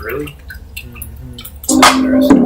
Really? Interesting.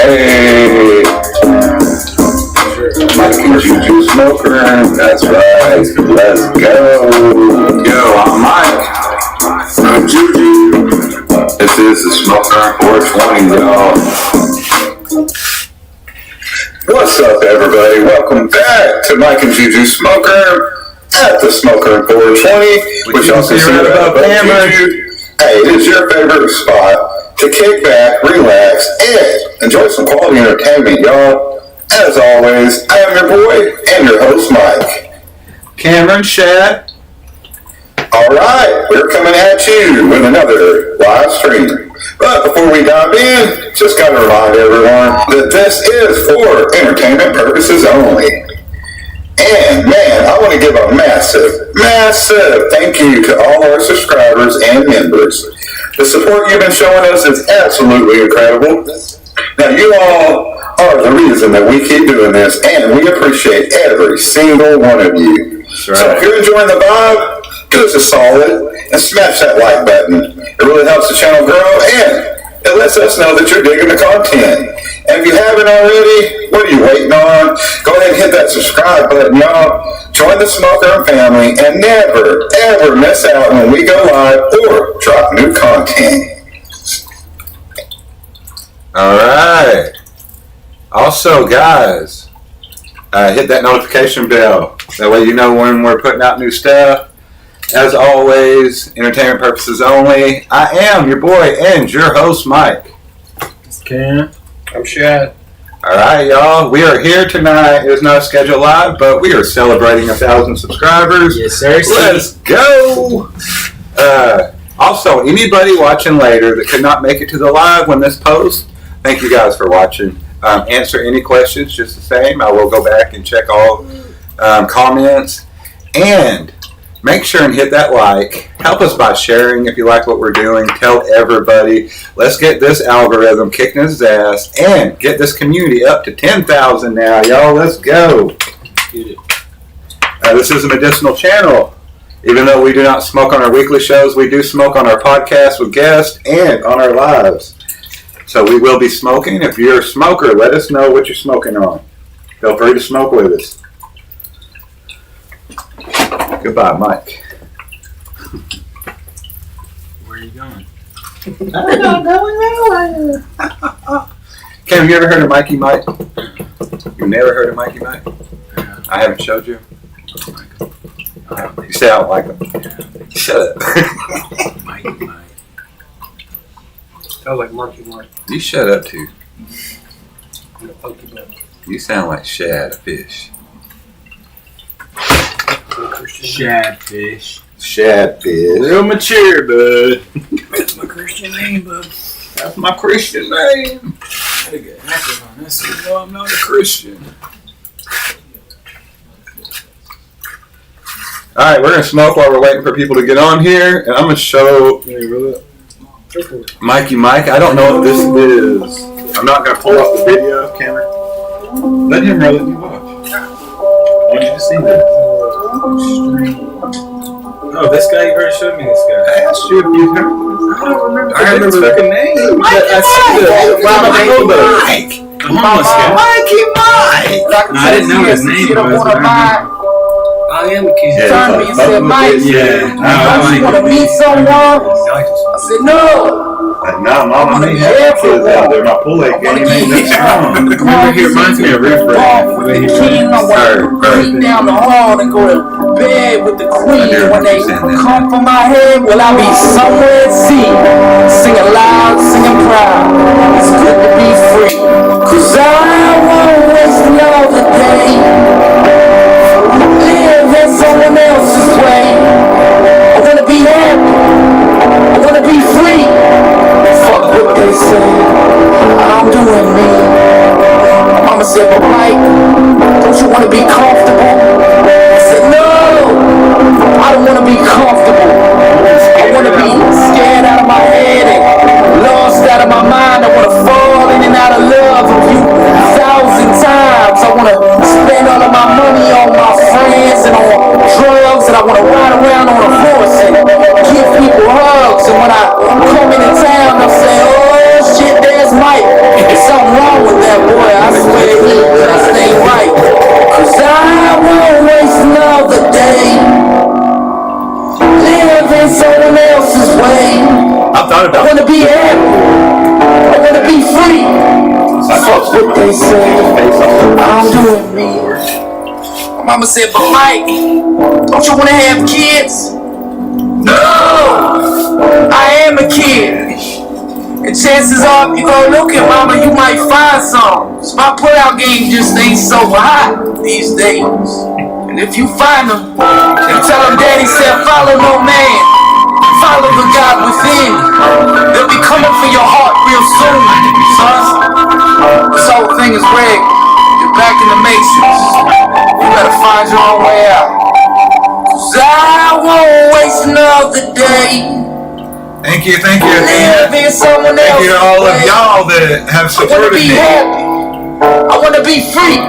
Hey, Jujus smoker, that's right. Let's go. Yo, I'm Mike. I'm Juju. This is the Smoker 420, y'all. What's up, everybody? Welcome back to Mike and Juju Smoker at the Smoker 420, which y'all can see right above Juju. Hey, it is your favorite spot to kick back, relax, and enjoy some quality entertainment, y'all. As always, I am your boy and your host, Mike. Cameron, Shad. Alright, we're coming at you with another live stream. But before we dive in, just gotta remind everyone that this is for entertainment purposes only. And man, I want to give a massive thank you to all our subscribers and members. The support you've been showing us is absolutely incredible. Now, you all are the reason that we keep doing this, and we appreciate every single one of you. Right. So if you're enjoying the vibe, do us a solid and smash that like button. It really helps the channel grow, and it lets us know that you're digging the content. And if you haven't already, what are you waiting on? Go ahead and hit that subscribe button, y'all. Join the Smoker family and never, ever miss out when we go live or drop new content. All right. Also, guys, hit that notification bell. That way you know when we're putting out new stuff. As always, entertainment purposes only. I am your boy and your host, Mike. It's Cam. I'm Shad. All right, y'all. We are here tonight. It is not scheduled live, but we are celebrating 1,000 subscribers. Yes, sir. Let's go. Also, anybody watching later that could not make it to the live when this posts, thank you guys for watching. Answer any questions just the same. I will go back and check all comments. And make sure and hit that like. Help us by sharing if you like what we're doing. Tell everybody. Let's get this algorithm kicking his ass and get this community up to 10,000 now, y'all. Let's go. Get it. This is a medicinal channel. Even though we do not smoke on our weekly shows, we do smoke on our podcast with guests and on our lives. So we will be smoking. If you're a smoker, let us know what you're smoking on. Feel free to smoke with us. Goodbye, Mike. Where are you going? I'm not going nowhere. Cam, you ever heard of Mikey Mike? You never heard of Mikey Mike? Yeah. I haven't showed you. You say I don't like him. Yeah. Shut up. Mikey Mike. Sounds like Marky Mark. You shut up too. I'm gonna poke you up. You sound like Shad, a fish. Shadfish. Shadfish. Real mature, bud. That's my Christian name, bud. That's my Christian name. Gotta get active on this. No, I'm not a Christian. Alright, we're going to smoke while we're waiting for people to get on here. And I'm going to show Mikey Mike. I don't know what this is. I'm not going to pull up the video camera. Let him roll it and you watch. I want you to see this. Oh, this guy, you already showed me this guy. I asked you if you heard. I don't remember. I remember his fucking name. Mike. The homeless guy. Mikey Mike. No, I didn't know his name. You don't want to buy I am a kid. He turned to me and said, Mike, don't you want to meet someone? I said, no. Nah, mama, me have kids out there. My pull leg game ain't that strong. Remember, he reminds me of Riff Raff. With the king, I want to creep down the hall and go to bed with the queen. When they come for my head, will I be somewhere at sea? Singing loud, singing proud. It's good to be free. Cause I won't waste another day. Live in someone else's way. I wanna be happy. I wanna be free. Fuck what they say. I'm doing me. My mama said, but Mike, don't you wanna be comfortable? I said, no. I don't wanna be comfortable. I wanna be scared out of my head and lost out of my mind. I wanna fall in and out of love with you 1,000 times. I wanna spend all of my money on my friends and on drugs, and I wanna ride around on a horse and give people hugs. And when I come into town, they'll say, oh shit, there's Mike. There's something wrong with that boy. I swear he just ain't right. Cause I won't waste another day. Live in someone else's way. I wanna be happy. I wanna be free. Fuck what they say. I'm doing me. My mama said, but Mike, don't you wanna have kids? No! I am a kid. And chances are, if you go looking, mama, you might find some. Cause my pullout game just ain't so hot these days. And if you find them, then tell them daddy said, follow no man. Follow the God within. They'll be coming for your heart real soon, son. This whole thing is rigged. You're back in the matrix. You better find your own way out. Cause I won't waste another day. Thank you. Live in someone else's Thank you to all of way. y'all that have I wanna supported be me. happy. I wanna be free.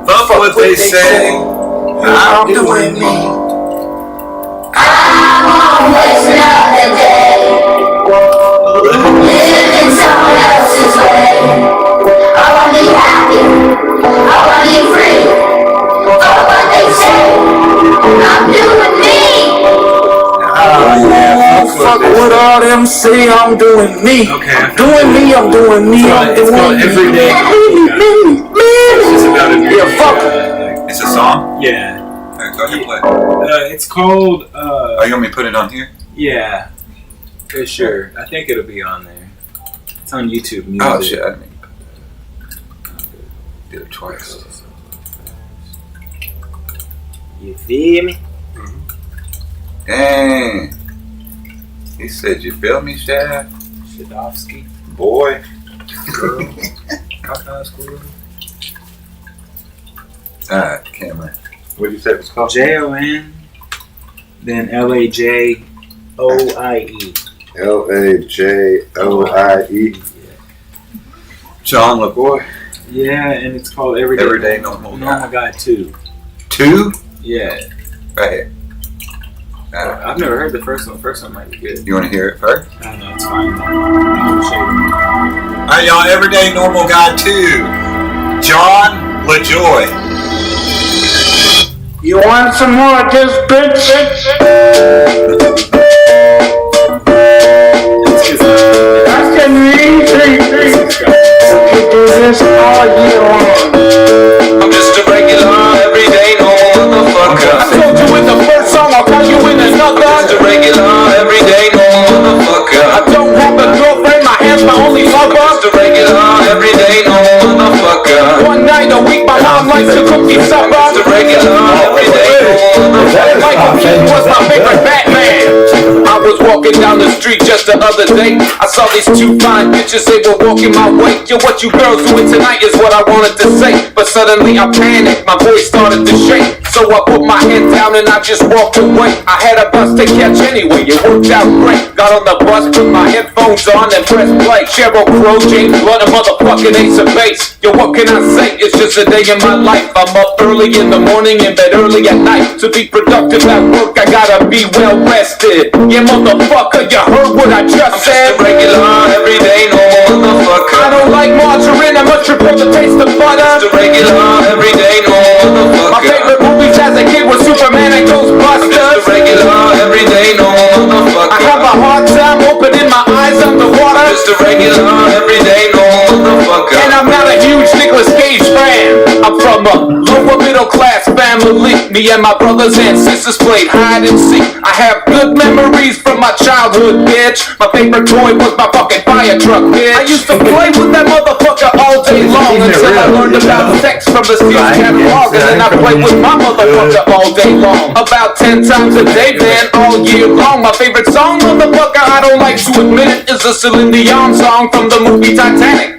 Fuck what they say. I'm doing me. I won't waste another day. Live in someone else's way. I wanna be happy. I wanna be free. Fuck what they say. I'm doing me. Fuck what all them say. I'm doing me. Okay. I'm doing me. I'm doing me. I'm It's called doing Everyday. It's just about everyday. Yeah, fuck. It's a song? Yeah. Alright, go ahead and play. It's called. Oh, you want me to put it on here? Yeah. For sure. I think it'll be on there. It's on YouTube Music. Oh shit, I didn't mean to did it twice. You feel me? Dang. He said, you feel me, Shad? Shadovsky. Boy. Girl. Cockeyes, squirrel. Alright, camera. What did you say it was called? JON. Then LAJOIE. LAJOIE. John LaBoy. Yeah, and it's called Everyday Normal Normal Guy 2. 2? Yeah. Right here. I've never heard the first one. The first one might be good. You want to hear it first? I don't know, it's fine. I'll show you. Alright, y'all. Everyday Normal Guy 2. John LaJoy. You want some more of this, bitch? That's getting easy. You do this all year long. I'm just a regular, everyday, normal motherfucker. I told you in the first song, I'll tell you in another. Just a regular, everyday, normal motherfucker. I don't have a girlfriend, my hand's my only lover. Just a regular, everyday, normal motherfucker. One night a week, my mom likes to cook me supper. Just a regular, everyday, normal motherfucker. Michael Keaton was my favorite Batman. I was walking down the street just the other day. I saw these two fine bitches, they were walking my way. Yo, what you girls doing tonight is what I wanted to say. But suddenly I panicked, my voice started to shake. So I put my head down and I just walked away. I had a bus to catch anyway, it worked out great. Got on the bus, put my headphones on and pressed play. Sheryl Crow, James Blunt, a motherfucking Ace of Base. Yo, what can I say? It's just a day in my life. I'm up early in the morning, in bed early at night. To be productive at work, I gotta be well rested. Yeah, motherfucker, you heard what I just said. Just a regular, everyday, normal motherfucker. I don't like margarine, I much prefer the taste of butter. Just a regular, everyday, normal My motherfucker. favorite movies as a kid was Superman Just a regular, everyday, normal motherfucker. And I'm not a huge Nicolas Cage fan. I'm from a lower middle class family. Me and my brothers and sisters played hide and seek. I have good memories from my childhood, bitch. My favorite toy was my fucking fire truck, bitch. I used to play with that motherfucker all day long until I learned about sex from the Sears catalog. And then I played with my motherfucker all day long. About 10 times a day, man, all year long. My favorite song, motherfucker, I don't like to admit it, is a Celine Dion song from the movie Titanic.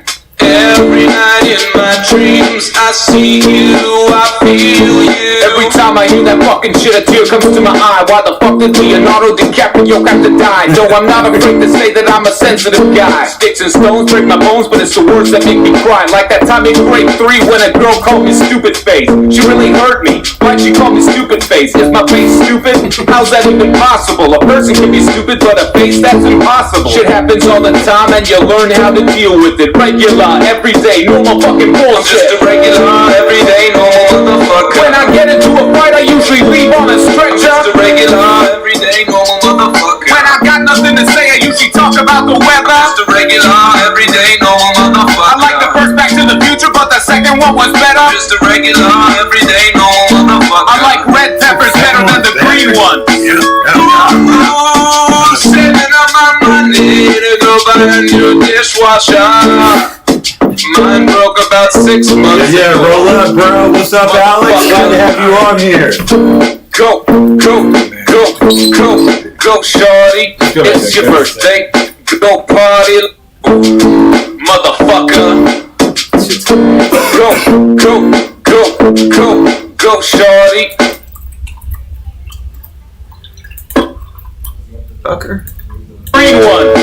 Every night in my dreams, I see you, I feel you. Every time I hear that fucking shit, a tear comes to my eye. Why the fuck did Leonardo DiCaprio have to die? No, I'm not afraid to say that I'm a sensitive guy. Sticks and stones break my bones, but it's the words that make me cry. Like that time in grade 3 when a girl called me stupid face. She really hurt me. Why'd she call me stupid face? Is my face stupid? How's that even possible? A person can be stupid, but a face, that's impossible. Shit happens all the time and you learn how to deal with it. Regular, everyday, normal fucking bullshit. Just a regular, everyday, normal motherfucker. When I get into a fight, I usually leave on a stretcher. Just a regular, everyday, normal motherfucker. When I got nothing to say, I usually talk about the weather. Just a regular, everyday, normal motherfucker. I like the first Back to the Future, but the second one was better. Just a regular, everyday, normal motherfucker. I like red peppers better than the green ones. Ooh, saving up my money to go buy a new dishwasher. Mine broke about 6 months Yeah, ago. roll up, bro. What's up, Alex? Glad to have you on here. Go, shorty. It's your birthday. Go party, motherfucker. Go, shorty. Fucker. Green ones.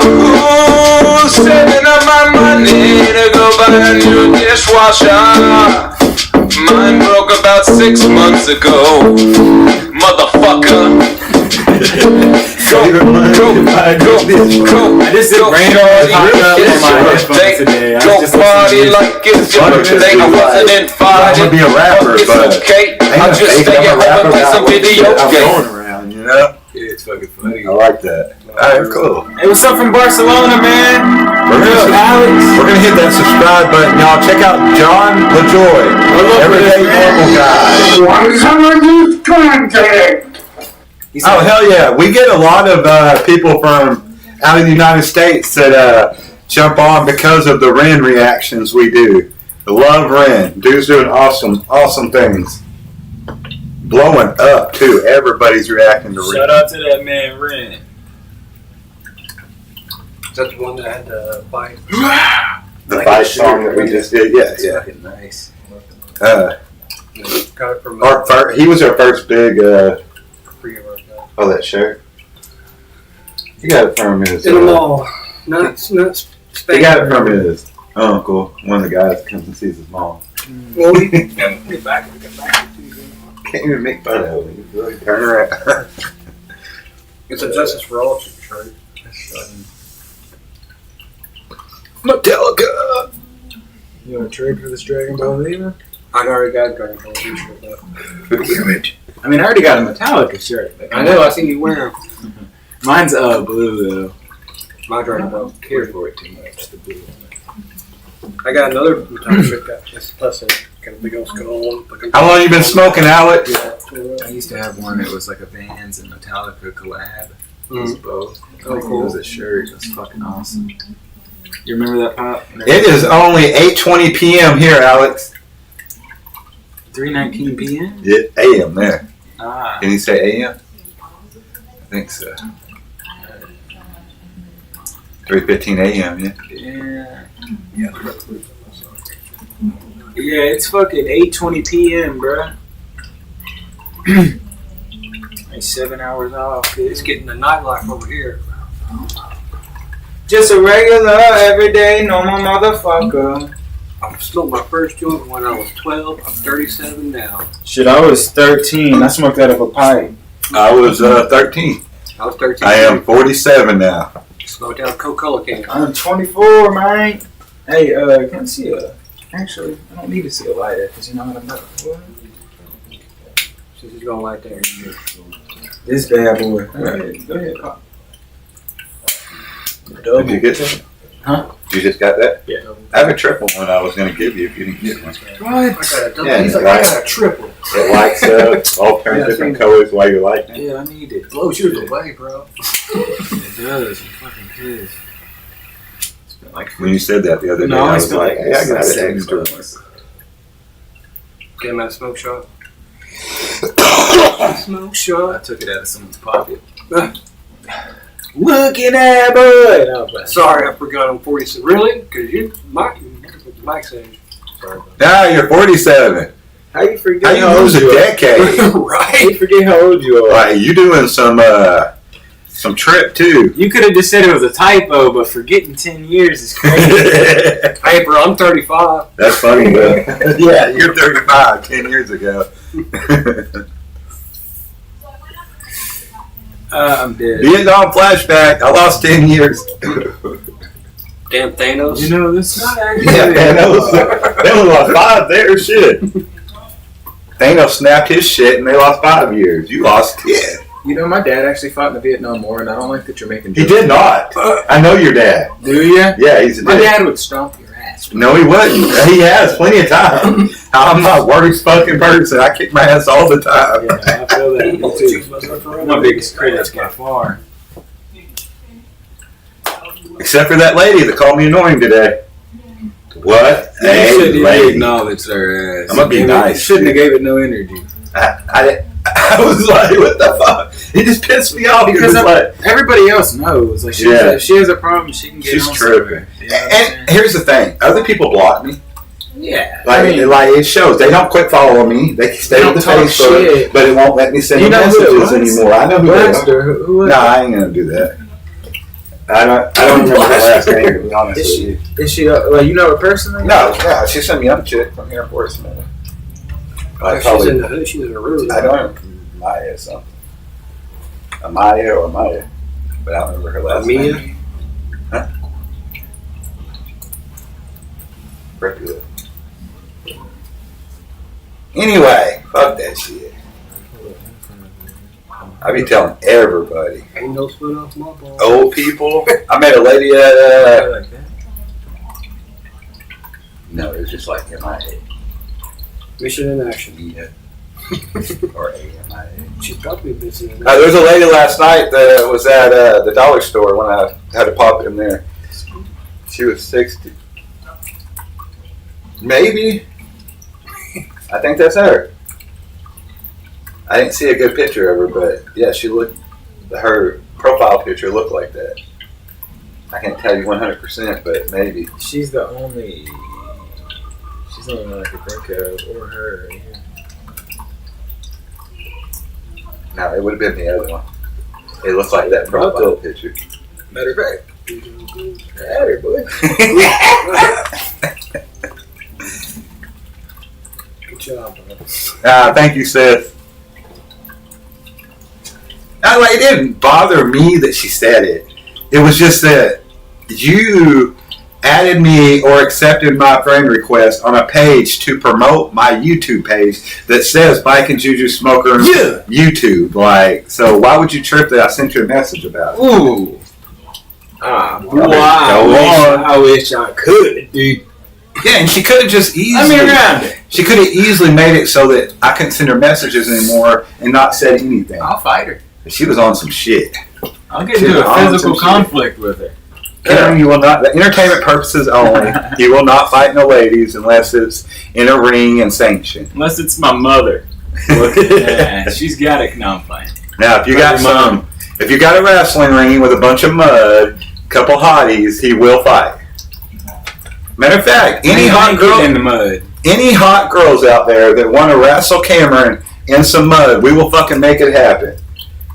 Ooh, saving up my money to go buy a new dishwasher. Mine broke about 6 months ago, motherfucker. Go, I just did random it's your birthday. Go party like it's your birthday. I wasn't invited. I'm gonna be a rapper, it's but okay. I'll just stay at home and play some video I'm games. going around, you know? It's fucking funny. I like that. Alright, cool. Hey, what's up from Barcelona, man? We're gonna hit that subscribe button, y'all. Check out John LaJoy, everyday normal guy. Oh hell yeah! We get a lot of people from out of the United States that jump on because of the Ren reactions we do. I love Ren. Dude's doing awesome things. Blowing up too. Everybody's reacting to Ren. Shout out to that man, Ren. Is that the one that had the fight? The fight song that we just did. Yeah. Fucking nice. Got it from He was our first big. free That shirt. You got it from his. in the mall. Not He got it from his uncle. One of the guys that comes and sees his mom. Well, we get back. Can't even make fun of him. He's really turn around. It's a Justice for All shirt. Metallica. You want to trade for this Dragon Ball Z? I already got Dragon Ball Z shirt though. I mean, I already got a Metallica shirt. I know. I seen you wear them. Mine's blue though. My Dragon Ball. I don't care for it too much. The blue one. I got another metallic shirt that just plus a kind of big old skull one. How long you been smoking, Alex? I used to have one that was like a Vans and Metallica collab. It was both. Oh, cool. It was a shirt. It was fucking awesome. You remember that, Pop? It is only 8:20 p.m. here, Alex. 3:19 p.m. Yeah, a.m. there. Ah. Can you say a.m.? I think so. 3:15 a.m. Yeah. Yeah. Yeah, it's fucking 8:20 p.m., bruh. Like 7 hours off. It's getting the nightlife over here. Just a regular, everyday, normal motherfucker. I smoked my first joint when I was 12. I'm 37 now. Shit, I was 13. I smoked out of a pipe. I was 13. I was 13. I am 47 now. Smoked out a Coca-Cola can. I'm 24, man. Hey, can I see a... Actually, I don't need to see a lighter, because you know what I'm doing. What? She's just gonna light there. This bad boy. Go ahead, Pop. Did you get that? Huh? You just got that? Yeah. I have a triple one I was going to give you if you didn't get one. What? I got a double. Yeah, He's like, right. I got a triple. It lights up, all kinds of different colors while you're lighting it. Yeah, I need it. Blows yours away, bro. It does. I'm fucking pissed. It's been like When you said that the other day, No, I it's was been like, like hey, I got it. 6 extra. months. Get him out of smoke shop. Smoke shot. I took it out of someone's pocket. Looking at bud. I was like, Sorry, I forgot I'm 47. Really? Because you Mike's age. Sorry about Now you're 47. how you forget How you how old lose a you are? decade? that. How Right? you forget how old you are? Like, you doing some trip too. You could have just said it was a typo, but forgetting 10 years is crazy. Hey, bro, I'm 35. That's funny, though. Yeah, you're 35 10 years ago. I'm dead. Vietnam flashback. I lost 10 years. Damn Thanos. You know, this is not actually. Yeah, man, they only lost 5 there. Shit. Thanos snapped his shit and they lost 5 years. You lost 10. You know, my dad actually fought in the Vietnam War, and I don't like that you're making He jokes. did not. I know your dad. Do you? Yeah, he's a My dad. dad would stomp your ass. No, he wouldn't. He has plenty of time. I'm not worst fucking person. I kick my ass all the time. Yeah, I feel that. Me too. My biggest critic's by far. Except for that lady that called me annoying today. What? You Hey, shouldn't even lady. acknowledge their ass. I'm gonna be nice, Shouldn't have dude. gave it no energy. I was like, what the fuck? It just pissed me off Because because like, everybody else knows. Like, Yeah. if she has a problem, she can get she's on tripping. somewhere. You know what I'm saying? And here's the thing: other people block me. Yeah. Like, I mean, like it shows. They don't quit following me. They stay They with the don't talk Facebook, shit. but it won't let me send You know who it messages was? anymore. I know who they Blast are. her. Who was No, it? I ain't gonna do that. I don't remember her last name, to be honest Is with she? you. Is she? Like, you know her personally? No, she sent me up chick from here for us, man. I She's probably, in the hood. She's in a room. I don't know, Maya or something. Amaya or Maya, but I don't remember her last Mia? name. Huh? Pretty good. Anyway, fuck that shit. I be telling everybody. Ain't no split off my ball. Old people. I met a lady at Like that. no, it was just like MIA. Mission in action. Or AMIA. She's probably busy in There was a lady last night that was at the dollar store when I had to pop in there. She was 60. Maybe. I think that's her. I didn't see a good picture of her, but yeah, her profile picture looked like that. I can't tell you 100%, but maybe. She's the only one I could think of, or her. Yeah. No, it would have been the other one. It looked like that profile picture. Matter of fact, at her, boy. Good job, bro. Thank you, Seth. It didn't bother me that she said it. It was just that you added me or accepted my friend request on a page to promote my YouTube page that says Bike and Jujus Smoker YouTube. Like, so why would you trip that I sent you a message about it? Ooh. Go I wish I could, dude. Yeah, and she could have just Let me easily. around it. She could have easily made it so that I couldn't send her messages anymore and not said anything. I'll fight her. She was on some shit. I'll get She's into a on physical some shit. conflict with her. Karen, you will not. The entertainment purposes only. You will not fight no ladies unless it's in a ring and sanctioned. Unless it's my mother. Look at that. She's got it. No, I'm fine. Now, if you got if you got a wrestling ring with a bunch of mud, couple hotties, he will fight. Matter of fact, any hot girl in the mud. Any hot girls out there that want to wrestle Cameron in some mud, we will fucking make it happen.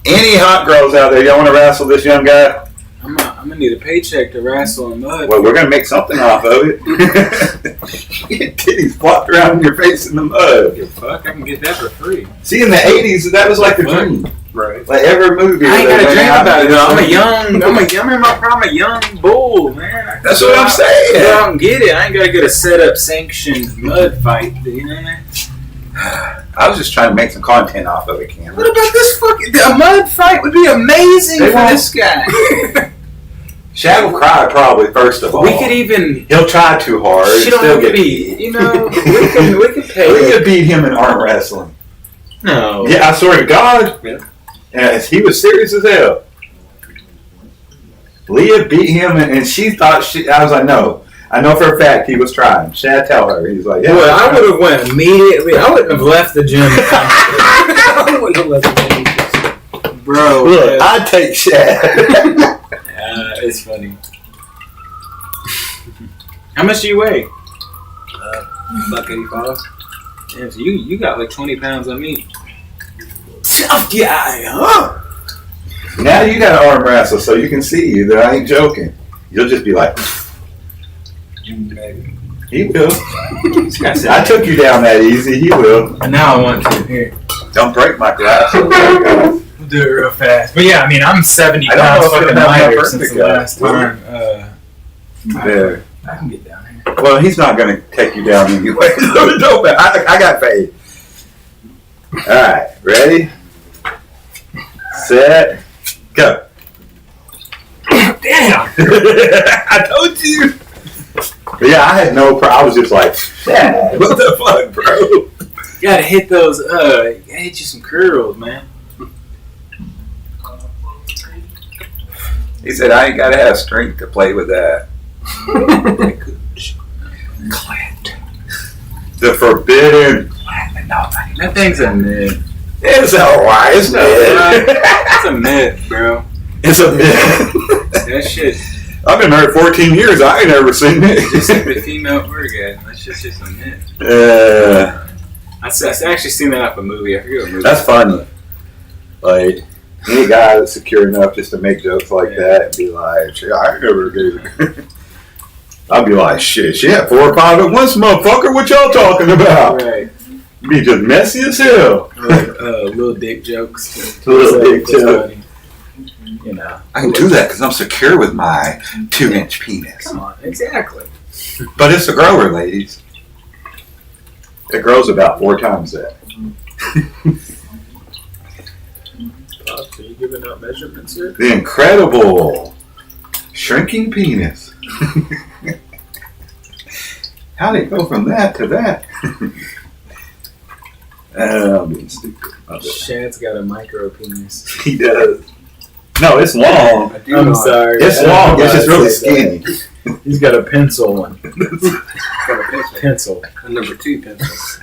Any hot girls out there, y'all want to wrestle this young guy? I'm gonna need a paycheck to wrestle in mud. Well, we're gonna make something off of it. Get titties flopped around in your face in the mud. Fuck, I can get that for free. See, in the '80s, that was like the dream. Right. Like every movie. I ain't where got they a dream went out about it and though. did I'm in my prime, a young bull, man. That's what I'm saying. Go out and get it. I ain't gotta get a set up sanctioned mud fight. You know what I mean? I was just trying to make some content off of it, Cameron. What about this fucking? A mud fight would be amazing They for won't. this guy. Shad will cry probably first of all. We could even. He'll try too hard. She don't still have to get be. beat. You know, we could pay. We could beat him in arm wrestling. No. Yeah, I swear to God. Yeah. And he was serious as hell. Leah beat him, and she thought I was like, no. I know for a fact he was trying. Shad tell her. He's like, yeah. Boy, I would have went immediately. I wouldn't have left the gym. I wouldn't have let them Bro. Look, I'd take Shad. It's funny. How much do you weigh? Buck 85. Yeah, so you got like 20 pounds on me. Soft guy, huh? Now you got to arm wrestle so you can see that I ain't joking. You'll just be like, Maybe. he will. I took you down that easy. He will. And now I want to. Here. Don't break my glass. We'll do it real fast. But yeah, I mean, I'm 70 I don't know pounds if I fucking can have lighter enough since the vertigo. last time. There. I can get down here. Well, he's not going to take you down anyway. I got faith. All right, ready, set, go. Damn! I told you. But yeah, I had no problem. I was just like, yeah, what the fuck, bro? You gotta hit those, you gotta hit you some curls, man. He said, I ain't got to have strength to play with that. Clint. The forbidden. That thing's a myth. It's alright, isn't it? It's a myth, bro. It's a myth. That shit. I've been married 14 years. I ain't never seen it. Just like the female orgasm. That's just a myth. I actually seen that off a movie. I forget what movie. That's funny. Like, any guy that's secure enough just to make jokes like that and be like, shit, I ain't never did it. I'd be like, shit, she had 4 or 5 at once, motherfucker. What y'all talking about? Right. Be just messy as hell. Like, little dick jokes. Little dick That's joke. funny. You know. I can do that because I'm secure with my 2-inch penis. Come on. Exactly. But it's a grower, ladies. It grows about 4 times that. Are you giving out measurements here? The incredible shrinking penis. How did it go from that to that? I'm being stupid. Shad's got a micro penis. He does. No, it's long. I'm sorry. It's long. It's just really skinny. He's got a pencil one. Got a pencil. Pencil. A number 2 pencils.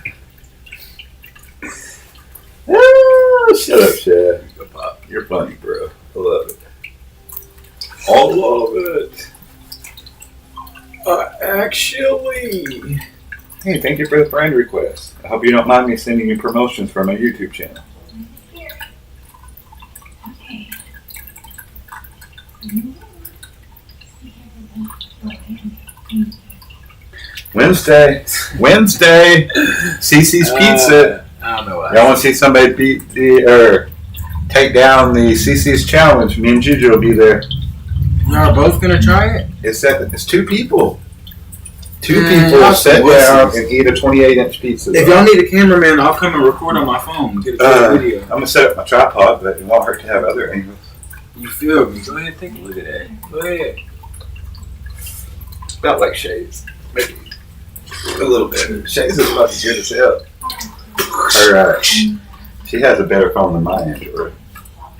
Oh, shut up, Shad. You're funny, bro. I love it. All of it. Actually. Hey, thank you for the friend request. I hope you don't mind me sending you promotions for my YouTube channel. Wednesday, CC's Pizza. I don't know why. Y'all want to see somebody take down the CC's challenge? Me and Jujus will be there. Y'all both gonna try it? It's 2 people. 2 Man, people y'all sit some down wussies. and eat a 28-inch pizza. If y'all need a cameraman, I'll come and record on my phone. Get a good video. I'm gonna set up my tripod, but it won't hurt to have other angles. You feel me? Go ahead, take a look at that. Go ahead. About like Shay's, maybe a little bit. Shay's is about as good as hell. She has a better phone than my Android.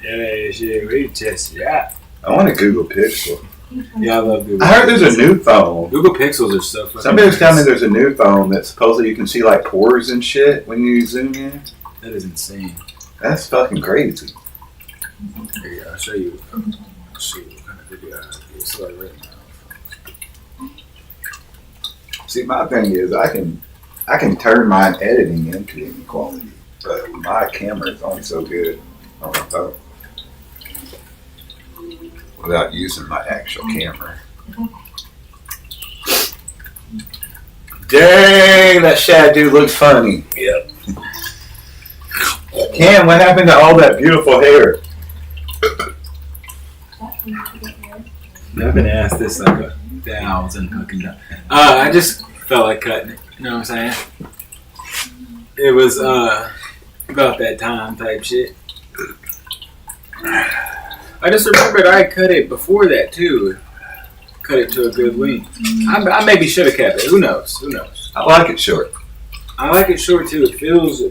Yeah, shit, we test it out. I want a Google Pixel. Yeah, I love Google. I heard there's a new phone. Google Pixels are stuff. Somebody was telling me there's a new phone that supposedly you can see like pores and shit when you zoom in. That is insane. That's fucking crazy. Here you go, I'll show you. I'll show you what kind of video I have. It's like right now. See, my thing is I can turn my editing into any quality, but my camera is only so good on my phone without using my actual camera. Dang, that Shad dude looks funny. Yep. Cam, what happened to all that beautiful hair? I've been asked this like 1,000 fucking times. I just felt like cutting it. You know what I'm saying? It was about that time type shit. I just remembered I cut it before that too. cut it to a good length. I maybe should have kept it. Who knows? I like it short. I like it short too. It feels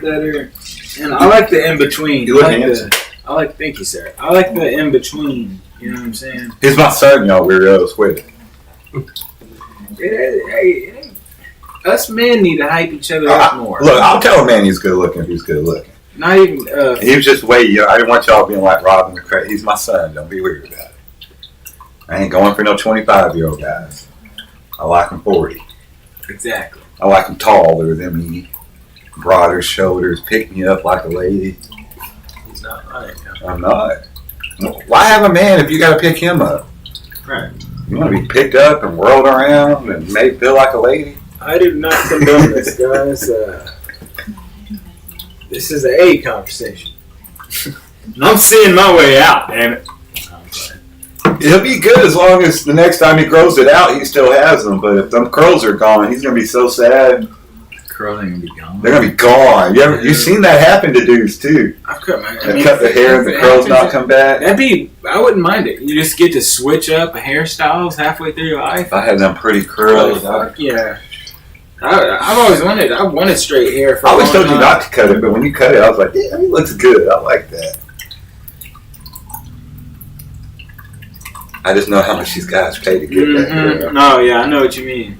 better, and I like the in between. You look handsome. Thank you, sir. I like the in between. You know what I'm saying? He's my son, y'all weirdos. With Hey, us men need to hype each other up more. Look, I'll tell a man he's good looking if he's good looking. Not even. He was just way. I didn't want y'all being like Robin the Crazy. He's my son. Don't be weird about it. I ain't going for no 25-year-old guys. I like them 40. Exactly. I like them taller than me, broader shoulders, pick me up like a lady. He's not right. I'm not. Why have a man if you got to pick him up? Right. You want to be picked up and whirled around and made feel like a lady? I do not condone this, guys. This is an A conversation. And I'm seeing my way out, damn it. He'll be good as long as the next time he grows it out, he still has them. But if them curls are gone, he's going to be so sad. Curls ain't going to be gone. They're going to be gone. You've seen that happen to dudes, too. I've cut my They cut the hair and the curls not come back. I wouldn't mind it. You just get to switch up hairstyles halfway through your life. If I had them pretty curls. Fuck yeah. I've always wanted straight hair for I a always long told you time. not to cut it, but when you cut it, I was like, yeah, it looks good. I like that. I just know how much these guys pay to get that hair. No, yeah, I know what you mean.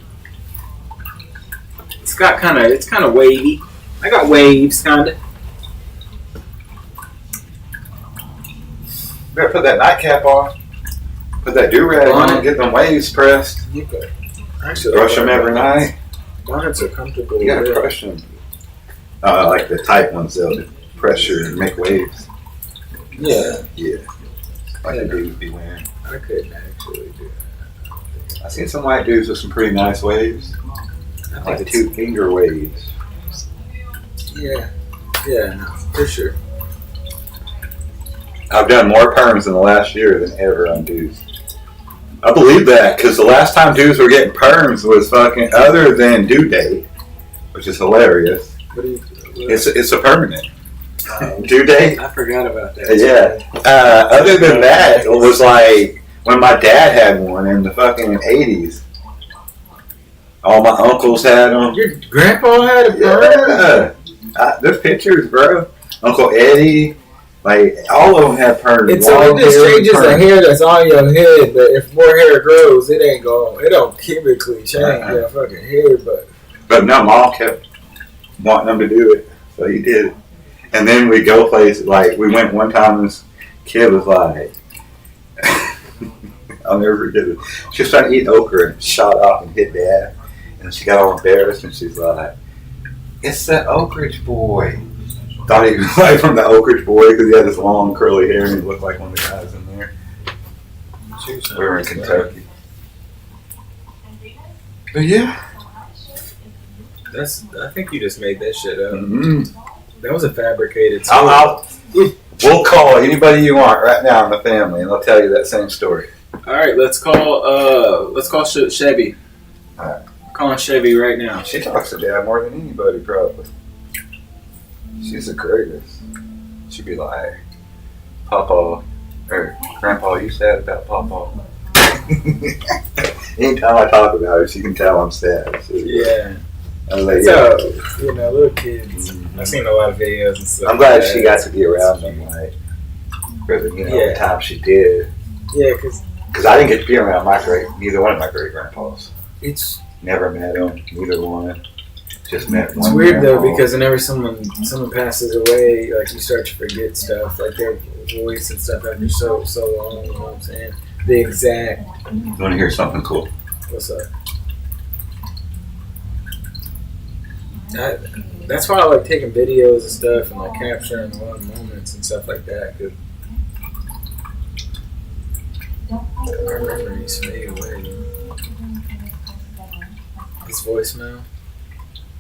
It's kind of wavy. I got waves, kind of. Better put that nightcap on. Put that do-rag on. Get them waves pressed. Actually, Brush them every night. Bonnets are comfortable. You gotta crush them. Like the tight ones, though. Pressure and make waves. Yeah. Yeah. Like the dudes be wearing. I couldn't actually do that. I seen some white dudes with some pretty nice waves. Like 2-finger waves. Yeah. Yeah, no, for sure. I've done more perms in the last year than ever on dudes. I believe that, because the last time dudes were getting perms was fucking other than due date, which is hilarious. It's a permanent. Due date? I forgot about that. Yeah. Other than that, it was like when my dad had one in the fucking 80s. All my uncles had them. Your grandpa had a perm? Yeah. There's pictures, bro. Uncle Eddie. Like, all of them have perms. It just changes the hair that's on your head, but if more hair grows, it ain't going. It don't chemically change your fucking hair, But no, Mom kept wanting them to do it, so he did it. And then we go places, like, we went one time, and this kid was like, I'll never forget it. She was trying to eat okra and shot off and hit Dad. And she got all embarrassed, and she's like, it's the Oak Ridge boy. Thought he was like from the Oak Ridge boy because he had this long curly hair and he looked like one of the guys in there. We were in Kentucky. But yeah. I think you just made that shit up. Mm-hmm. That was a fabricated story. We'll call anybody you want right now in the family and they'll tell you that same story. Alright, let's call Chevy. Alright. Calling Chevy right now. She talks to Dad more than anybody probably. She's the greatest. She'd be like, Papa, or Grandpa, you sad about Papa? Anytime I talk about her, she can tell I'm sad. Yeah. I was like, so, little kids. I've seen a lot of videos and stuff. I'm glad she got to be around them, like, for the, the time she did. Yeah, because I didn't get to be around neither one of my great grandpas. It's never met them, neither one. Just met one. It's weird though because whenever someone passes away, like you start to forget stuff, like their voice and stuff after so long. You know what I'm saying? The exact. You want to hear something cool? What's up? That's why I like taking videos and stuff and like capturing a lot of moments and stuff like that. Cause our memories fade away. His voicemail.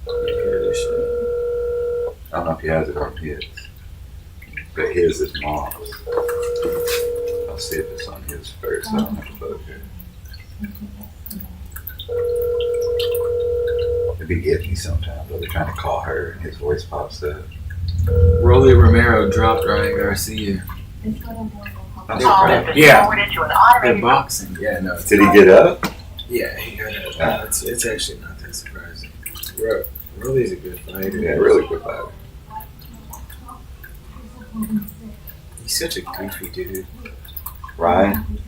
Hear this shit. I don't know if he has it on his, but his is Mom's. I'll see if it's on his first. I don't have a vote here. It'd be iffy sometimes, but they're trying to call her and his voice pops up. Rolly Romero dropped Ryan Garcia. Yeah. They're boxing. Yeah, no. Did he get up? Yeah, he got it. No, it's actually not that surprising. Rolly's a good fighter. Yeah, really good fighter. He's such a goofy dude. Ryan?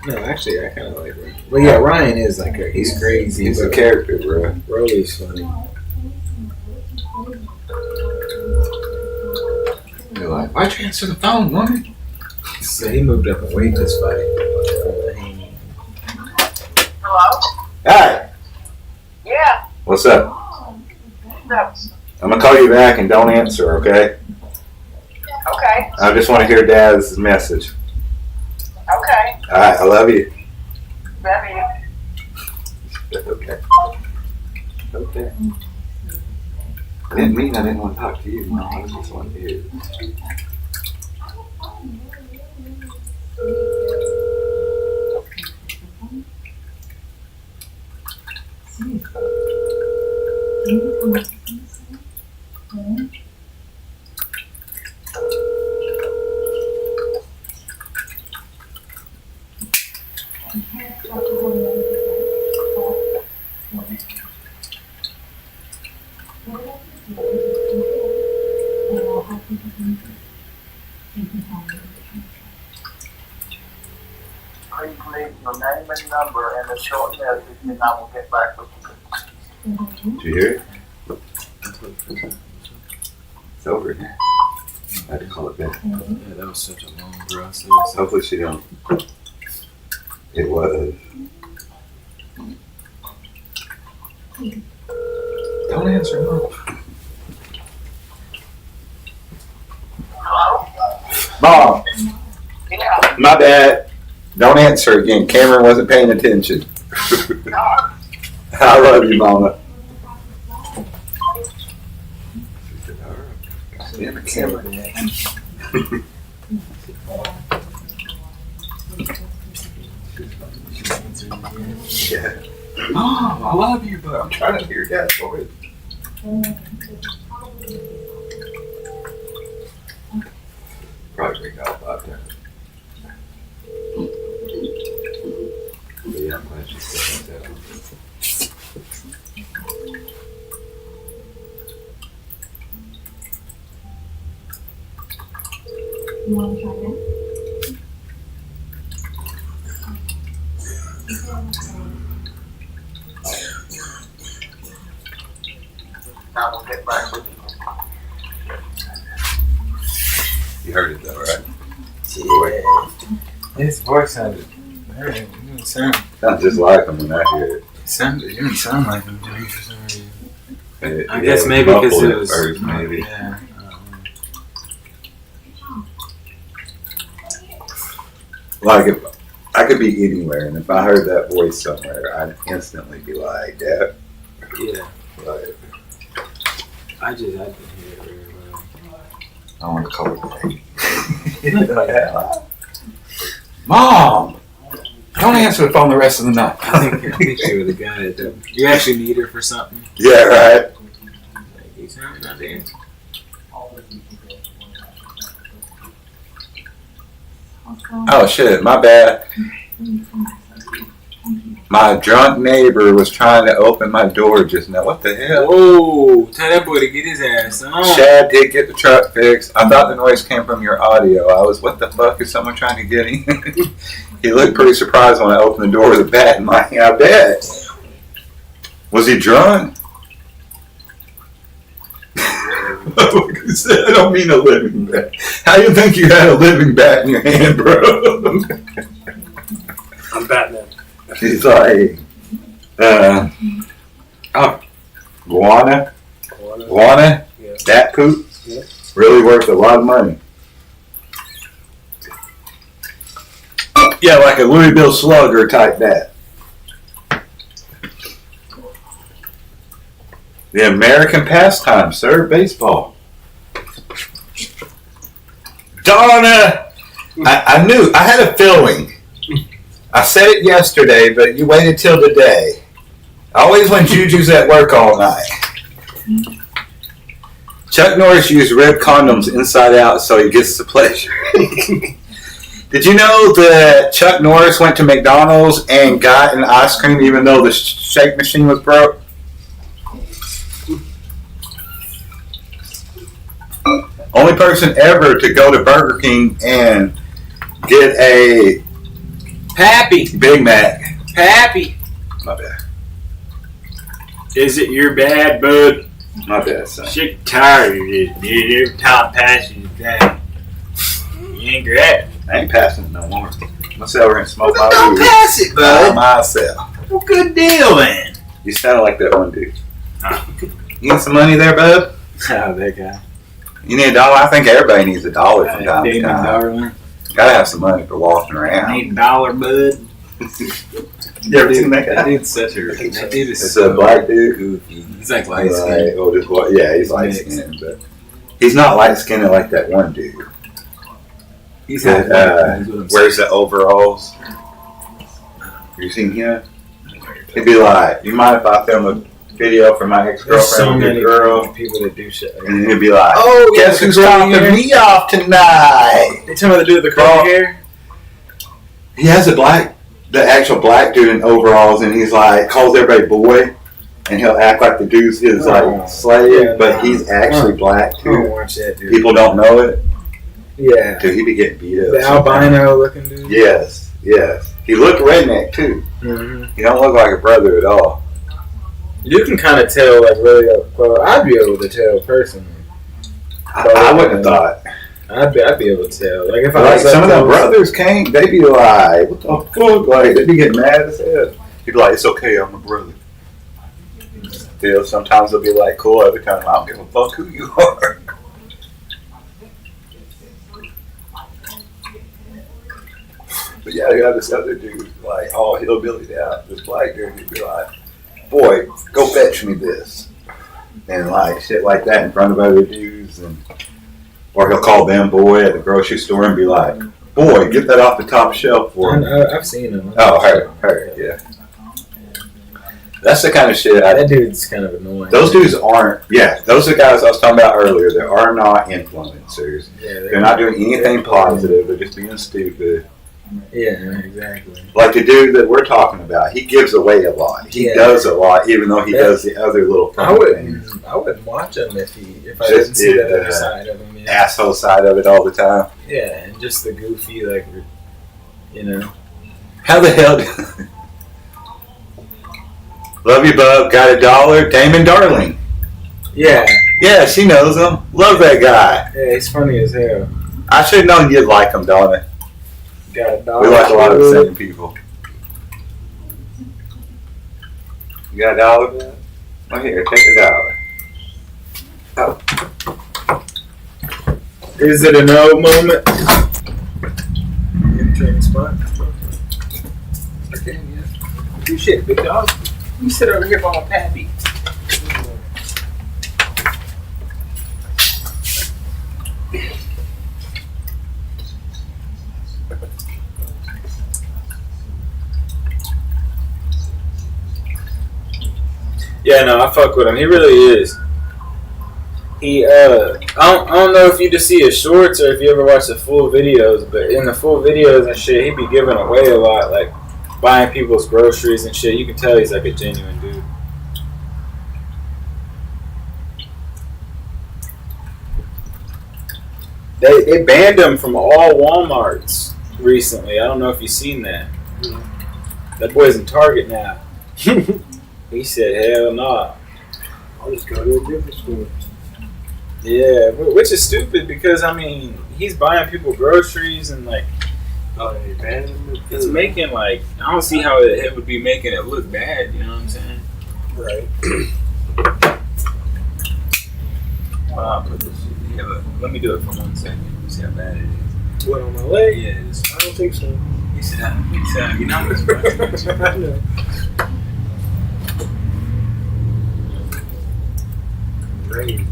No, actually, I kind of like Ryan. Well, yeah, Ryan is like he's crazy. He's a character, bro. Rolly's funny. You're like, why'd you answer the phone, woman? So he moved up and weight this fight. Hello? Hi. Yeah. What's up? What's I'm gonna call you back and don't answer, okay? Okay. I just want to hear Dad's message. Okay. All right, I love you. Love you. Okay. Okay. I didn't mean I didn't want to talk to you, Mom. I just wanted to hear. Please leave your name and number and a short message, and I will get back with you. Did you hear it? It's over here. I had to call it back. Yeah, that was such a long process. Hopefully she don't. It was. Don't answer, Mom. Hello? Mom, Yeah. my bad. Don't answer again. Cameron wasn't paying attention. I love you, Mama. Damn it, Cameron. Yeah. Mom, I love you, but I'm trying to hear Dad's voice. Probably bring that up out there. But yeah, I'm glad you said that. You want to try that? I will get back with you. You heard it though, right? Yeah. His voice sounded. It didn't sound. Sounds just like him when I hear it. It didn't sound like him to me for some reason. I Yeah, guess maybe because muffled it at was. first, maybe. Yeah. Like if I could be anywhere, and if I heard that voice somewhere, I'd instantly be like, "Dad." Yeah. Like, I didn't hear it very well. I want to call it back. Mom, don't answer the phone the rest of the night. I think you were the guy that you actually need her for something. Yeah, right. Like, he's not there. Oh shit, my bad. My drunk neighbor was trying to open my door just now. What the hell? Whoa! Tell that boy to get his ass on. Chad did get the truck fixed. I thought the noise came from your audio. I was, what the fuck is someone trying to get in? He looked pretty surprised when I opened the door with a bat in my hand. I bet. Was he drunk? I don't mean a living bat. How do you think you had a living bat in your hand, bro? I'm Batman. He's like, guana? Guana? Yeah. That poop? Yeah. Really worth a lot of money. Yeah, like a Louisville Slugger type bat. The American pastime, sir, baseball. Donna! I knew, I had a feeling. I said it yesterday, but you waited till today. Always when Juju's at work all night. Chuck Norris used red condoms inside out so he gets the pleasure. Did you know that Chuck Norris went to McDonald's and got an ice cream even though the shake machine was broke? Only person ever to go to Burger King and get a Pappy. Big Mac. Pappy. My bad. Is it your bad, bud? My bad, son. Shit tired of this, dude. Every time I pass you down. You ain't great. I ain't passing it no more. I'm gonna sit over here and smoke my Don't weed pass it, by bud. myself. Well, good deal, then. You sound like that one dude. You need some money there, bud? Oh, that guy. You need $1? I think everybody needs $1 from time to Damon time. Darling. Gotta have some money for walking I around. need $1, bud. You ever seen that guy? That dude's such a. That dude is It's so a black dude. goofy. He's like light He's skinned. he's light skinned, but he's not light skinned like that one dude. He's That had wears the overalls. You seen him? He'd be like, "You mind if I film a video for my There's ex-girlfriend so and many your girl?" people that do shit. Like And that. he'd be like, Oh, yeah, "Guess the who's curly talking hair. me off tonight?" They tell me to do the curly hair. He has the actual black dude in overalls, and he's like calls everybody boy, and he'll act like the dude's his like slave, yeah, but he's actually black I don't too. watch that dude. People don't know it. Yeah. Dude, he be getting beat up. The albino looking dude. Yes. He looked redneck too. Mm-hmm. He don't look like a brother at all. You can kind of tell, like, really up close. I'd be able to tell personally. I wouldn't have thought. I'd be able to tell. Like, if I Like was some of up them close- brothers came, they be like, "What the fuck?" Like they be getting mad as hell. He'd be like, "It's okay, I'm a brother." Still, sometimes they'll be like, "Cool." Other times, I don't give a fuck who you are. But yeah, you got this other dude, like all hillbilly out. This black dude, he'd be like, "Boy, go fetch me this," and like shit like that in front of other dudes, and or he'll call them boy at the grocery store and be like, "Boy, get that off the top shelf for me." I've seen him. Oh, her, yeah. That's the kind of shit. That dude's kind of annoying. Those dudes aren't. Yeah, those are the guys I was talking about earlier. They are not influencers. Yeah, They're not doing anything positive. They're just being stupid. Yeah, exactly. Like the dude that we're talking about, he gives away a lot. He does a lot, even though he does the other little I wouldn't watch him if I Just didn't see did, that other side of him. Yeah. asshole side of it all the time. Yeah, and just the goofy, like, you know. How the hell? Love you, bub. Got $1. Damon Darling. Yeah. Yeah, she knows him. Love that guy. Yeah, he's funny as hell. I should have known you'd like him, Donna. Got $1. We like a lot of the same people. You got $1? Well, here, take $1. Is it a no moment? Train spot. Okay, yeah. Do shit, big dog. You sit over here by my pappy. Yeah, no, I fuck with him. He really is. He, I don't know if you just see his shorts or if you ever watch the full videos, but in the full videos and shit, he be giving away a lot, like buying people's groceries and shit. You can tell he's like a genuine dude. They banned him from all Walmarts recently. I don't know if you've seen that. That boy's in Target now. He said, hell no. I'll just go to a different store. Yeah, which is stupid because, I mean, he's buying people groceries and, like, it's making, like, I don't see how it would be making it look bad, you know what I'm saying? Right. I'll put this shit together. Let me do it for 1 second. See how bad it is. What, on my leg? Yeah, it is. I don't think so. He said, you know what's right? I know. Crazy.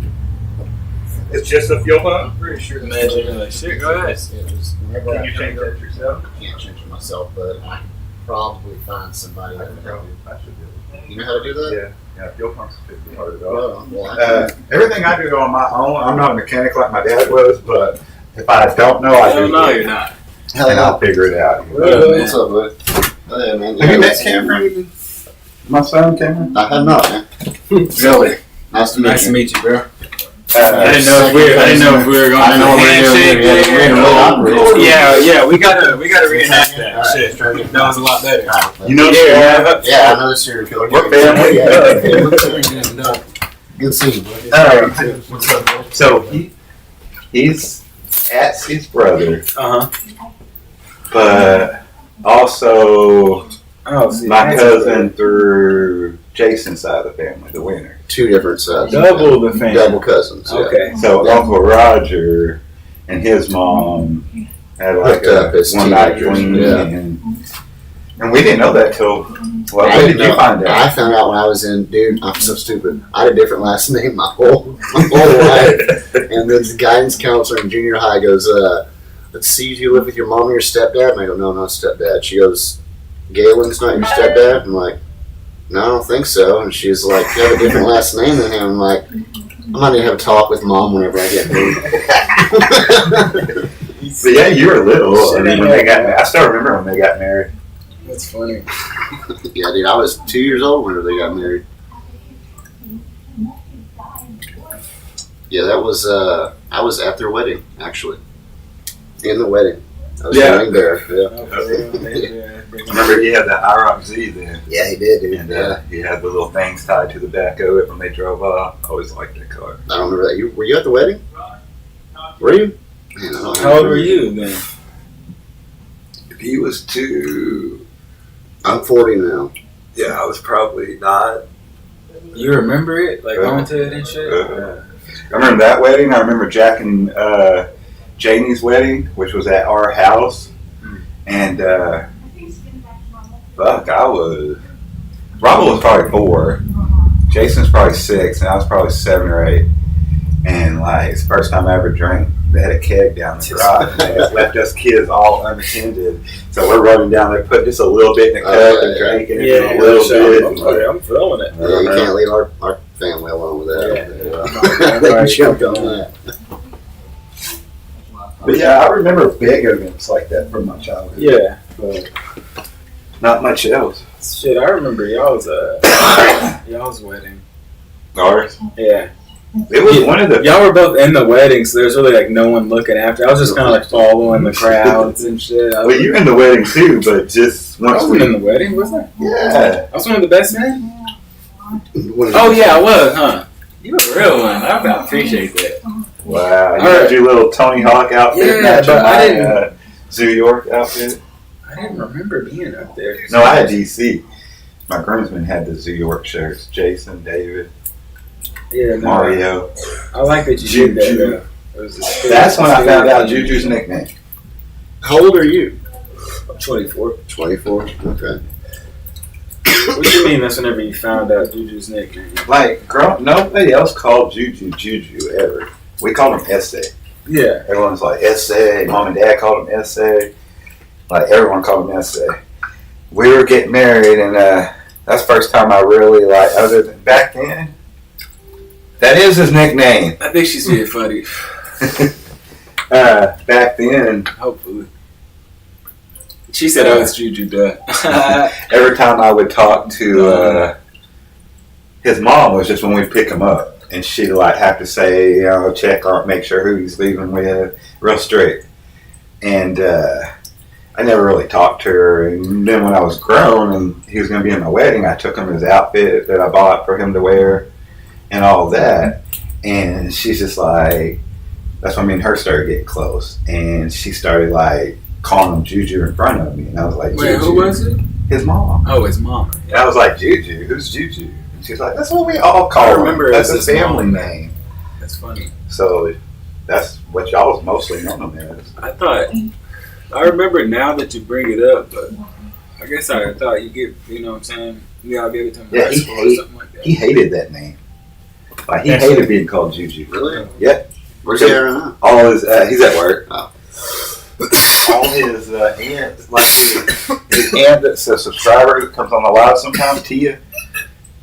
It's just a fuel pump? I'm pretty sure that's Imagine you're like, shit, go ahead. Can you change that yourself? I can't change it myself, but I can probably find somebody that can help me. I should do it. You know how to do that? Yeah, fuel pumps should be hard at all. Well, I can. Everything I do on my own, I'm not a mechanic like my dad was, but if I don't know, I Hell do. no, you're not. Hell and yeah. I'll figure it out. What's up, bud? Oh, yeah, man. Have you met Cameron? My son, Cameron? I have not, man. Really? Nice to meet Nice to you. meet you, bro. I I didn't know if we were going I didn't know to we were handshake. doing it. Yeah, we gotta reenact that. Alright, Shit, try to get- that was a lot better. You know, Yeah, I know the serial killer. We're family. Good seeing you. What's up, bro? So he's Atsy's brother, but also my cousin through Jason's side of the family, the winner. Two different sides. Double the family. Double cousins. Yeah. Okay. So Uncle Roger and his mom had like Hooked up a as one night teenagers, fling, yeah. and we didn't know that till. Well, I when didn't did you know- find out? I found out when I was in, dude, I'm so stupid. I had a different last name my whole life. And this guidance counselor in junior high goes, let's see, do you live with your mom or your stepdad? And I go, no, not stepdad. She goes, Galen's not your stepdad? I'm like, no, I don't think so. And she's like, you have a different last name than him. I'm like, I might need to have a talk with mom whenever I get married. But yeah, you were little. I mean, when they got married. I still remember when they got married. That's funny. Yeah, dude, I was 2 years old whenever they got married. Yeah, that was, I was at their wedding, actually. In the wedding. I was Yeah. ring bearer. Yeah. I remember he had the IROC Z then. Yeah, he did, dude. And Yeah. he had the little things tied to the back of it when they drove off. I always liked that car. I don't remember that. Were you at the wedding? Were you? Man, I don't How old remember. were you then? He was 2. I'm 40 now. Yeah, I was probably 9. You remember it? Like going to it and shit? I remember that wedding. I remember Jack and Janie's wedding, which was at our house. And fuck, Robert was probably 4. Jason's probably 6, and I was probably 7 or 8. And like, it's the first time I ever drank. They had a keg down the garage, and they just left us kids all unattended. So we're running down there, put just a little bit in the cup and drinking it a little bit. I'm feeling it. Yeah, you can't leave our family alone with that. Yeah. They jumped on that. But yeah, I remember big events like that from my childhood. Yeah. But not much else. Shit, I remember y'all's wedding. Ours? Yeah. It was one of the. Y'all were both in the wedding, so there's really like no one looking after. I was just kind of like following the crowds and shit. Well, you were in the wedding too, but just I once wasn't in the wedding, was I? Yeah. I was one of the best men? Oh, yeah, I was, huh? You were a real one. I appreciate that. Wow. You had your little Tony Hawk outfit. Yeah, matching but I my, didn't- Zoo York outfit. I didn't remember being up there. No, I had DC. My groomsmen had the Zoo York shirts. Jason, David, Yeah, no, Mario. I like that you did that, Juju. though. It was a spirit- That's when I found out Juju's nickname. How old are you? I'm 24. 24. Okay. What do you mean that's whenever you found out Juju's nickname? Like, nobody else called Juju ever. We called him Essay. Yeah. Everyone's like, Essay. Mom and Dad called him Essay. Like, everyone called him Essay. We were getting married, and that's the first time I really, like, other than back then, that is his nickname. I think she's being funny. Back then, Hopefully. She said, oh, it's Juju, duh. every time I would talk to his mom was just when we'd pick him up. And she'd like have to say, you know, check on, make sure who he's leaving with, real strict. And I never really talked to her. And then when I was grown and he was going to be in my wedding, I took him his outfit that I bought for him to wear and all that. And she's just like, that's when me and her started getting close. And she started like calling him Juju in front of me. And I was like, Wait, Juju. who was it? His mom. Oh, his mom. And I was like, Juju? Who's Juju? And she's like, that's what we all call him. remember That's it his was his family mom. name. That's funny. So that's what y'all was mostly known him as. I remember now that you bring it up, but I guess I thought you get, you know what I'm saying? You all gave it to him in Yeah, high he school or something like that. He hated that name. Like, he hated being called Juju. Really? Yeah. Where's he at right now? All his, he's at work. Oh. All his aunts, like his aunt that's a subscriber that comes on the live sometimes, Tia,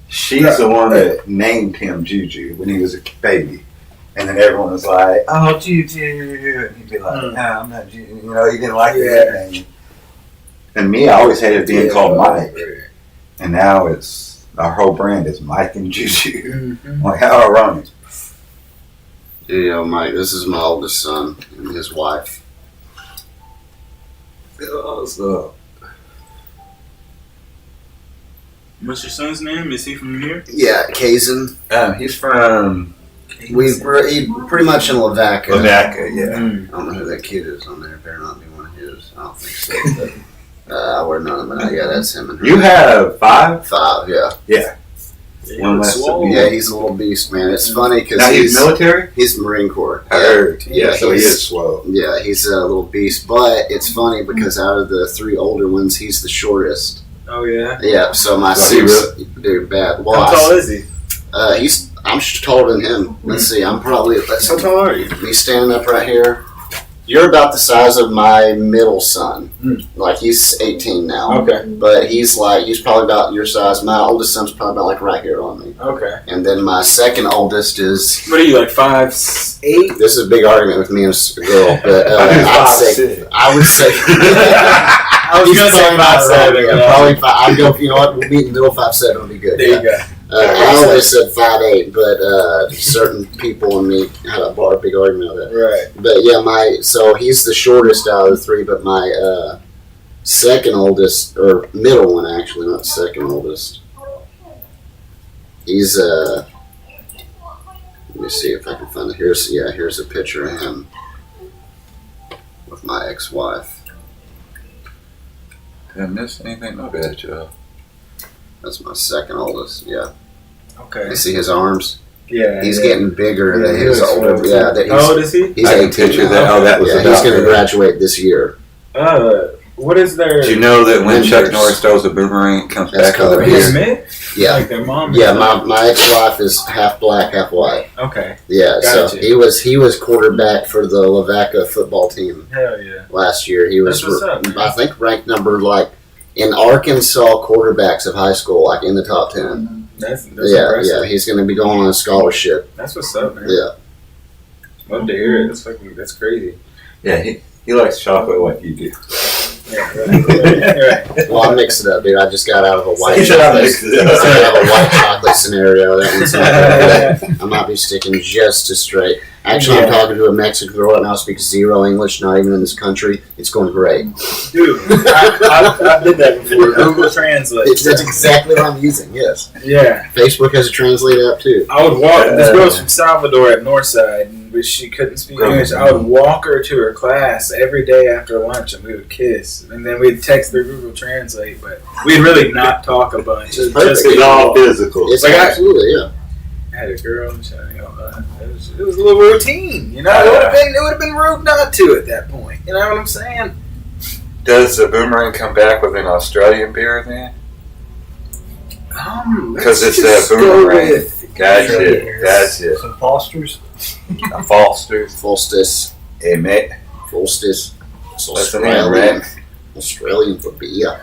she's the one that named him Juju when he was a baby. And then everyone was like, "Oh, Juju," and he'd be like, "No, I'm not Juju." You know, he didn't like the name. And me, I always hated being called Mike. And now it's our whole brand is Mike and Juju. Like, how ironic. Yeah, Mike. This is my oldest son and his wife. So, What's your son's name? Is he from here? Yeah, Kazan. he's from We're pretty much in Lavaca. Lavaca, yeah. I don't know who that kid is on there. Better not be one of his. I don't think so. But, I would know him, but yeah, that's him. And her. You have 5? 5, yeah. Yeah. One less than me. Yeah, he's a little beast, man. It's funny because Now he's military? He's Marine Corps. I heard. Yeah, so he he's- is slow. Yeah, he's a little beast. But it's funny because out of the 3 older ones, he's the shortest. Oh yeah. Yeah, so my So he six, dude, bad. Well, How tall is he? I'm taller than him. Let's see, I'm probably. How tall are you? He's standing up right here. You're about the size of my middle son. Like he's 18 now. Okay. But he's probably about your size. My oldest son's probably about like right here on me. Okay. And then my second oldest is. What are you, like 5'8"? This is a big argument with me and a girl, but I would say. I was gonna say 5'7". Yeah, probably 5. I'd go. You know what? We'll meet in the middle. 5'7" would be good. There you go. I always said 5'8", but certain people and me had a big argument about that. Right. But yeah, so he's the shortest out of the 3, but my second oldest, or middle one actually, not second oldest. He's let me see if I can find it. Here's a picture of him with my ex-wife. Did I miss anything? No bad, Joe. That's my second oldest. Yeah. Okay. You see his arms? Yeah. He's getting bigger than his older. Yeah. How old is he? He's I can 18 picture now. that. Oh, that was Yeah, about he's going to it. graduate this year. What is their? Do you know that when Chuck Winters. Norris throws a boomerang, it comes That's back over color. His here? mitt? Yeah. Like their mom? Yeah, my ex-wife is half black, half white. Okay. Yeah, Gotcha. so he was quarterback for the Lavaca football team Hell yeah. last year. He was, That's what's up, man. I think, ranked number in Arkansas quarterbacks of high school, like in the top 10. That's Yeah, impressive. yeah, he's going to be going on a scholarship. That's what's up, man. Yeah. Love to hear it. That's crazy. Yeah, he likes chocolate like you do. Yeah, right. Well, I mixed it up, dude. I just got out of a white He said I chocolate. mixed it up. Out of a white chocolate scenario. That one's not good. I might be sticking just as straight. Actually, I'm talking to a Mexican girl right now who speaks 0 English, not even in this country. It's going great. Dude, I did that before. Google Translate. That's exactly what I'm using, yes. Yeah. Facebook has a translator app, too. I would walk. This girl's from Salvador at Northside, but she couldn't speak English. I would walk her to her class every day after lunch, and we would kiss, and then we'd text through Google Translate. But we'd really not talk a bunch. It's perfect. It's all physical. It's Like absolutely, yeah. I had a girl, and it was a little routine, you know. It would have been rude not to at that point. You know what I'm saying? Does the boomerang come back with an Australian beer then? Because it's a boomerang. Gotcha. Some Fosters. A Foster's. Fulstis. Hey, mate. Fulstis. It's That's the name, right? Australian for beer.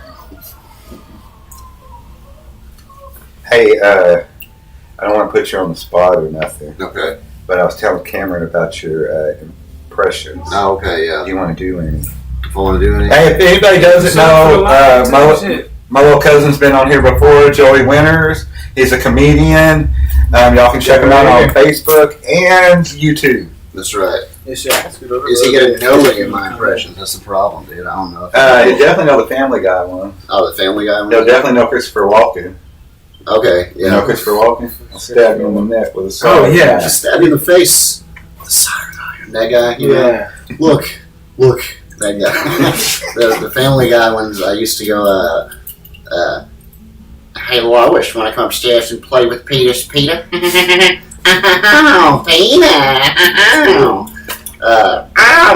Hey, I don't want to put you on the spot or nothing, Okay. but I was telling Cameron about your impressions. Oh, okay, yeah. Do you want to do any? If I want to do anything. Hey, if anybody doesn't know, my little cousin's been on here before, Joey Winters. He's a comedian. Y'all can check him out on Facebook and YouTube. That's right. Is he going to know any of my impressions? That's the problem, dude. I don't know. You definitely know the Family Guy one. Oh, the Family Guy one? You'll definitely know Christopher Walken. Okay, yeah. You know Christopher Walken? I'll stab him in the neck with a Oh, sword. yeah. Just stab you in the face. The siren iron. That guy, you know? Yeah. Look, that guy. the Family Guy ones, I used to go, hey, Lois, want to come upstairs and play with Peter? Oh, Peter.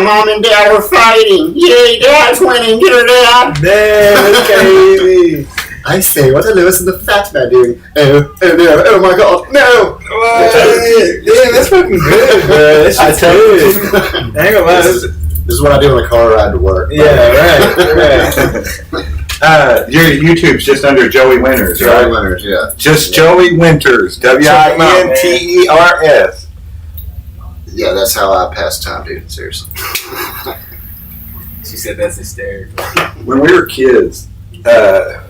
Mom and Dad are fighting. Yay, Dad's winning. Get her, Dad. Man, that's crazy. I say, what are Lewis and the Fat Man doing? Oh my God, no! Yeah, that's fucking good, bro. That's I tell you. I ain't gonna lie. This is what I do on a car ride to work. Yeah, right. Your YouTube's just under Joey Winters, Joey right? Winters, yeah. Just Joey Winters. WINTERS. Yeah, that's how I pass time, dude. Seriously. She said that's hysterical. When we were kids, I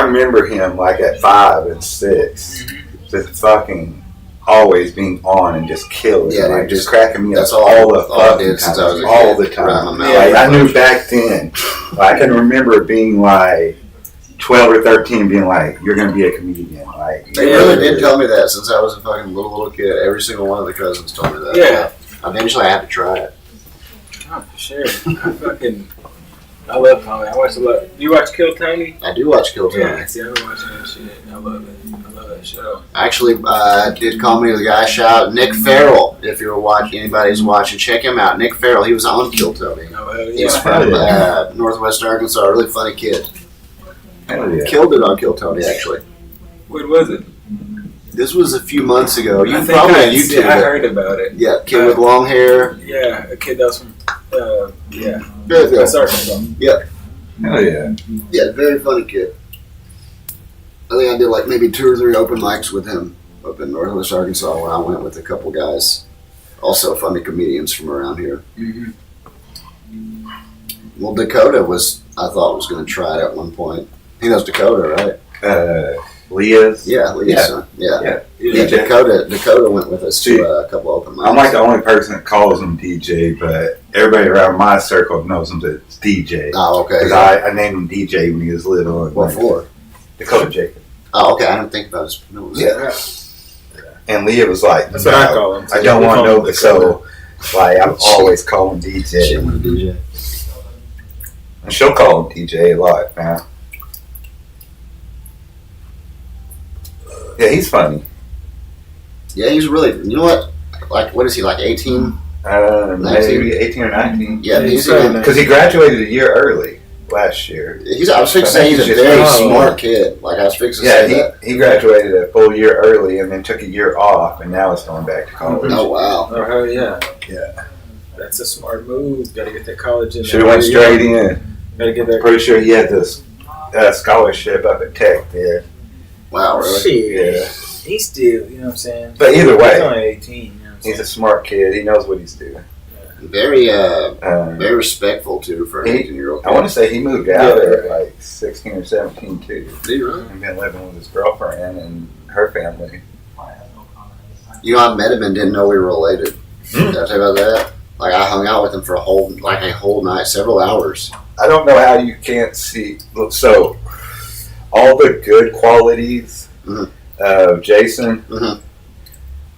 remember him like at 5 and 6, just fucking always being on and just killing. Yeah, like dude, just cracking me up that's all the all I fucking did since I was a time. All kid. the time. Around my mouth. Like, I knew back then. I can remember being like 12 or 13, being like, "You're gonna be a comedian." Like They really did tell me that since I was a fucking little kid. Every single one of the cousins told me that. Yeah. Eventually, I had to try it. Oh, for sure. I love comedy. I watch a lot. Do you watch Kill Tony? I do watch Kill Tony. Yeah, see, I've been watching that shit. I love it. I love that show. Actually, did Comedy with the Guy shout Nick Farrell. If you're watching, anybody's watching, check him out. Nick Farrell. He was on Kill Tony. Oh, hell He's yeah. from Northwest Arkansas. A really funny kid. Hell yeah. Killed it on Kill Tony. Actually, What was it? this was a few months ago. You I think probably I, on YouTube. I heard about it. Yeah, kid with long hair. Yeah, a kid that was from, yeah. Very good. That's Arkansas. Hell yeah. Yeah, very funny kid. I think I did like maybe 2 or 3 open mics with him up in Northwest Arkansas where I went with a couple guys. Also funny comedians from around here. Mm-hmm. Well, Dakota I thought was going to try it at one point. He knows Dakota, right? Leah's. Yeah, Leah's son. Yeah. Yeah. Dakota went with us to a couple open mics. I'm like the only person that calls him DJ, but everybody around my circle knows him as DJ. Oh, okay. Because I named him DJ when he was little. And What for? Dakota Jacob. Oh, okay. I didn't think about his middle name. Yeah. And Leah was like, That's what I call him. I don't want to know, the so like I'm always calling DJ. Shit, with a DJ. And she'll call him DJ a lot now. Yeah, he's funny. Yeah, he's really. You know what? Like, what is he like? 18? Maybe 18 or 19. Yeah, he's Because he graduated a year early last year. I was fixing to say he's a very smart kid. Like I was fixing to say that. He graduated a full year early and then took a year off, and now he's going back to college. Oh wow! Oh, hell yeah. Yeah. That's a smart move. Got to get that college in. Should have went straight in. Got to get that. Pretty sure he had this scholarship up at Tech there. Wow, really? Shit. Yeah. He's still, you know what I'm saying? But either way, He's only 18. You know what I'm he's saying? a smart kid. He knows what he's doing. Very respectful too for an 18-year-old. I want to say he moved out there at like 16 or 17 too. Did he really? And been living with his girlfriend and her family. You know, I met him and didn't know we were related. Did I tell you about that? Like I hung out with him for a whole night, several hours. I don't know how you can't see. So, all the good qualities of Jason,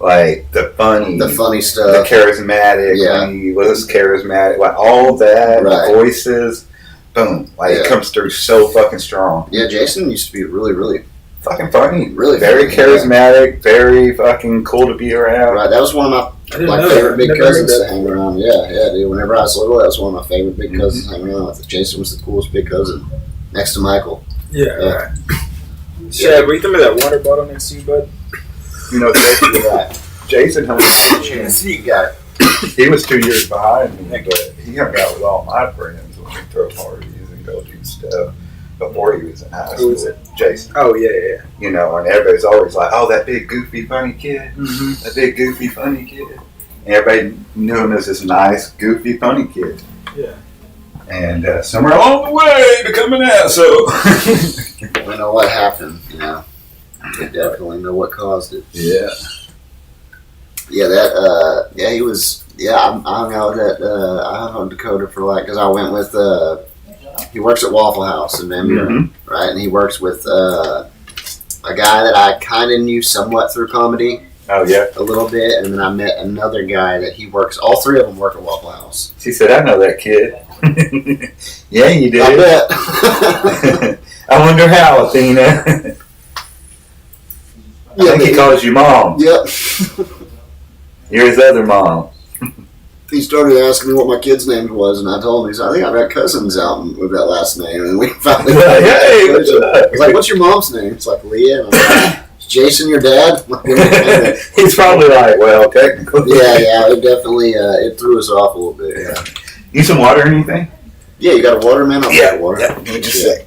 like the funny stuff, the charismatic, Yeah. he was charismatic, like all that, Right. the voices, boom, like it comes through so fucking strong. Yeah, Jason used to be really, really Fucking funny, really very funny, charismatic, very fucking cool to be around. Right, that was one of my favorite big cousins to hang around. Yeah, dude. Whenever I was little, that was one of my favorite big cousins to hang around with. Jason was the coolest big cousin, next to Michael. Yeah, right. Shad, will you throw me that water bottle next to you, bud? You know, Jason hung out. You got it. He was 2 years behind me, but he hung out with all my friends when we throw parties and go do stuff before he was in high school. Who is it? Jason. Oh, yeah. You know, and everybody's always like, oh, that big, goofy, funny kid. Mm-hmm. That big, goofy, funny kid. And everybody knew him as this nice, goofy, funny kid. Yeah. And somewhere along the way, becoming an asshole. We know what happened, you know. We definitely know what caused it. Yeah. Yeah, he was, I hung out with that, I hung out with Dakota for because I went with, he works at Waffle House in Van Buren, right? And he works with a guy that I kind of knew somewhat through comedy. Oh, yeah? A little bit, and then I met another guy that he works, all three of them work at Waffle House. She said, I know that kid. Yeah, you did. I bet. I wonder how, Athena. I think he calls you mom. Yep. You're his other mom. He started asking me what my kid's name was, and I told him, he said, I think I've got cousins out with that last name. And we finally Hey, what's up? I was like, what's your mom's name? It's like Leah. And I'm like, is Jason your dad? He's probably like, well, technically. Yeah, it definitely it threw us off a little bit. Yeah. Need some water or anything? Yeah, you got a water, man? I'll get water. Yeah, give me just a sec.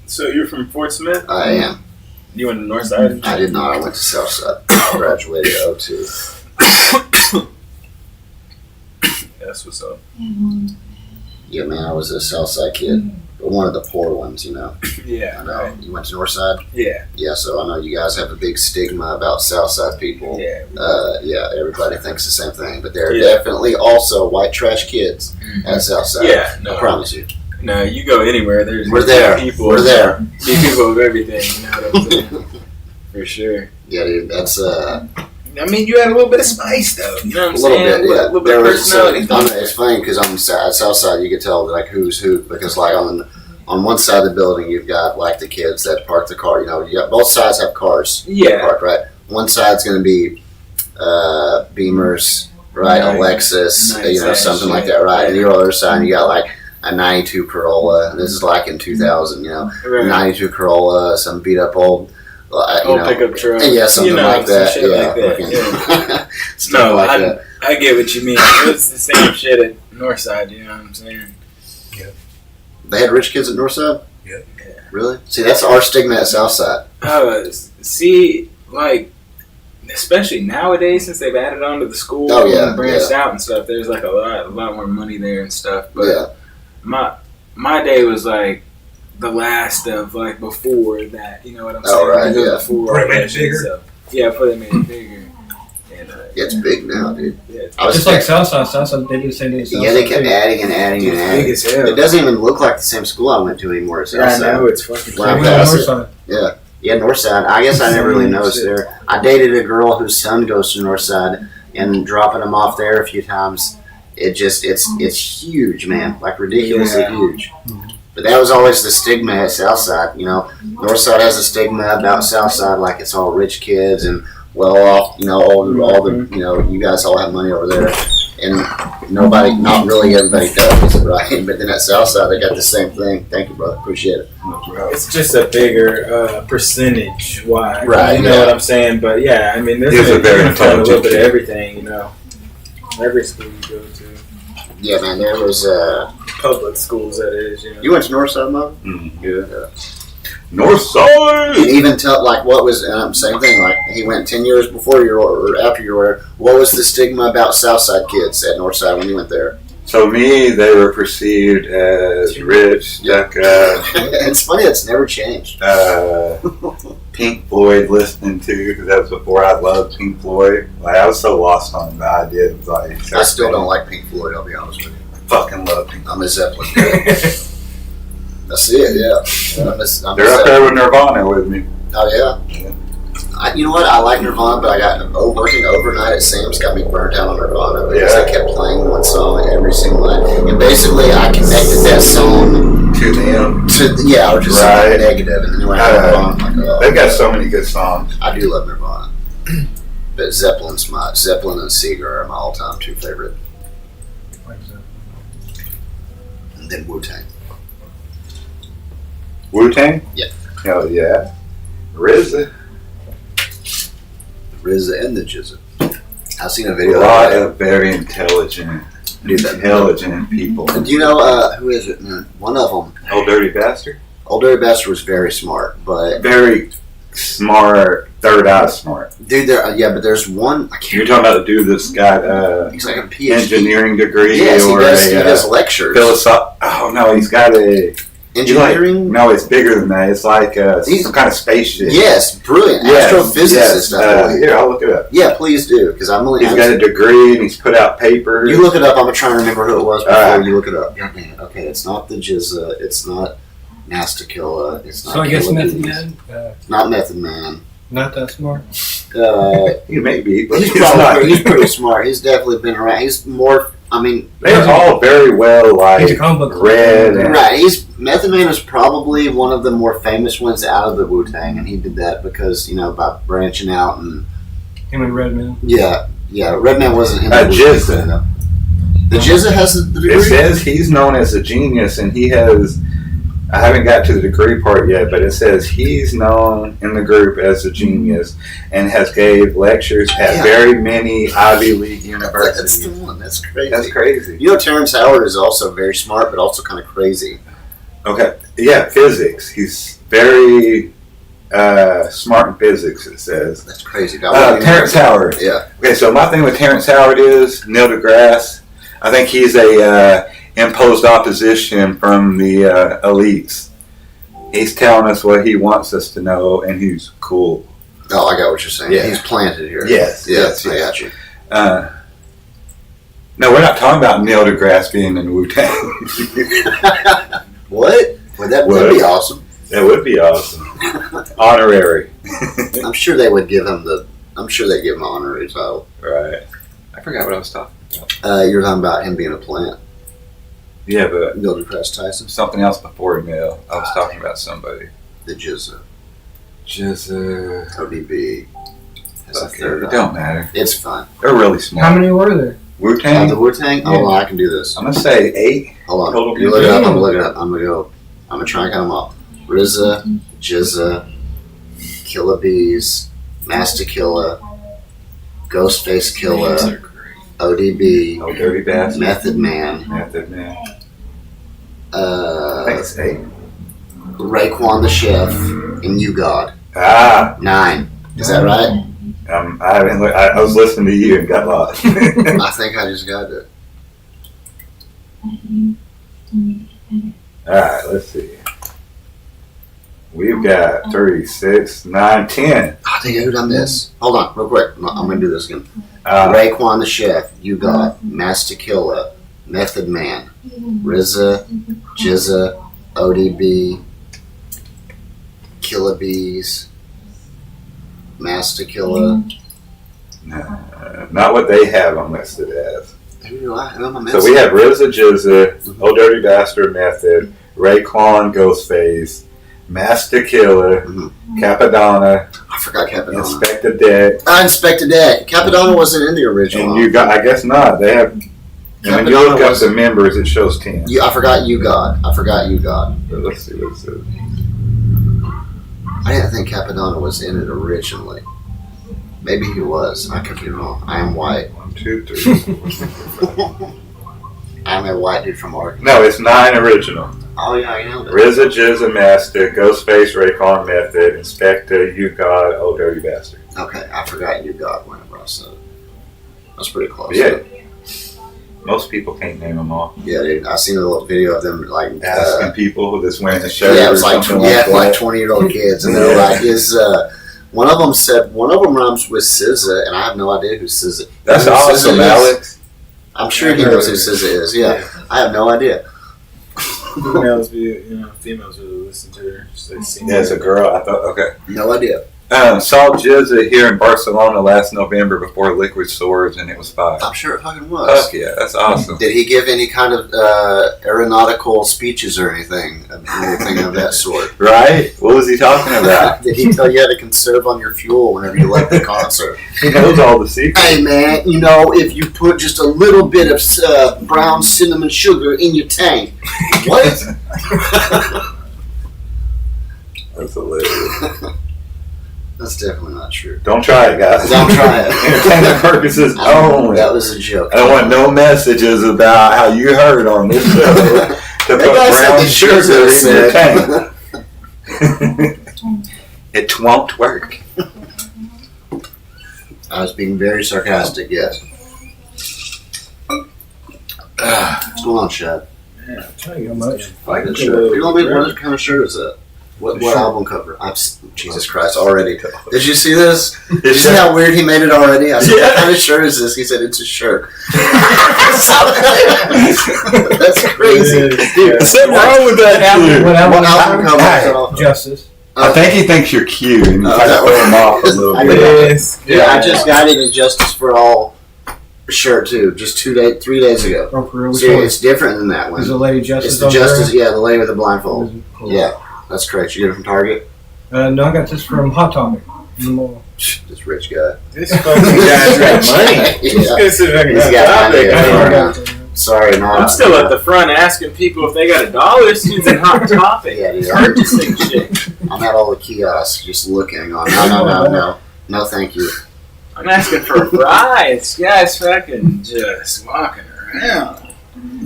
So you're from Fort Smith? I am. You went to North Side? I did not. I went to Southside. I graduated in 02. That's what's up. Yeah, man, I was a Southside kid. But one of the poor ones, you know. Yeah. I know. You went to Northside? Yeah. Yeah, so I know you guys have a big stigma about Southside people. Yeah. Yeah, everybody thinks the same thing. But there are definitely also white trash kids at Southside. Yeah, no. I promise you. No, you go anywhere, there's We're there. people. We're there. Be people of everything, you know what I'm saying? For sure. Yeah, dude, that's I mean, you had a little bit of spice, though. You know what I'm a little saying? bit, yeah. A little bit of personality. It's funny because on the south side you can tell like who's who because like on one side of the building you've got like the kids that park the car. You know, you got both sides have cars. Yeah. Parked, right. One side's going to be Beamers, right? Nice. Lexus, Nice something like shit. that, right? And Yeah. the other side you got like a '92 Corolla. And this is like in 2000, you know, Right. '92 Corolla, some beat up old. Old pickup truck. Yeah, something You know, like some that. shit Yeah, like that, fucking- stuff No, like that. I get what you mean. It's the same shit at Northside, you know what I'm saying? They had rich kids at Northside? Yeah. Really? See, that's our stigma at Southside. See, like, especially nowadays since they've added on to the school Oh, yeah, and branched out and stuff, there's like a lot more money there and stuff. But Yeah. my day was like the last of like before that, you know what I'm saying? Oh, right, It was yeah. Before Before they all made that it shit, bigger? so- yeah, before they made it bigger. And, Yeah, it's big now, dude. yeah, it's I was Just like Southside, they do the same thing. yeah, they kept adding and adding and big adding. as hell. It doesn't even look like the same school I went to anymore at Yeah, I Southside. know, it's fucking When I crazy. passed it. Northside. Yeah, Northside. I guess I never really noticed Shit. there. I dated a girl whose son goes to Northside, and dropping him off there a few times, it's huge, man. Like ridiculously Yeah. huge. But that was always the stigma at Southside. You know, Northside has a stigma about Southside, like it's all rich kids and well off. You know, all the you know, you guys all have money over there, and not really everybody does, right? But then at Southside, they got the same thing. Thank you, brother. Appreciate it. It's just a bigger percentage wise. Right, You know yeah. what I'm saying? But yeah, I mean, there's He's a very you're gonna find a little intelligent bit of kid. everything, you know. Every school you go to. Yeah, man. There was Public schools, that is, you know. you went to Northside, Mom? Yeah. North Side. And even tell like what was same thing. Like he went 10 years before you or after you were. What was the stigma about Southside kids at Northside when you went there? So me, they were perceived as rich, stuck up, It's funny. It's never changed. Pink Floyd listening to, because that was before I loved Pink Floyd. Like I was so lost on the idea of like. I still don't like Pink Floyd. I'll be honest with you. Fucking love Pink. I'm a Zeppelin guy. That's it. Yeah. I'm a They're up Zeppelin. there with Nirvana with me. Oh yeah. You know what? I like Nirvana, but I got working overnight at Sam's got me burnt out on Nirvana because I kept playing one song every single night, and basically I connected that song To them. or just Right. something negative, and then when I heard Nirvana, I'm like, oh, They've got so many good songs. I do love Nirvana, but Zeppelin and Seeger are my all-time two favorite, and then Wu-Tang. Wu-Tang? Yeah. Hell yeah. RZA. RZA and the Jujus. I've seen a A video. lot of that. of very intelligent people. Do you know who is it? One of them. Old Dirty Bastard? Old Dirty Bastard was very smart, but Very smart, third eye smart. dude, but there's one. I can't. You're talking about the dude that's got He's like a PhD. engineering degree Yes, or he does a lectures. Oh no, he's got a Engineering. No, it's bigger than that. It's like some kind of spaceship. Yes, brilliant astrophysicist. I believe. Here, I'll look it up. Yeah, please do, because I'm only. He's got a degree and he's put out papers. You look it up. I'm trying to remember who it was before Alright. you look it up. Okay, it's not the Jizza. It's not Nastakilla. It's not. So I guess Killa Method Bees. Man, Not Method Man. not that smart. He may be, but He's he's pretty smart. He's definitely been around. He's more. I mean, They're all very well He's a like comic book read. And, right. Method Man is probably one of the more famous ones out of the Wu-Tang, and he did that because by branching out and Him and Redman. yeah. Redman wasn't in Jizza. The Jizza has the degree. It says he's known as a genius, and he has I haven't got to the degree part yet, but it says he's known in the group as a genius and has gave lectures at very many Ivy League universities. That's the one. That's crazy. That's crazy. You know, Terrence Howard is also very smart, but also kind of crazy. Okay. Yeah, physics. He's very smart in physics, it says. That's crazy. Terrence Howard. Yeah. Okay, so my thing with Terrence Howard is Neil deGrasse. I think he's a imposed opposition from the elites. He's telling us what he wants us to know, and he's cool. Oh, I got what you're saying. Yeah. He's planted here. Yes. Yes. I got you. No, we're not talking about Neil deGrasse being in Wu-Tang. What? Well, that'd be awesome. That would be awesome. Honorary. I'm sure they would give him I'm sure they'd give him an honorary title. Right. I forgot what I was talking about. You're talking about him being a plant. Yeah, but Neil deGrasse Tyson. something else before Neil. I was talking about somebody. The Jizza. Okay, ODB. it don't matter. It's fine. They're really smart. How many were there? Wu-Tang? The Wu-Tang? Yeah. Hold on, I can do this. I'm going to say 8. Hold on. Total You look it up. I'm looking it up. I'm going to try and count them up. RZA, Jizza, Killa Bees, Master Killa, Ghostface Killa, ODB, Oh, Dirty Bastard. Method Man, Method Man. I think it's 8. Raekwon the Chef, and You God. Ah, 9. Is that right? I haven't. I was listening to you and got lost. I think I just got it. All right, let's see. We've got 3, 6, 9, 10. I think I done this. Hold on, real quick. I'm going to do this again. Uh, Raekwon the Chef, You God, Master Killa, Method Man, RZA, Jizza, ODB, Killa Bees, Master Killa. not what they have them listed as. Who am I So we have RZA, Jizza, Old Dirty Bastard, Method, Raekwon, Ghostface, Master Killer, Capadonna, I forgot Capadonna. Inspector Deck, Inspector Deck. Capadonna wasn't in the original. and you got. I guess not. They have. And when you look up the members, it shows 10. I forgot You God. But let's see what it says. I didn't think Capadonna was in it originally. Maybe he was. I could be wrong. I am white. 1, 2, 3. I'm a white dude from Oregon. No, it's 9 original. Oh yeah, I know that. RZA, Jizza, Master, Ghostface, Raekwon, Method, Inspector, You God, Old Dirty Bastard. Okay, I forgot You God whenever I said it. That's pretty close. Yeah. Most people can't name them all. Yeah, dude. I seen a little video of them like Asking people that's wearing a shirt yeah, it or was like something like that. 20-year-old kids, and they're like, "Is one of them rhymes with SZA, and I have no idea who SZA. That's awesome, Alex. I'm sure he knows who SZA is. Yeah, I have no idea. Females really listen to her. Just like sing Yeah, it's a girl. I thought, okay. No idea. Saw Jizza here in Barcelona last November before Liquid Swords, and it was fire. I'm sure it fucking was. Fuck yeah, that's awesome. Did he give any kind of aeronautical speeches or anything of that sort? Right? What was he talking about? Did he tell you how to conserve on your fuel whenever you left the concert? He knows all the secrets. Hey man, if you put just a little bit of brown cinnamon sugar in your tank, what? That's hilarious. That's definitely not true. Don't try it, guys. Don't try it. Entertainment purposes only. That was a joke. I don't want no messages about how you heard on this show to put brown sugar in your tank. It won't work. I was being very sarcastic, yes. What's going on, Shad? Yeah, Thank you much. Like that shirt. You want me? What kind of shirt is that? What album cover? Jesus Christ! Already. Did you see this? Did you see how weird he made it already? I said, "What kind of shirt is this?" He said, "It's a shirt." That's crazy. There's something wrong with that. What What album album cover? Justice. I think he thinks you're cute, and you try to throw him off a little bit. Yeah, I just got it in Justice for All shirt too, just 3 days ago. Oh, for real? Which So one? it's different than that one. Is the Lady Justice It's the on there? Justice, yeah, the lady with the blindfold. Cool. Yeah, that's correct. You get it from Target? No, I got this from Hot Topic in the mall. This rich guy. This fucking guy's got money. Yeah. He's He's got money. I Yeah. forgot that. Sorry, no. I'm still at the front asking people if they got $1 as soon as a Hot Topic. Yeah, dude. Purchasing shit. I'm at all the kiosks just looking on. No. No, thank you. I'm asking for fries. Guys fucking just walking around.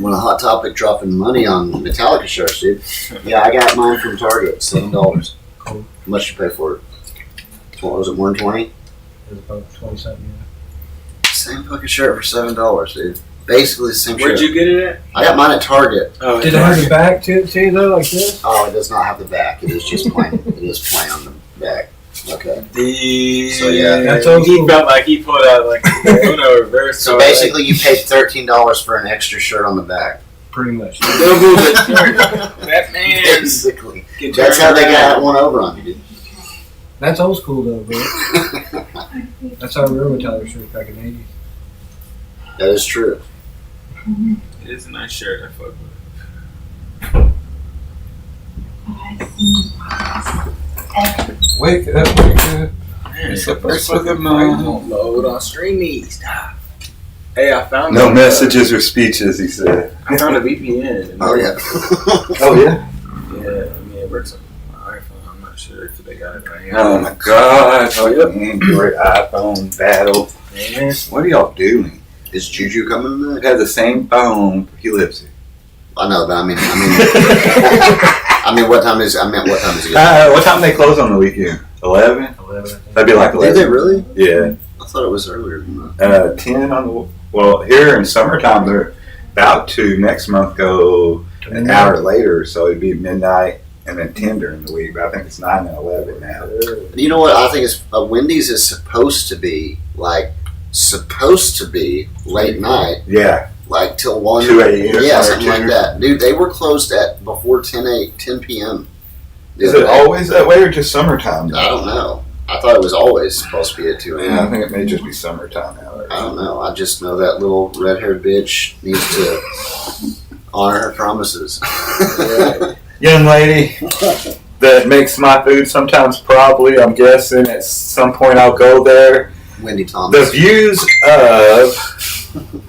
When a Hot Topic dropping money on Metallica shirts, dude. Yeah, I got mine from Target, $7. Cool. How much you pay for it? What was it, more than 20? It was about 20 something. Same fucking shirt for $7, dude. Basically the same Where'd shirt. you get it at? I got mine at Target. Oh, Did it have the back to it too, though, like this? Oh, it does not have the back. It is just plain. It is plain on the back. Okay. So yeah, that's he old school. felt like he put out like a Uno reverse. So basically, you paid $13 for an extra shirt on the back. Pretty much. That man. Basically, that's how they got one over on you, dude. That's old school, though, bro. That's how we were with Tyler shirts back in the 80s. That is true. It is a nice shirt. I fuck with. Wake up. Man, It's the first of the month. Load on Stream East. Hey, I found No messages or speeches, he said. I found a VPN. Oh yeah. Oh, yeah? Yeah, I mean, it works on my iPhone. I'm not sure if they got it right here. Oh, my God. Oh, yep. Android, iPhone, battle. Man. What are y'all doing? Is Juju coming We back? have the same phone. He lives here. I know, but I mean, what time is it? What time they close on the weekend? 11? 11. That'd be like 11. Did they really? Yeah. I thought it was earlier than that. 10 on the. Well, here in summertime, they're about to next month go an hour later, so it'd be midnight and then 10 during the week. But I think it's 9 and 11 now. You know what? I think it's Wendy's is supposed to be late night, Yeah. like till 1 2 a.m. Yeah, or something 10. like that. Dude, they were closed at before 10 p.m. Is it always that way or just summertime? I don't know. I thought it was always supposed to be at 2 a.m. Yeah, I think it may just be summertime now. I don't know. I just know that little red-haired bitch needs to honor her promises. Young lady that makes my food sometimes, probably, I'm guessing at some point I'll go there. Wendy Thomas. The views of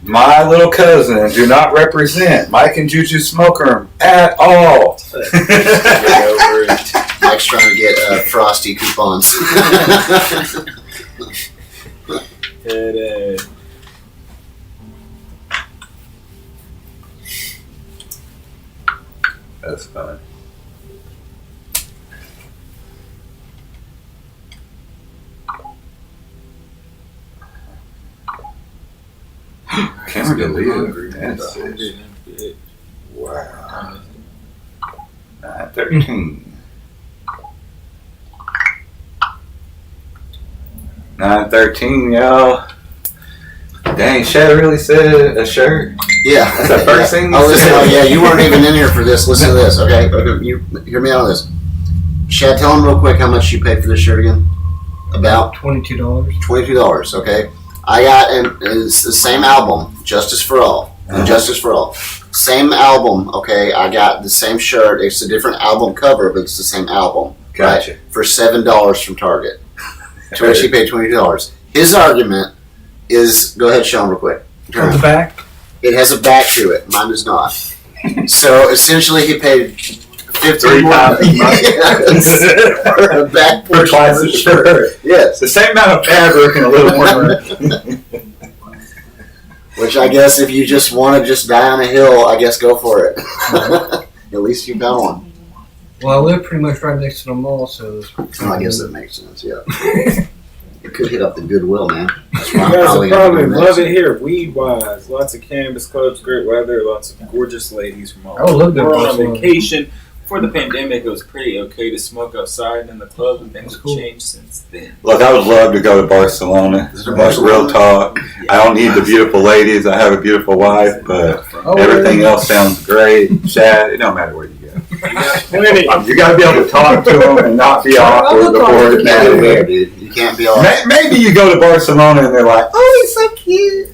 my little cousin do not represent Mike and Jujus Smoker at all. Mike's trying to get Frosty coupons. That's fun. Camera deleted. That's it. Wow. 9:13. 9:13, y'all. Dang, Shad really said a shirt. Yeah. That's the first thing you listen, said. yeah, you weren't even in here for this. Listen to this, okay? You hear me out on this. Shad, tell him real quick how much you paid for this shirt again. About $22. $22, okay? I got, and it's the same album, Justice for All. Justice for All. Same album, okay? I got the same shirt. It's a different album cover, but it's the same album. Gotcha. Right? For $7 from Target. To which he paid $22. His argument is, go ahead, show him real quick. On the back? It has a back to it. Mine does not. So essentially, he paid 15 3 more times as much. yes, for a back For portion of the shirt. Yes. The same amount of fabric and a little more. Which I guess if you just want to just die on a hill, I guess go for it. At least you've got one. Well, I live pretty much right next to the mall, so. Well, I guess that makes sense, yeah. You could hit up the Goodwill, man. That's why You I'm guys probably will probably gonna do love next. it here, weed-wise. Lots of cannabis clubs, great weather, lots of gorgeous ladies from all I would love to We're go on somewhere. vacation. Before the pandemic, it was pretty okay to smoke outside in the club, and things have cool. changed since then. Look, I would love to go to Barcelona. Is it Like, Barcelona? real talk. I don't need the beautiful ladies. I have a beautiful wife, but everything else sounds great. Shad, it don't matter where you go. Plenty. You got to be able to talk to them and not be awkward before You the can't be pandemic. weird, dude. You can't be all Maybe you go to Barcelona and they're like, oh, he's so cute.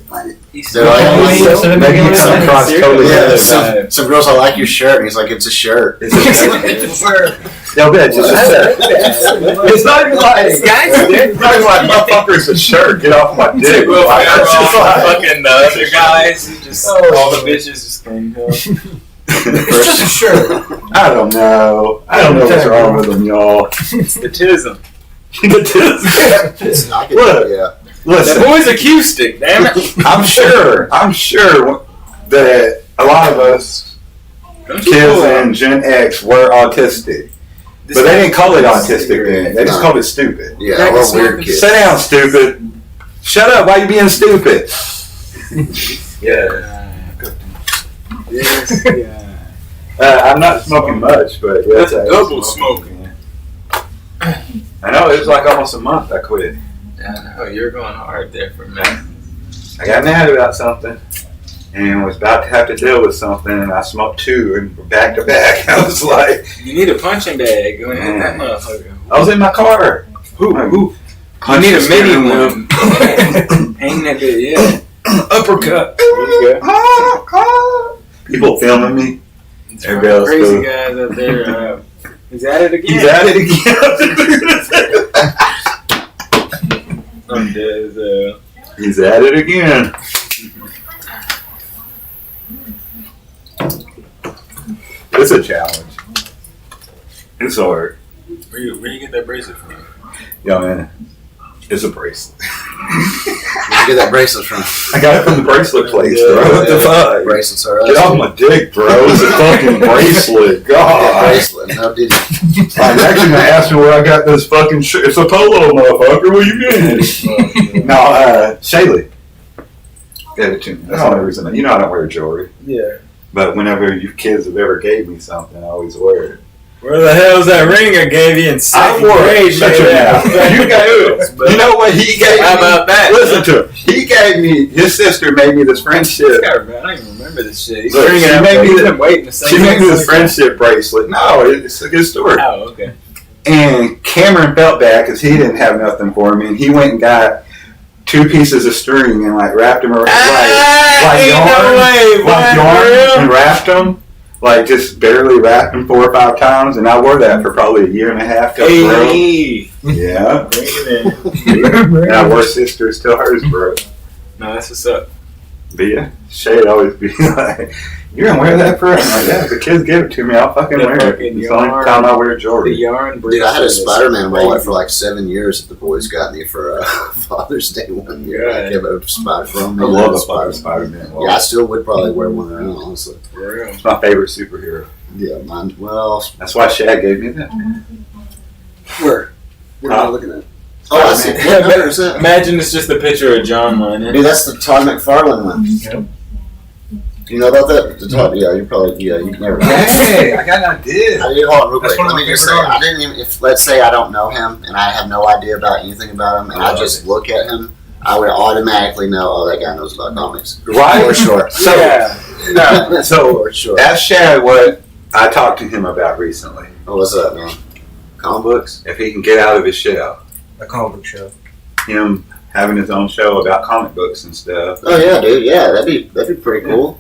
They're like, Maybe you come across totally yeah, other some girls, I like your shirt. And he's like, it's a shirt. It's a shirt. Yo, bitch, it's not even like it's not even like motherfuckers a shirt. Get off my dick. Will Like, Ferrell, that's just like- fucking the other guys, who just all the bitches just came home. It's just a shirt. I don't know. I don't know what's wrong with them, y'all. It's the tism. I could, Look. yeah. The Listen, boy's acoustic, damn it. I'm sure that a lot of us kids in Gen X were autistic. But they didn't call it autistic then. They just called it stupid. Yeah, I love weird kids. Sit down, stupid. Shut up. Why you being stupid? Yeah. Yes, yeah. I'm not smoking much, but yeah, That's double smoking. I know, it was like almost a month I quit. Yeah, no, you're going hard there for a minute. I got mad about something and was about to have to deal with something, and I smoked two and back to back. I was like, You need a punching bag. Go ahead and hit that motherfucker. I was in my car. Who? You need a mini one. Hang that bit, yeah. Uppercut. There you go. People filming me. It's Everybody else crazy go. guys up there. He's at it again. He's at it again. I'm dead as hell. He's at it again. It's a challenge. It's hard. Where you get that bracelet from? Yo, man, it's a bracelet. Where'd you get that bracelet from? I got it from the bracelet place, bro. What the fuck? Bracelets are Get off my dick, bro. It's a fucking bracelet. God. bracelet. No, did you? I'm actually gonna ask you where I got this fucking shirt. It's a polo, motherfucker. Where you getting? No, Shaylee. Gave it to me. That's the only reason. You know I don't wear jewelry. Yeah. But whenever you kids have ever gave me something, I always wear it. Where the hell's that ring I gave you in second grade? Shut your mouth. You know what he gave me? How about that? Listen to him. He gave me, his sister made me this friendship. I don't even remember this shit. Look, she made me this friendship. friendship bracelet. No, it's a good story. Oh, okay. And Cameron felt bad because he didn't have nothing for me, and he went and got 2 pieces of string and like wrapped them around, like yarn, and wrapped them. Like just barely wrapped them 4 or 5 times, and I wore that for probably a year and a half. Hey. Yeah. Bring it in. And I wore sisters till hers broke. No, that's what's up. But yeah, Shay'd always be like, "You're gonna wear that forever?" I'm like, yeah, if the kids give it to me, I'll fucking wear it. It's the only time I wear The jewelry. yarn Dude, I had a Spider-Man bracelet. wallet for like 7 years that the boys got me for Father's Day one year. I gave it a Spider from I me. love a Spider-Man. Yeah, I still would probably wear one around, honestly. It's my favorite superhero. Yeah, mine. Well, That's why Shad gave me that. where? What am I looking at? Oh, I see. Yeah, 100%. Imagine it's just a picture of John Lennon. Dude, that's the Todd McFarlane one. Do you know about that? The Todd, yeah, you probably, yeah, you never know. Hey, I got an idea. I did, hold on real That's quick. one of Let me my just say, favorite I didn't even, if, let's say I don't know him and I have no idea about anything about him and I just look at him, I would automatically know, oh, that guy knows about comics. Right? For sure. So, no, so For sure. ask Shad what I talked to him about recently. Oh, what's up, man? Comic books? If he can get out of his shell. A comic book show. Him having his own show about comic books and stuff. Oh yeah, dude. Yeah, that'd be pretty cool.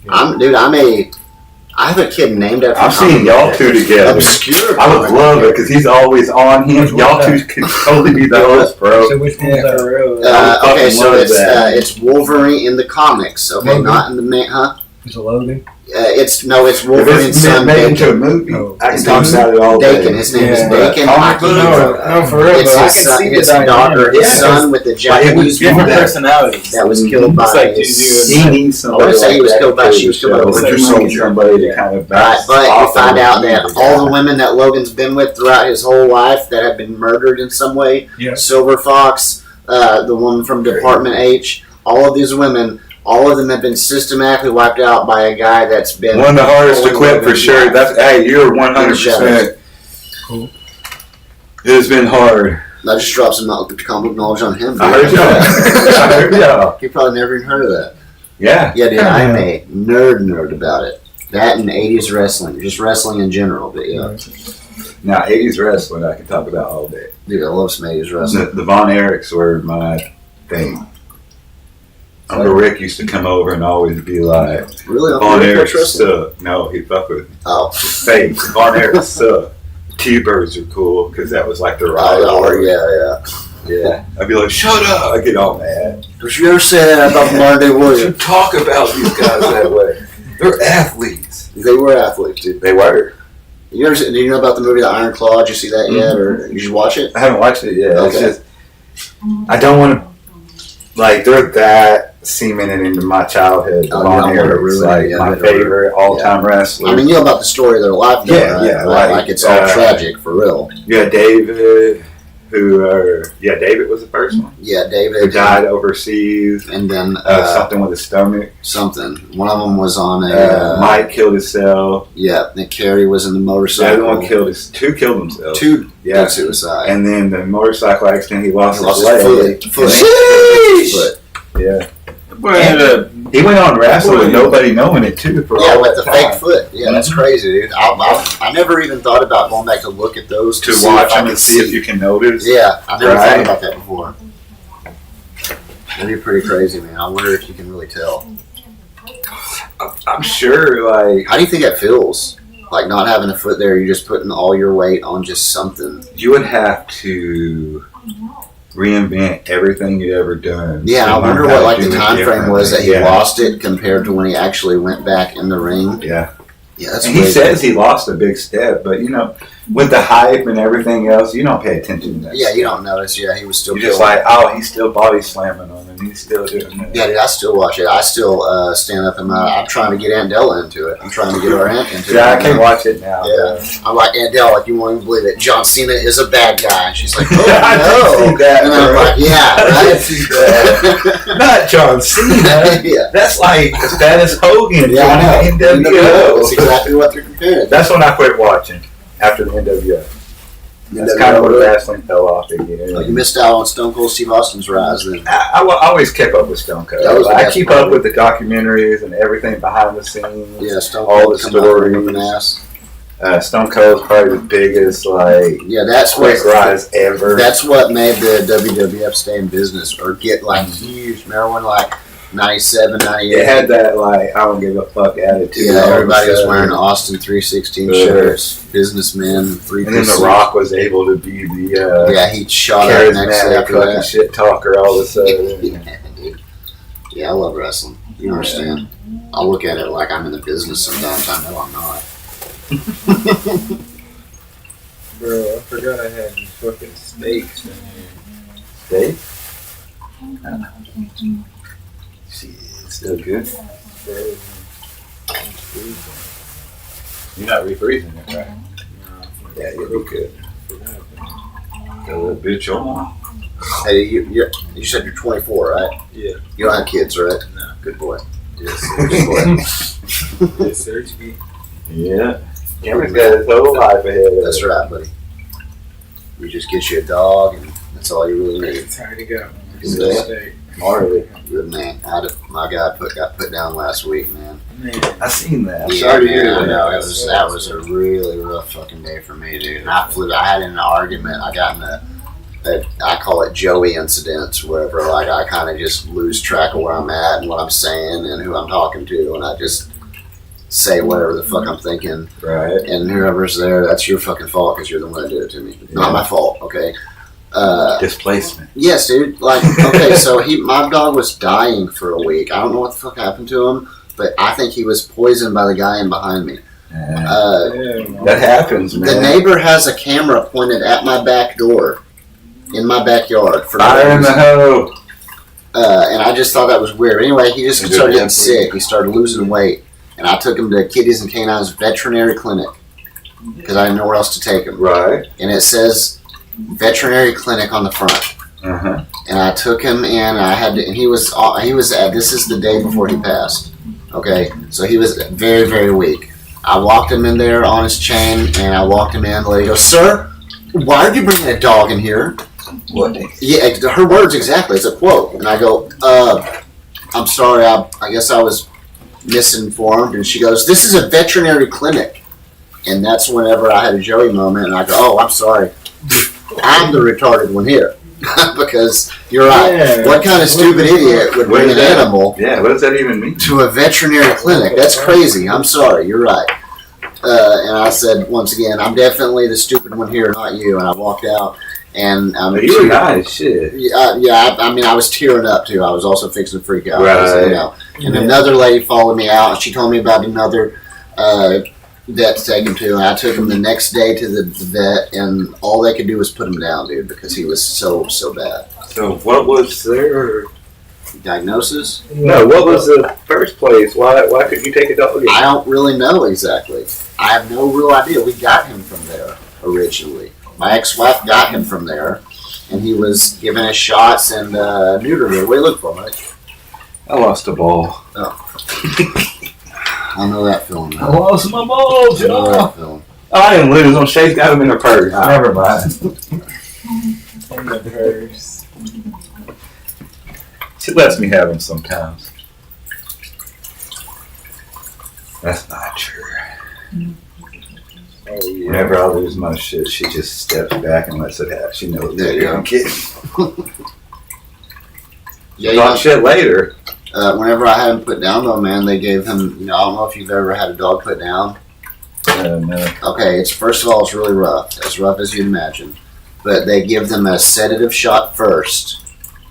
I have a kid named after. I've seen y'all two together. Obscure. I would love it because he's always on him. Y'all two could totally be the host, bro. So which one's that? Okay, so love it's that. it's Wolverine in the comics. Okay, Logan? not in the main. Huh? Is it Logan? It's If Wolverine's it's son. made into a Dakin. movie, Oh. I can talk about it all day. Dakin. His name is Yeah. Dakin. Comic book? No, for real. It's But I his can son, see his the daughter, dynamic. his son with the Like, it Japanese would Different woman personalities. that was killed by It's like his. Jujus. He needs somebody. I wanna say he was like killed by- that she was killed by to a show. winter Just need soldier. somebody to kind of Right, bounce but you off find of out him. that all the women that Logan's been with throughout his whole life that have been murdered in some way, Yeah. Silver Fox, the one from Department H, all of these women, all of them have been systematically wiped out by a guy that's been One of the hardest to pulling quit for Logan's sure. life. That's hey, you're 100%. Cool. It has been hard. I just dropped some comic book knowledge on him. I heard y'all. I heard y'all. You probably never even heard of that. Yeah. Yeah, dude, I'm a nerd about it. That and 80s wrestling, just wrestling in general. But yeah, Now 80s wrestling I can talk about all day. dude, I love some 80s wrestling. The Von Erichs were my thing. Uncle Rick used to come over and always be like, Really? Von Eric Erichs wrestling? suck. No, he'd fuck with me. Oh, Fake. Von Erichs suck. T-Birds are cool because that was like the Yeah. I'd be like, shut up! I get all mad. Don't you ever say that about the modern day You warrior? talk about these guys that way. They're athletes. They were athletes, dude. They were. Do you know about the movie The Iron Claw? Did you see that yet, or did you watch it? I haven't watched it yet. Okay. It's just I don't want to. Like they're that cemented into my childhood. Oh, Von you don't wanna Erich's ruin it, like yeah, my but- favorite all-time wrestler. I mean, you know about the story of their life, though, Yeah, right? yeah, Like it's all tragic for real. Yeah, David, David was the first one. Yeah, Who David died overseas. and then Something with his stomach. something. One of them was on a Mike killed himself. Yeah, Nick Carey was in the The motorcycle. other one two killed themselves. Two Yeah. did suicide. And then the motorcycle accident, he lost He his lost leg. his foot. Sheesh! Yeah. He went on wrestling with nobody knowing it too. For Yeah, all with that the time. fake foot. Yeah, that's crazy, dude. I never even thought about going back to look at those To see watch if I them could and see if you can notice. Yeah, I never thought Right. about that before. That'd be pretty crazy, man. I wonder if you can really tell. I'm sure, like, How do you think that feels? Like not having a foot there, you're just putting all your weight on just something. you would have to reinvent everything you'd ever done. Yeah, to I learn wonder how what to like do the it time frame was that he differently. lost it compared to when he actually went back in the ring. Yeah. Yeah, that's And he crazy. says he lost a big step, but you know, with the hype and everything else, you don't pay attention to that. Yeah, you don't notice. Yeah, he was still. You're just killing like, oh, he's still body slamming on him. He's still doing that. Yeah, dude, I still watch it. I still stand up and I'm trying to get Aunt Della into it. I'm trying to get our aunt into it. Yeah, I can watch it now. Yeah, I'm like, Aunt Della, like, you won't even believe it. John Cena is a bad guy. And she's like, oh, I no. did see that, And I'm bro. like, yeah, I did right? see that. Not John Cena. Yeah. That's like Status Hogan Yeah, I from know. NWO. That's exactly what they're comparing. That's when I quit watching after the NWO. That's kind of where wrestling fell off again. Oh, you missed out on Stone Cold Steve Austin's rise then. I always kept up with Stone Cold. That was the I best keep part. up with the documentaries and everything behind the scenes. Yeah, Stone all Cold the coming out stories. whooping ass. Stone Cold's probably the biggest Yeah, that's quick what rise ever. that's what made the WWF stay in business or get like huge. Remember when like 97, 98? It had that like I don't give a fuck attitude. Yeah, all of a everybody was sudden. wearing Austin 316 Yeah. shirts, businessmen, three And then The Rock was able to be the yeah, he shot up next charismatic after fucking that. shit talker all of a sudden. Yeah, dude. Yeah, I love wrestling. You understand? I look at it like I'm in the business sometimes. I know I'm not. Bro, I forgot I had these fucking steaks in here. Steak? Shit, it's still good. Bro, You're not refreezing it, right? no, Yeah, you'll be good. forgot. Got a little bit on. Hey, you said you're 24, right? Yeah. You don't have kids, right? No. Good boy. Yes, Good boy. Yes, sir. Yeah. Cameron's got his whole life ahead of him. That's right, buddy. You just get you a dog, and that's all you really need. It's hard to go. Good It's a man. steak. Marley. Good man. My guy got put down last week, man. Man. I seen that. I'm Yeah, sorry to man, hear I that. know that was a really rough fucking day for me, dude. And I had an argument. I got in I call it Joey incidents, wherever like I kind of just lose track of where I'm at and what I'm saying and who I'm talking to, and I just say whatever the fuck I'm thinking. Right. And whoever's there, that's your fucking fault because you're the one that did it to me. Not Yeah. my fault, okay? Displacement. Yes, dude. Like, okay, so my dog was dying for a week. I don't know what the fuck happened to him, but I think he was poisoned by the guy in behind me. That happens, man. The neighbor has a camera pointed at my back door in my backyard. For Fire in the hoe. and I just thought that was weird. Anyway, he just Is it started getting empty? sick. He started losing weight. And I took him to Kitties and Canines Veterinary Clinic because I didn't know where else to take him. Right. And it says Veterinary Clinic on the front. Uh-huh. And I took him in. And he was this is the day before he passed. Okay, so he was very, very weak. I walked him in there on his chain, and I walked him in. The lady goes, "Sir, why are you bringing a dog in here?" What? Yeah, her words exactly. It's a quote. And I go, "I'm sorry. I guess I was misinformed." And she goes, "This is a veterinary clinic." And that's whenever I had a Joey moment, and I go, "Oh, I'm sorry. I'm the retarded one here." Because you're right. Yeah. What kind of stupid idiot would bring an animal Yeah, what does that even mean? to a veterinary clinic? That's crazy. I'm sorry. You're right. And I said, once again, I'm definitely the stupid one here, not you. And I walked out, and You were nice, shit. I mean, I was tearing up too. I was also fixing to freak out. Right. You know. And another lady followed me out, and she told me about another vet to take him to. And I took him the next day to the vet, and all they could do was put him down, dude, because he was so bad. So what was their Diagnosis? No, what was the first place? Why couldn't you take a dog in? I don't really know exactly. I have no real idea. We got him from there originally. My ex-wife got him from there, and he was given us shots and neutered. What do you look for, Mike? I lost a ball. I know that feeling. I lost my balls, I know y'all. that feeling. Oh, I didn't lose them. Shay's got them in her purse. Never mind. In the purse. She lets me have them sometimes. That's not true. Oh, yeah. Whenever I lose my shit, she just steps back and lets it happen. She knows There that you go. I'm kidding. Yeah, Talk shit later. whenever I had him put down, though, man, they gave him. You know, I don't know if you've ever had a dog put down. No. Okay, it's first of all, it's really rough, as rough as you'd imagine. But they give them a sedative shot first,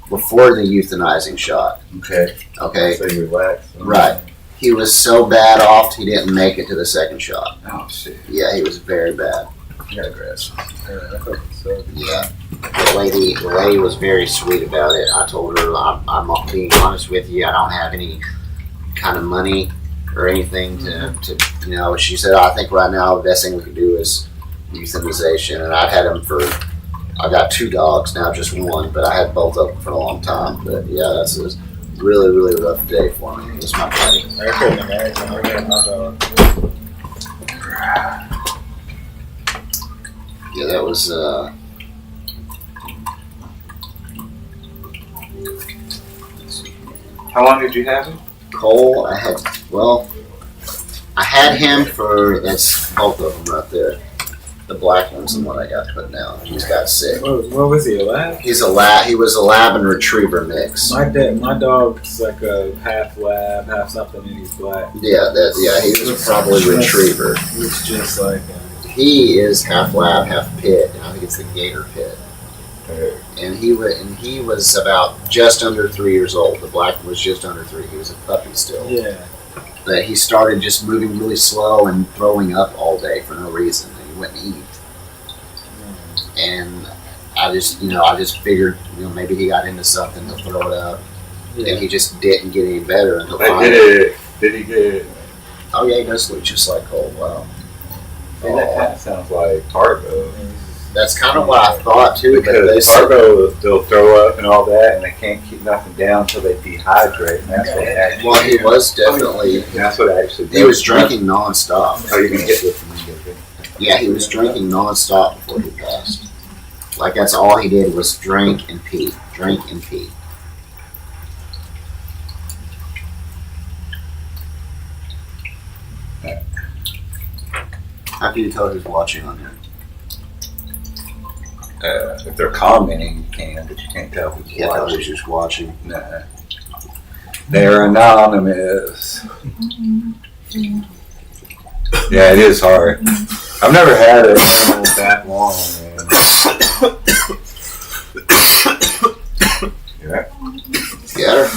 before the euthanizing shot. Okay. Okay, So you relax. right. He was so bad off, he didn't make it to the second shot. Oh shit. Yeah, he was very bad. You got grass. Yeah. The lady was very sweet about it. I told her, I'm being honest with you, I don't have any kind of money or anything to you know, she said, I think right now the best thing we can do is euthanization. And I've had him I got 2 dogs, now just 1, but I had both of them for a long time. But yeah, that's a really, really rough day for me. It was my buddy. I couldn't imagine. I got my dog. Yeah, that was, How long did you have him? Cole, I had him for, that's both of them right there. The black one's the one I got put down. He's got sick. What was he, a lab? He was a lab and retriever mix. My dog's like a half lab, half something, and he's black. Yeah, he was probably retriever. Looks just like He is half lab, half pit, and I think it's the gator pit. And he was about just under 3 years old. The black one was just under 3. He was a puppy still. Yeah. But he started just moving really slow and throwing up all day for no reason. And he wouldn't eat. And I just figured, maybe he got into something, he'll throw it up. Yeah. And he just didn't get any better until Did he get? Oh yeah, he does look just like Cole. Wow. Hey, that kind of sounds like Parvo. That's kind of what I thought too. But they Because said, Parvo, they'll throw up and all that, and they can't keep nothing down until they dehydrate. And that's what actually. well, he was definitely. That's what actually. He was drinking nonstop. Oh, you can get this one. Yeah, he was drinking nonstop before he passed. Like that's all he did was drink and pee, drink and pee. How can you tell who's watching on here? If they're commenting, you can, but you can't tell who's Yeah, tell watching. who's just watching. Nah. They're anonymous. Yeah, it is hard. I've never had an animal that long, man. Yeah. Get her?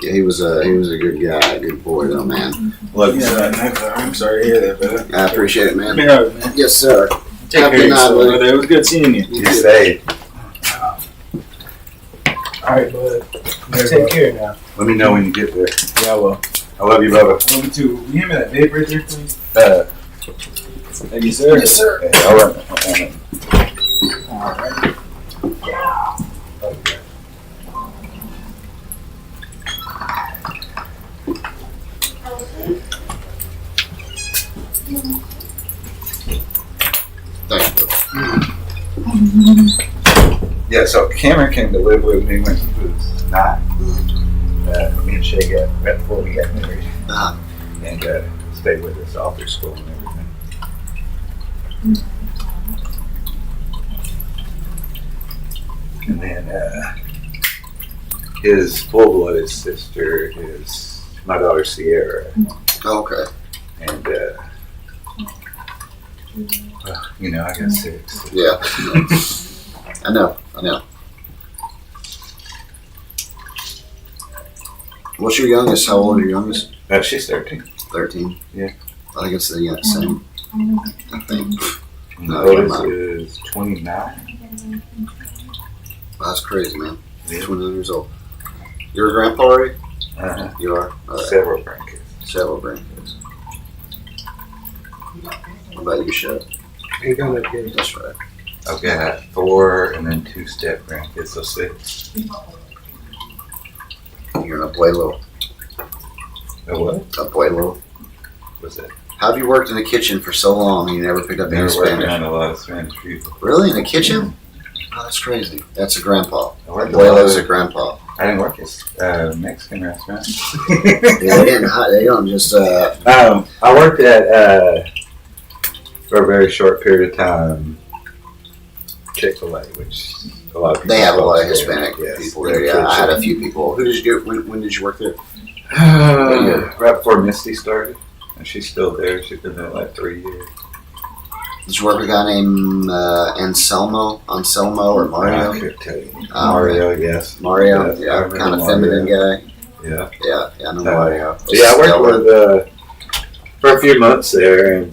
Yeah, he was a good guy, a good boy though, man. Look, I'm sorry to hear that, brother. I appreciate it, man. Yeah, man. Yes, sir. Take Have a care good of night, yourself, buddy. brother. It was good seeing you. you stay. Alright, bud. Take care now. Let me know when you get there. Yeah, I will. I love you, brother. Love you too. Will you hand me that vape right there, please? Thank you, sir. Yes, sir. All right. Alright. Thank you. Yeah, so Cameron came to live with me when he was 9. Me and Shay got right before we got married, Uh-huh. and stayed with us all through school and everything. And then his full-blooded sister is my daughter Sierra, Okay. and you know, I got 6. Yeah. I know. What's your youngest? How old are your youngest? She's 13. 13? Yeah. I think it's the same. I think. And the No, oldest you're is 29. That's crazy, man. Yeah. 29 years old. You're a grandpa already? Uh-huh. You are? All right. Several grandkids. Several grandkids. What about you, Shep? Ain't got no kids. That's right. I've got 4 and then 2 step grandkids, so 6. You're an abuelo. A what? Abuelo. What's that? How have you worked in the kitchen for so long and you never picked up any They're working Spanish? on a lot of Spanish people. Really? In the kitchen? Oh, that's crazy. That's a grandpa. I worked Abuelo's a grandpa. I didn't work at Mexican restaurant. Yeah, they don't just, I worked at, for a very short period of time, Chick-fil-A, which a lot of people they have a lot of there. Hispanic Yes, people there. Yeah, I had a few people. Who did you do? When did you work there? Right before Misty started, and she's still there. She's been there like 3 years. Did you work with a guy named Anselmo or Mario? I could tell you. Mario, yes. Mario, Yes, I yeah, remember kind of Mario. feminine guy. Yeah. Yeah, I know Mario. Yeah, I worked with for a few months there, and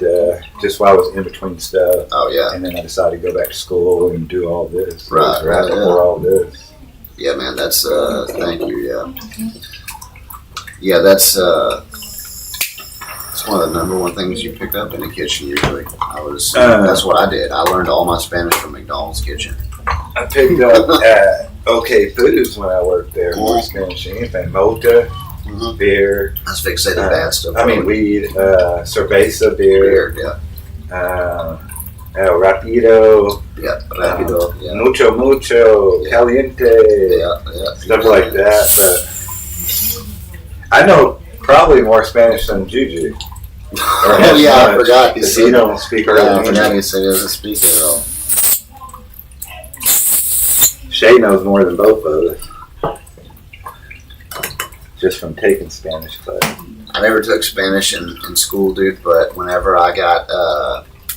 just while I was in between stuff. Oh yeah. And then I decided to go back to school and do all this. Right, Right yeah. before all this. Yeah, man, that's thank you. Yeah, that's one of the number one things you pick up in the kitchen usually. That's what I did. I learned all my Spanish from McDonald's kitchen. I picked up at OK Foods when I worked there. More Spanish than anything. Mocha, beer. I was fixing the bad stuff. I mean, weed, cerveza beer. Yeah. Rapido. Yeah, rapido. Yeah. Mucho, caliente. Yeah. Stuff like that. But I know probably more Spanish than Juju. Oh yeah, I forgot. Because he don't speak our I language. forgot he said he doesn't speak it at all. Shay knows more than both of us. Just from taking Spanish class. I never took Spanish in school, dude, but whenever I got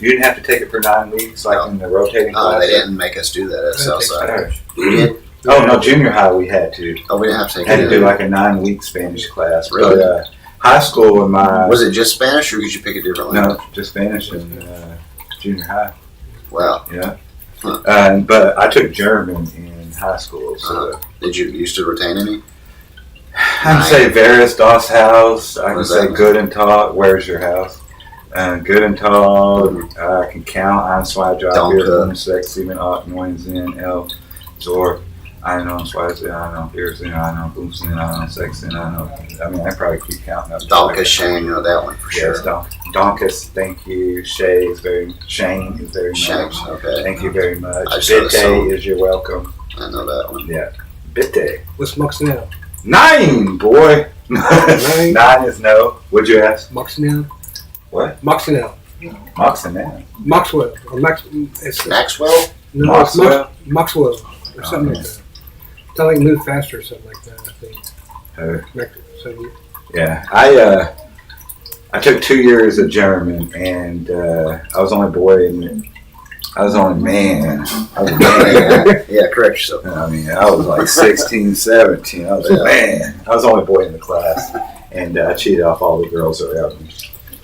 You didn't have to take it for 9 weeks, like in the rotating class? they didn't make us do that at Southside. You did? Oh, no, junior high we had to. Oh, we didn't have to take Had it. to do like a 9-week Spanish class. Really? But, high school in my... Was it just Spanish, or could you pick a different language? No, just Spanish in junior high. Wow. Yeah. But I took German in high school, so... Did you used to retain any? I can say Veris, Das Haus. I can What does say that mean? Good and Tall. Where's your house? Good and Tall. I can count. 1, 2, 3, 4, 5, 6, 7, 8, 9, 10, 11, 12. 1, 2, 3, 4, 5, 6, 7, 8, 9, 10. I mean, I probably keep counting up. Donkus, Shane, you know that one for sure. Yes, Donkus, thank you. Shane is very Shane, much. okay. Thank you very much. I just know the song. Bitte is you're welcome. I know that one. Yeah. Bitte. What's Moxinel? 9, boy. 9? 9 is no. Would you ask? Moxinel? What? Moxinel. Moxinel. Maxwell. Or it's Maxwell? No, Maxwell? it's Maxwell. Or something like that. Tell him to move faster or something like that, I think. Yeah. I took 2 years of German, and I was only boy, and I was only man. I was a man. Yeah, correct yourself. I mean, I was like 16, 17. I was a man. I was the only boy in the class, and I cheated off all the girls around me.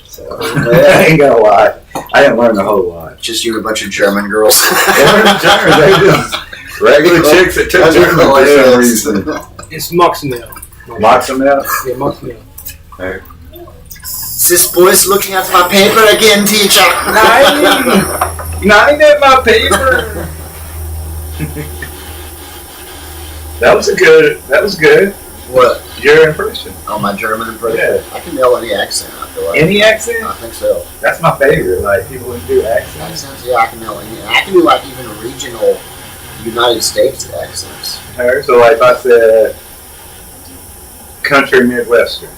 So I ain't gonna lie, I didn't learn a whole lot. Just you and a bunch of German girls. They weren't German, they just regular chicks that took German for some reason. It's Moxinel. Moxinel? Yeah, Moxinel. Hey. This boy's looking at my paper again, teacher. 9 at my paper. That was good. What? Your impression. Oh, my German impression? Yeah. I can nail any accent, I feel like. Any accent? I think so. That's my favorite. Like people who do accents. Accents? Yeah, I can nail any. I can do like even regional United States accents. Alright, so like if I said country Midwestern.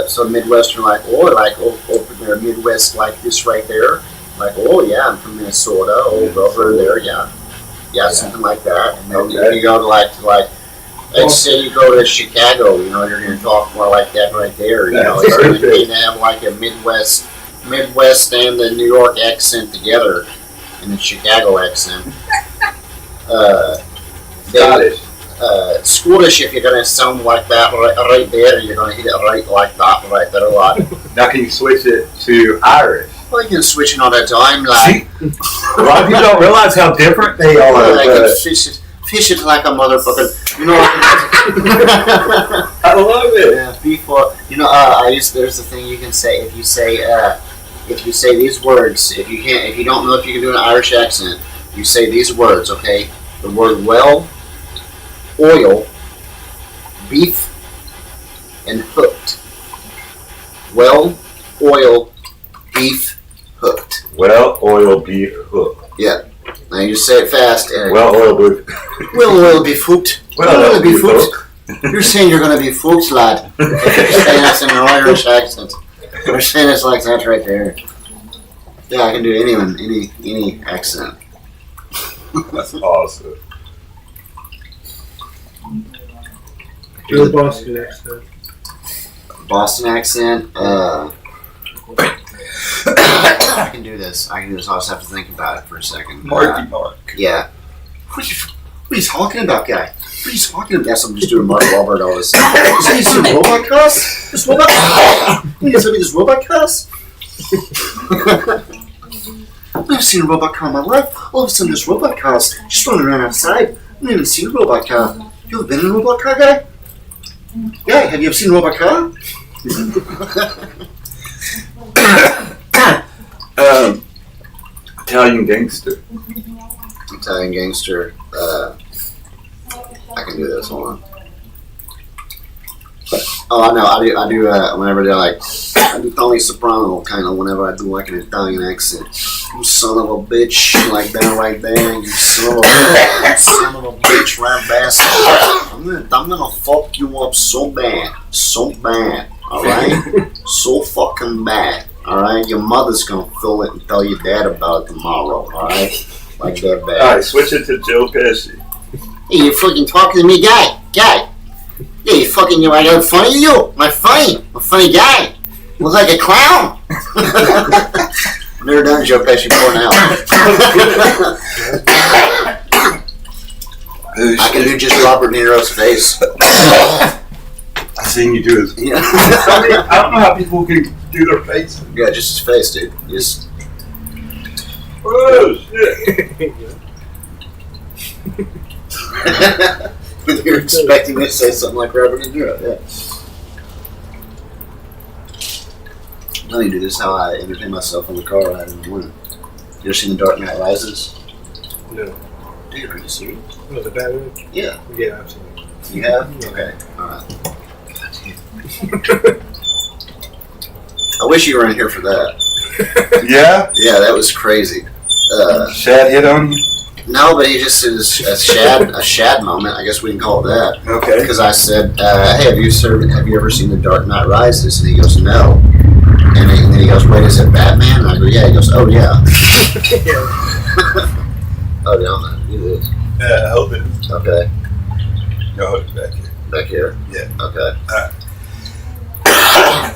So Midwestern, like open there, Midwest, like this right there. Like, oh yeah, I'm from Minnesota. Oh, over there, yeah, something like that. And then you go to like Let's say you go to Chicago, you know, you're going to talk more like that right there. You know, That's it's going perfect. to have like a Midwest and the New York accent together, and the Chicago accent. Scottish. Scottish, if you're going to sound like that right there, you're going to hit it right like that right there a lot. Now can you switch it to Irish? Well, you can switch it all the time, like. A lot of people don't realize how different they are. I can but fish it like a motherfucker. You know what I love it. Yeah, before you know, there's the thing you can say if you say these words. If you don't know if you can do an Irish accent, you say these words. Okay, the word well, oil, beef, and hooked. Well, oil, beef, hooked. Well, oil, beef, hook. Yeah. Now you say it fast, Eric. Well, oil, beef. Well, oil, beef, hooked. Well, Oil, beef, beef, hooked. You're saying you're going to be hooked, lad. You're saying that's in an Irish accent. You're saying it's like that right there. Yeah, I can do any accent. That's awesome. Do a Boston accent. Boston accent. I can do this. I just have to think about it for a second. Marky Mark. Yeah. What are you talking about, guy? What are you talking about? Yes, I'm just doing Mark Wahlberg all this time. So you see robot cuss? This robot cuss? You tell me this robot cuss? I've never seen a robot car in my life. All of a sudden, this robot car's just running around outside. I've never even seen a robot car. You ever been in a robot car, guy? Guy, have you ever seen a robot car? Italian gangster. Italian gangster. I can do this. Hold on. Oh, I know. I do. Whenever they're like, I do Tony Soprano kind of. Whenever I do like an Italian accent, you son of a bitch, like that right there. You son of a bitch, right bastard. I'm gonna fuck you up so bad, all right, so fucking bad, all right. Your mother's gonna feel it and tell your dad about it tomorrow, all right, like that bad. Alright, switch it to Joe Pesci. Hey, you fucking talking to me, guy. Yeah, you fucking, I got funny to you. I'm funny guy. Look like a clown. I've never done Joe Pesci before now. I can do just Robert De Niro's face. I seen you do his. Yeah. I don't know how people can do their face. Yeah, just his face, dude. Just. Oh, shit. You're expecting me to say something like Robert De Niro, yeah. Let me do this how I entertain myself in the car riding in the morning. You ever seen The Dark Knight Rises? No. Dude, are you serious? Oh, the Batman? Yeah. Yeah, absolutely. You have? Okay. Alright. I wish you were in here for that. Yeah? Yeah, that was crazy. Shad hit on you? No, but he just is a shad moment. I guess we can call it that. Okay. Because I said, "Hey, have you ever seen The Dark Knight Rises?" And he goes, "No." And then he goes, "Wait, is it Batman?" And I go, "Yeah." He goes, "Oh yeah." Oh yeah, I'm gonna do this. Yeah, hold it. Okay, No, hold it back here. back here. Yeah. Okay. Alright.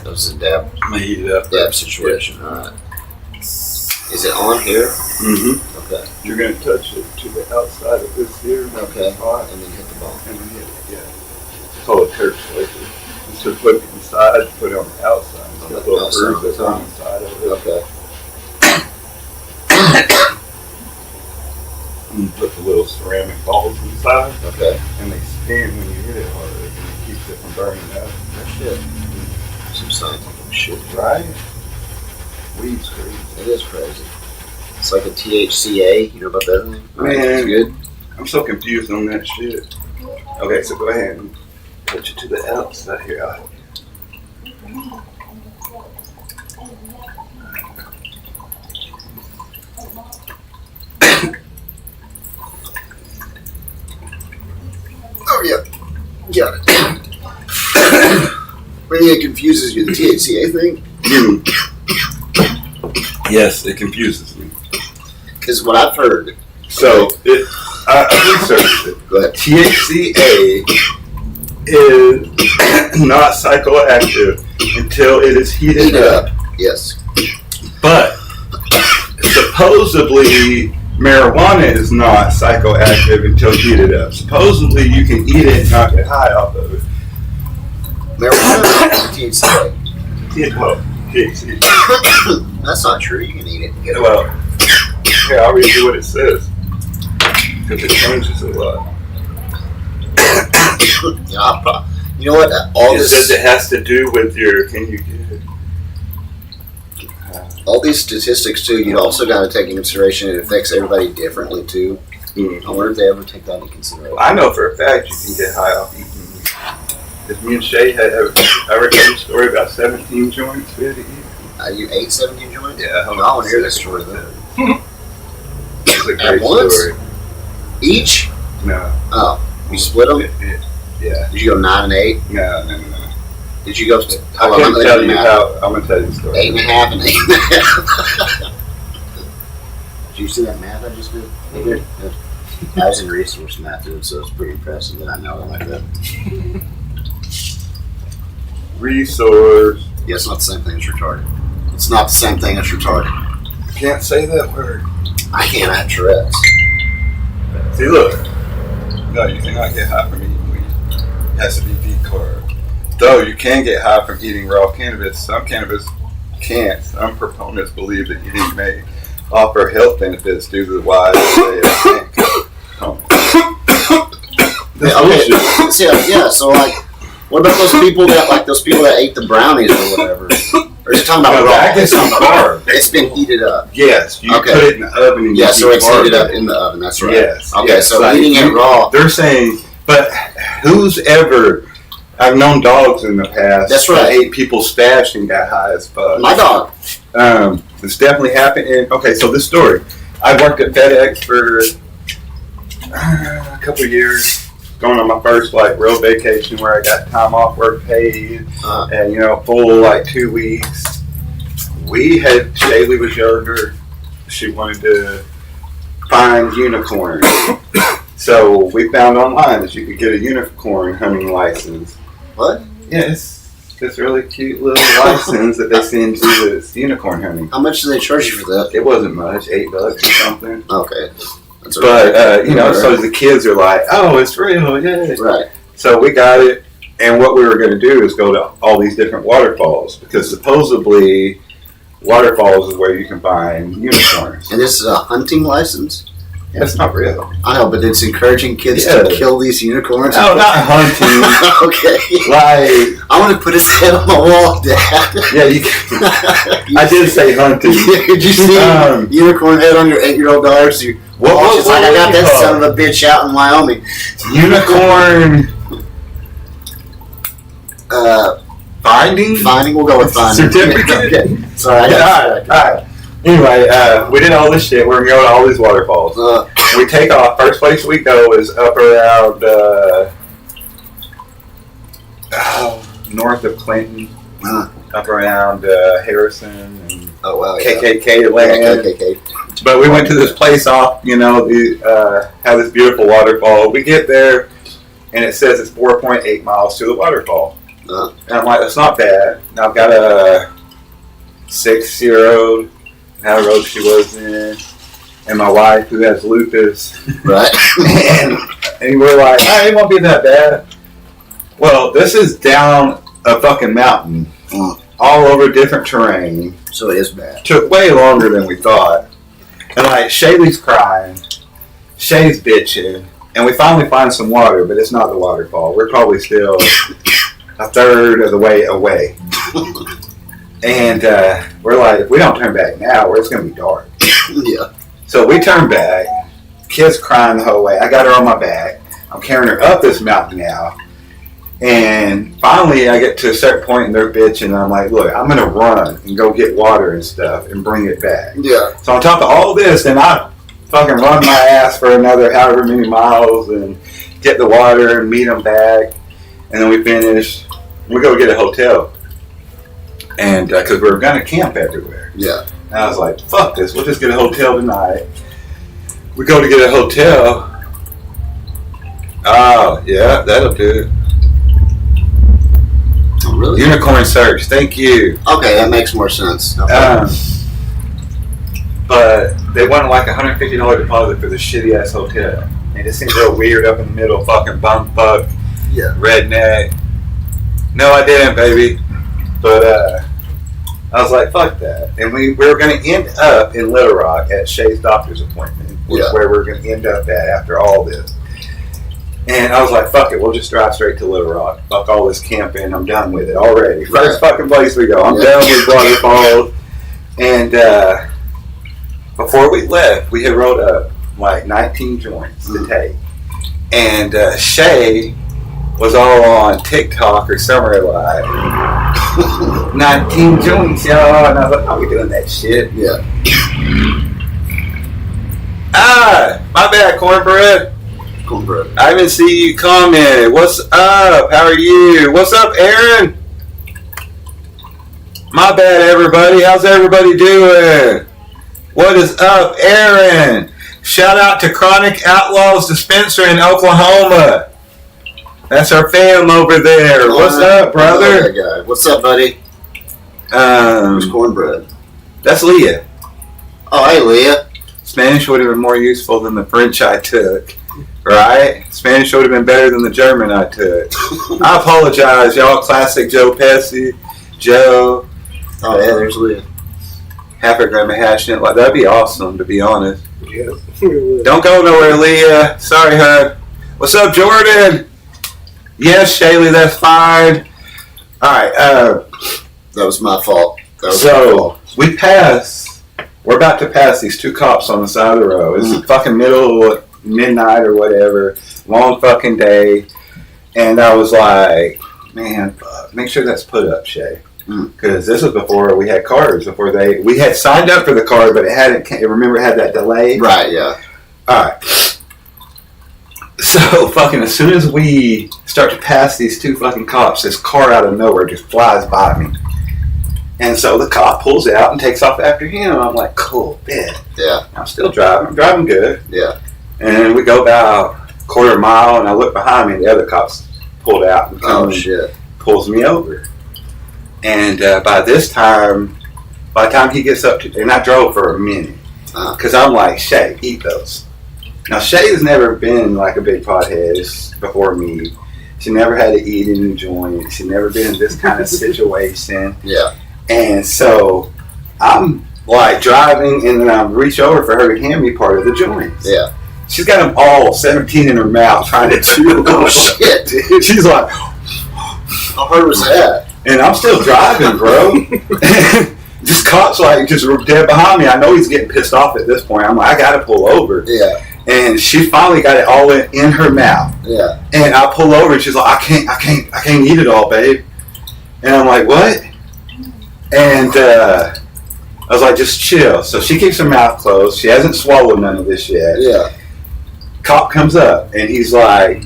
That was a dab I'm gonna heat it up. situation. All right. Is it on here? Mm-hmm. Okay. You're gonna touch it to the outside of this here. Okay. Spot, And then hit the ball. and then hit it. Yeah. It's called a Turk slicer. Just to put it inside, put it on the outside. It's got a little Outside. groove that's on the side of it. Okay. And you put the little ceramic balls inside, Okay. and they spin when you hit it hard, and it keeps it from burning up. That's shit. Some scientific shit. Right? Weed's crazy. It is crazy. It's like a THCA. You know about that thing? Man. It's good. I'm so confused on that shit. Okay, so go ahead and put you to the outside here. I'll help you. Oh yeah. Got it. Maybe it confuses you, the THCA thing? Yes, it confuses me. Because what I've heard. So, I researched it. Go ahead. THCA is not psychoactive until it is heated up. Yes. But supposedly marijuana is not psychoactive until heated up. Supposedly you can eat it and not get high off of it. Marijuana is THC. THC. That's not true. You can eat it and get it. Well, here, I'll read you what it says. Because it changes a lot. You know what? All It this, says it has to do with your, can you get it? all these statistics too. You also got to take into consideration it affects everybody differently too. I wonder if they ever take that into consideration. I know for a fact you can get high off eating. Because me and Shay had ever told a story about 17 joints we had to eat. You ate 17 joints? Yeah. I want to hear this story though. It's a At great once? story. Each? No. Oh, you split them? Yeah. Did you go 9 and 8? No. Did you go? I can't tell you how. I'm gonna tell you the story. 8 and a half and 8 and a half. Did you see that math I just did? Good. I was in resource math too, so it's pretty impressive that I know it like that. Resource. Yeah, it's not the same thing as retarded. It's not the same thing as retarded. Can't say that word. I can't have Tourette's. See, look. No, you cannot get high from eating weed. It has to be decarb. Though you can get high from eating raw cannabis. Some cannabis can't. Some proponents believe that eating may offer health benefits due to the wide array of plant components. Yeah, so like, what about those people that ate the brownies or whatever? Or is it talking about raw? That gets carb. It's been heated up. Yes, you put it in the oven and so it's heated up in the oven. That's right. Yes. Okay, yes. so like eating it raw. They're saying, but who's ever? I've known dogs in the past. That's right. That ate people's stash and got high as fuck. My dog. It's definitely happened. Okay, so this story. I worked at FedEx for a couple of years. Going on my first real vacation where I got time off work paid and full 2 weeks. Shaylee was younger. She wanted to find unicorns. So we found online that you could get a unicorn hunting license. What? Yeah, it's this really cute little license that they send you that's unicorn hunting. How much do they charge you for that? It wasn't much, $8 or something. Okay. That's But, so the kids are like, oh, it's real, yeah. Right. So we got it, and what we were going to do is go to all these different waterfalls, because supposedly waterfalls is where you can find unicorns. And this is a hunting license? That's not real. I know, but it's encouraging kids to kill these unicorns. No, not hunting. Okay. I want to put his head on the wall, Dad. Yeah, you can. I did say hunting. Did you see unicorn head on your 8-year-old daughter? So I got that son of a bitch out in Wyoming. Unicorn. Finding? Finding. We'll go with finding. Certificate. Okay. Sorry. All right. Anyway, we did all this shit. We're going to go to all these waterfalls. We take off. First place we go is up around north of Clinton, up around Harrison and KKK land. KKK. But we went to this place off, have this beautiful waterfall. We get there, and it says it's 4.8 miles to the waterfall. And I'm like, that's not bad. Now I've got a 6-year-old. How road she was in, and my wife who has lupus. Right. and we're like, it won't be that bad. Well, this is down a fucking mountain, all over different terrain. So it is bad. Took way longer than we thought. And Shaylee's crying, Shay's bitching, and we finally find some water, but it's not the waterfall. We're probably still a third of the way away. And we're like, if we don't turn back now, it's going to be dark. Yeah. So we turn back. Kid's crying the whole way. I got her on my back. I'm carrying her up this mountain now. And finally, I get to a certain point in their bitch, and I'm like, look, I'm going to run and go get water and stuff and bring it back. Yeah. So on top of all this, and I fucking run my ass for another however many miles and get the water and meet them back. And then we finish. We go get a hotel. And because we were going to camp everywhere. Yeah. And I was like, fuck this. We'll just get a hotel tonight. We go to get a hotel. Oh, yeah, that'll do it. really? Unicorn Search. Thank you. Okay, that makes more sense. Okay. But they wanted like $150 deposit for the shitty ass hotel. And it seemed real weird up in the middle, fucking bumfuck, redneck. No, I didn't, baby. But I was like, fuck that. And we were going to end up in Little Rock at Shay's doctor's appointment, which is where we're going to end up at after all this. And I was like, fuck it, we'll just drive straight to Little Rock. Fuck all this camping, I'm done with it already. First fucking place we go, I'm done with waterfalls. And before we left, we had rolled up like 19 joints to take. And Shay was all on TikTok or somewhere like 19 joints, y'all. And I was like, oh, we doing that shit. Yeah. My bad, cornbread. I didn't see you comment. What's up? How are you? What's up, Aaron? My bad, everybody. How's everybody doing? What is up, Aaron? Shout out to Chronic Outlaws Dispenser in Oklahoma. That's our fam over there. What's up, brother? That guy. What's up, buddy? Who's cornbread? That's Leah. Oh, hey, Leah. Spanish would have been more useful than the French I took. Right? Spanish would have been better than the German I took. I apologize, y'all. Classic Joe Pesci. Joe. Oh, yeah, there's Leah. Half a gram of hash in it. Like, that'd be awesome, to be honest. Yeah. Don't go nowhere, Leah. Sorry, hun. What's up, Jordan? Yes, Shaylee, that's fine. Alright, that was my fault. We pass. We're about to pass these two cops on the side of the road. It's fucking midnight or whatever, long fucking day, and I was like, man, fuck, make sure that's put up, Shay, because this was before we had cars, we had signed up for the car, but it had that delay. Right, yeah. Alright. So fucking as soon as we start to pass these two fucking cops, this car out of nowhere just flies by me. And so the cop pulls out and takes off after him. I'm like, cool, bet. Yeah. I'm still driving. I'm driving good. Yeah. And we go about a quarter mile, and I look behind me, and the other cops pulled out and pulls me over. And by the time he gets up to, and I drove for a minute, because I'm like, Shay, eat those. Now, Shay has never been like a big pothead before me. She never had to eat any joint. She never been in this kind of situation. Yeah. And so I'm like driving, and then I reach over for her to hand me part of the joints. Yeah. She's got them all 17 in her mouth trying to chew. Oh, shit, dude. She's like, how hard was that? And I'm still driving, bro. This cop's like just dead behind me. I know he's getting pissed off at this point. I'm like, I gotta pull over. Yeah. And she finally got it all in her mouth. Yeah. And I pull over, and she's like, I can't eat it all, babe. And I'm like, what? And I was like, just chill. So she keeps her mouth closed. She hasn't swallowed none of this yet. Yeah. Cop comes up, and he's like,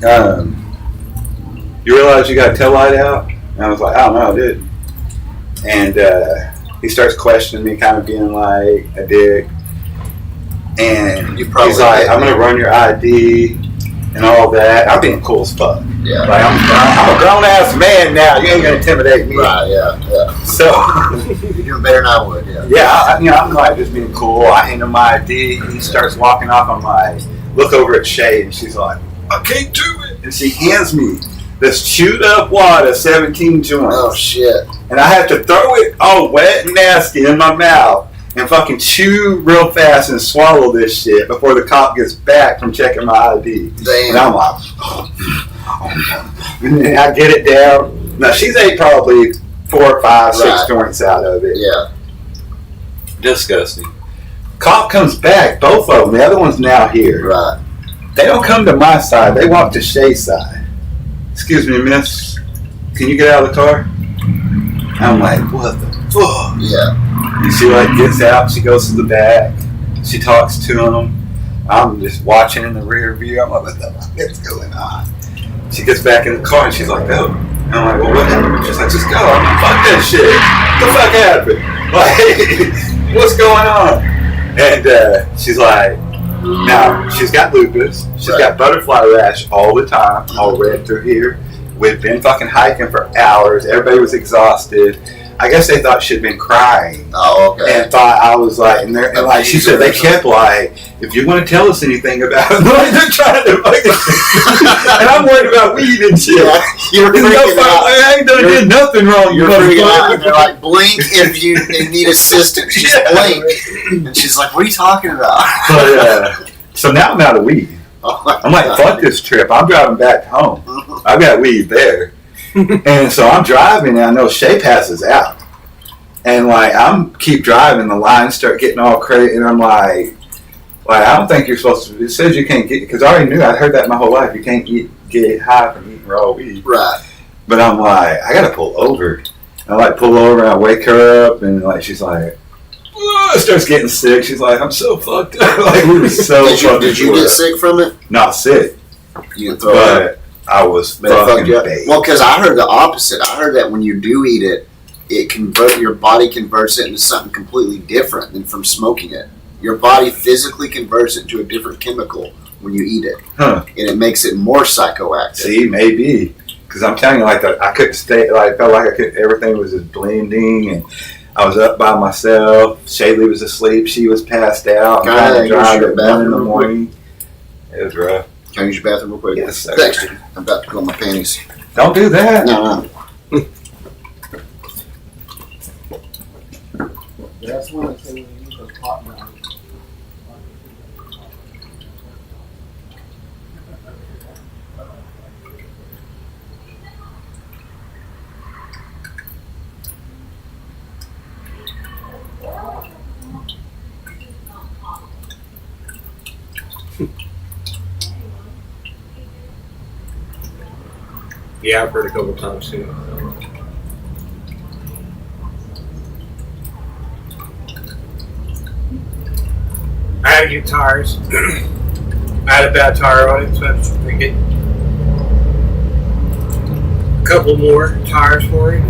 you realize you got a tail light out? And I was like, I don't know, I didn't. And he starts questioning me, kind of being like a dick. And he's like, I'm going to run your ID and all that. I'm being cool as fuck. Yeah. Like, I'm a grown-ass man now. You ain't going to intimidate me. Right, yeah. So. You're doing better than I would, yeah. Yeah, I'm like just being cool. I hand him my ID. He starts walking off. I'm like, look over at Shay, and she's like, I can't do it. And she hands me this chewed up wad of 17 joints. Oh, shit. And I have to throw it all wet and nasty in my mouth and fucking chew real fast and swallow this shit before the cop gets back from checking my ID. Damn. And I'm like, and then I get it down. Now, she's ate probably 4, 5, 6 joints out of it. Yeah. Disgusting. Cop comes back, both of them. The other one's now here. Right. They don't come to my side. They walk to Shay's side. Excuse me, miss. Can you get out of the car? I'm like, what the fuck? Yeah. And she like gets out. She goes to the back. She talks to him. I'm just watching in the rear view. I'm like, what the fuck is going on? She gets back in the car and she's like, oh. And I'm like, well, what happened? She's like, just go. I'm like, fuck that shit. What the fuck happened? Like, what's going on? And she's like, now, she's got lupus. She's got butterfly rash all the time, all red through here. we'd been fucking hiking for hours. Everybody was exhausted. I guess they thought she'd been crying. Oh, okay. And thought I was like, and like she said, they kept like, if you want to tell us anything about it, like they're trying to fucking. And I'm worried about weed and shit. Yeah, you're freaking out. I ain't did nothing wrong. You're freaking out, and they're like, blink if you need assistance. Just blink. And she's like, what are you talking about? But, so now I'm out of weed. I'm like, fuck this trip. I'm driving back home. I've got weed there. And so I'm driving and I know Shay passes out. And like, I'm keep driving, the lines start getting all crazy. And I'm like, I don't think you're supposed to, it says you can't get, because I already knew, I'd heard that my whole life, you can't get high from eating raw weed. Right. But I'm like, I gotta pull over. And I like pull over and I wake her up and like, she's like, starts getting sick. She's like, I'm so fucked up. Like, we were so fucking Did you get sick from it? Not sick. You can throw it up. I was fucking baked. Well, because I heard the opposite. I heard that when you do eat it, your body converts it into something completely different than from smoking it. Your body physically converts it to a different chemical when you eat it. Huh. And it makes it more psychoactive. See, maybe. Because I'm telling you, like, I couldn't stay, like, I felt like everything was just blending, and I was up by myself. Shaylee was asleep. She was passed out. Can I drive use your at 1 in the bathroom morning. It was rough. Can I use your bathroom real quick? Yes, sir. Dexter, I'm about to pull my panties. Don't do that. No. That's when I say when you use those pot brownies. Yeah, I've heard a couple times too. I had to get tires. I had a bad tire on it, so I had to get a couple more tires for it.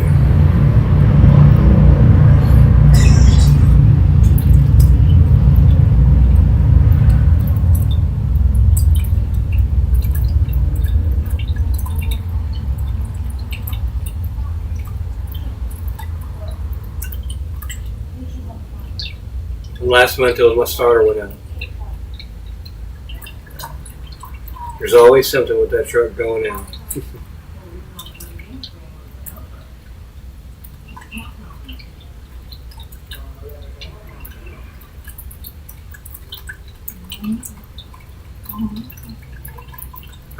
And last month it was my starter went out. There's always something with that truck going out.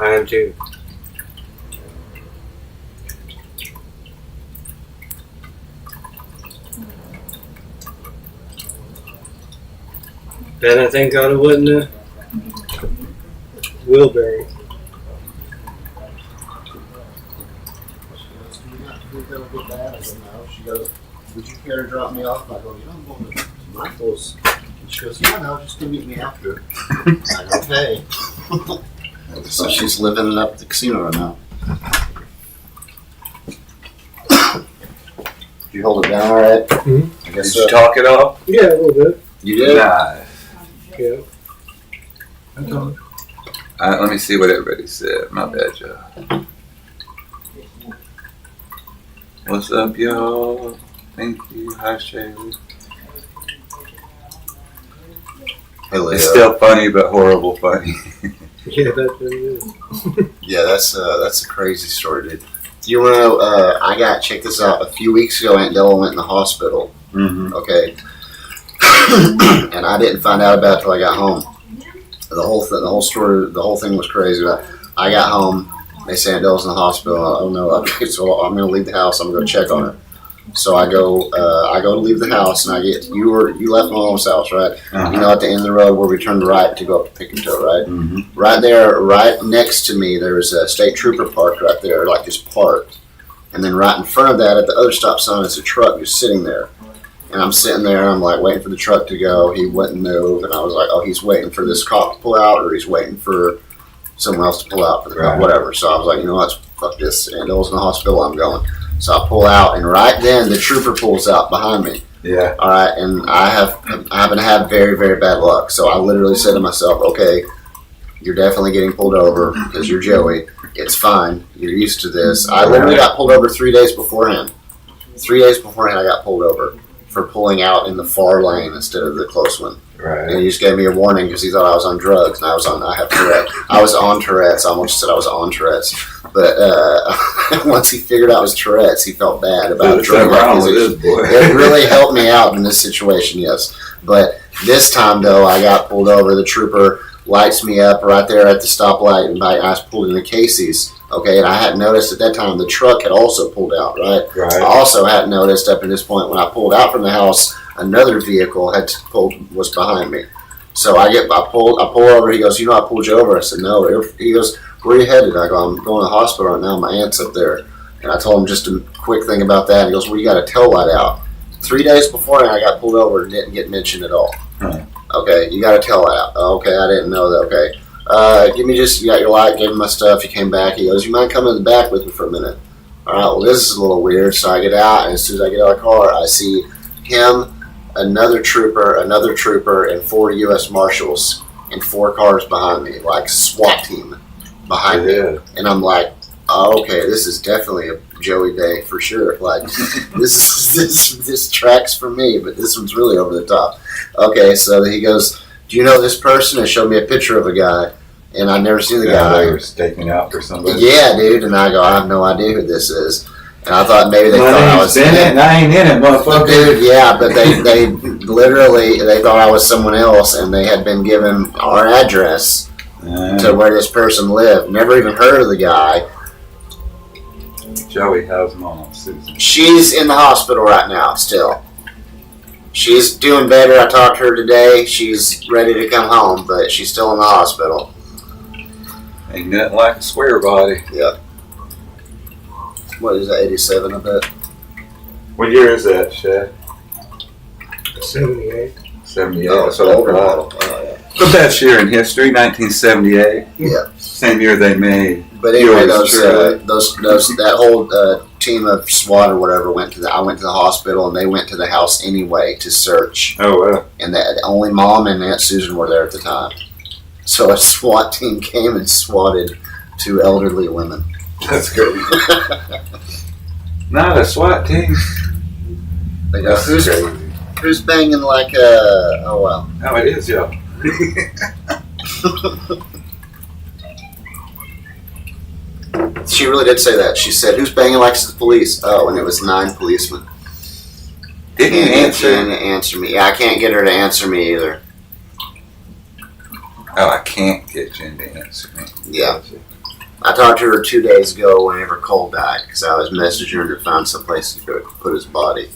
I am too. And I thank God it wasn't a wheelbarrow. She goes, would you care to drop me off? I go, I'm going to Michael's. She goes, yeah, no, just come meet me after. I'm like, okay. So she's living it up at the casino right now. Did you hold it down all right? Mm-hmm. I guess Did you talk it off? Yeah, a little bit. You did? Nice. Yeah. Let me see what everybody said. My bad, Joe. What's up, y'all? Thank you. Hi, Shaylee. Hey, Leo. It's still funny, but horrible funny. Yeah, that's what it is. Yeah, that's a crazy story, dude. You know, check this out. A few weeks ago, Aunt Della went in the hospital. Mm-hmm. Okay. And I didn't find out about it till I got home. The whole story, the whole thing was crazy. I got home. They say Aunt Della's in the hospital. I don't know. So I'm going to leave the house. I'm going to go check on her. So I go to leave the house, and you left my mom's house, right? Uh-huh. You know, at the end of the road where we turned right to go up to Pick and Toe, right? Mm-hmm. Right there, right next to me, there was a state trooper parked right there, like just parked. And then right in front of that, at the other stop sign, is a truck just sitting there. And I'm sitting there, and I'm like waiting for the truck to go. He wouldn't move, and I was like, oh, he's waiting for this cop to pull out, or he's waiting for someone else to pull out for the cop, whatever. So I was like, you know what, fuck this. And Della's in the hospital, I'm going. So I pull out, and right then the trooper pulls out behind me. Yeah. All right, and I happen to have very, very bad luck. So I literally said to myself, okay, you're definitely getting pulled over because you're Joey. It's fine. You're used to this. I literally got pulled over 3 days beforehand. 3 days beforehand, I got pulled over for pulling out in the far lane instead of the close one. Right. And he just gave me a warning because he thought I was on drugs, and I have Tourette's. I was on Tourette's. I almost said I was on Tourette's. But once he figured out it was Tourette's, he felt bad about drug acquisition. It really helped me out in this situation, yes. But this time, though, I got pulled over. The trooper lights me up right there at the stoplight, and I was pulled into Casey's. Okay, and I hadn't noticed at that time the truck had also pulled out, right? I also hadn't noticed up to this point when I pulled out from the house, another vehicle was behind me. So I pull over. He goes, "You know, I pulled you over." I said, "No." He goes, "Where are you headed?" I go, "I'm going to the hospital right now. My aunt's up there." And I told him just a quick thing about that. He goes, "Well, you got a tail light out." 3 days before I got pulled over and didn't get mentioned at all. Okay, you got a tail light out. Okay, I didn't know that. Okay. You got your light, gave him my stuff, he came back, he goes, "You mind coming in the back with me for a minute?" Alright, well this is a little weird, so I get out, and as soon as I get out of the car, I see him, another trooper, and 4 U.S. Marshals, and 4 cars behind me, like SWAT team behind me. And I'm like, oh, okay, this is definitely a Joey day for sure. Like, this tracks for me, but this one's really over the top. Okay, so he goes, "Do you know this person?" And showed me a picture of a guy, and I'd never seen the guy. They were staking out for somebody. Yeah, dude. And I go, "I have no idea who this is." And I thought maybe they thought I was in it, and I ain't in it, motherfucker. Dude, yeah, but they literally they thought I was someone else, and they had been given our address to where this person lived. Never even heard of the guy. Joey, how's mom, Susan? She's in the hospital right now, still. She's doing better. I talked to her today. She's ready to come home, but she's still in the hospital. Ain't nothing like a square body. Yeah. What is that, 87, I bet? What year is that, Shad? 78. 78. Oh, That's what I older thought. model. Oh, yeah. The best year in history, 1978. Yeah. Same year they made. But anyway, yours truly. that whole team of SWAT or whatever I went to the hospital, and they went to the house anyway to search. Oh, wow. And only Mom and Aunt Susan were there at the time. So a SWAT team came and swatted 2 elderly women. That's good. Not a SWAT team. They go, who's banging like a... Oh, well. Oh, it is, yeah. She really did say that. She said, "Who's banging like the police?" Oh, and it was 9 policemen. Didn't answer me. Yeah, I can't get her to answer me either. Oh, I can't get Jen to answer me. Yeah. I talked to her 2 days ago whenever Cole died, because I was messaging her to find someplace to put his body.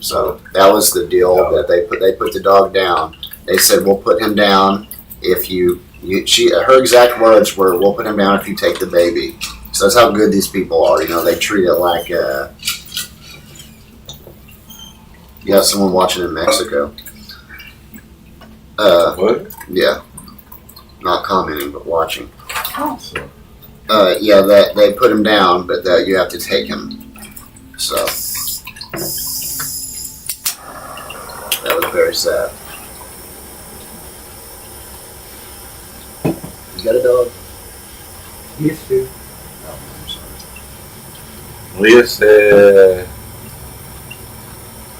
So that was the deal that they put the dog down. They said, "We'll put him down if her exact words were, "We'll put him down if you take the baby." So that's how good these people are. You know, they treat it like you got someone watching in Mexico. What? Yeah. Not commenting, but watching. Yeah, that they put him down, but that you have to take him. So that was very sad. You got a dog? Used to. Oh, I'm sorry. Leah said,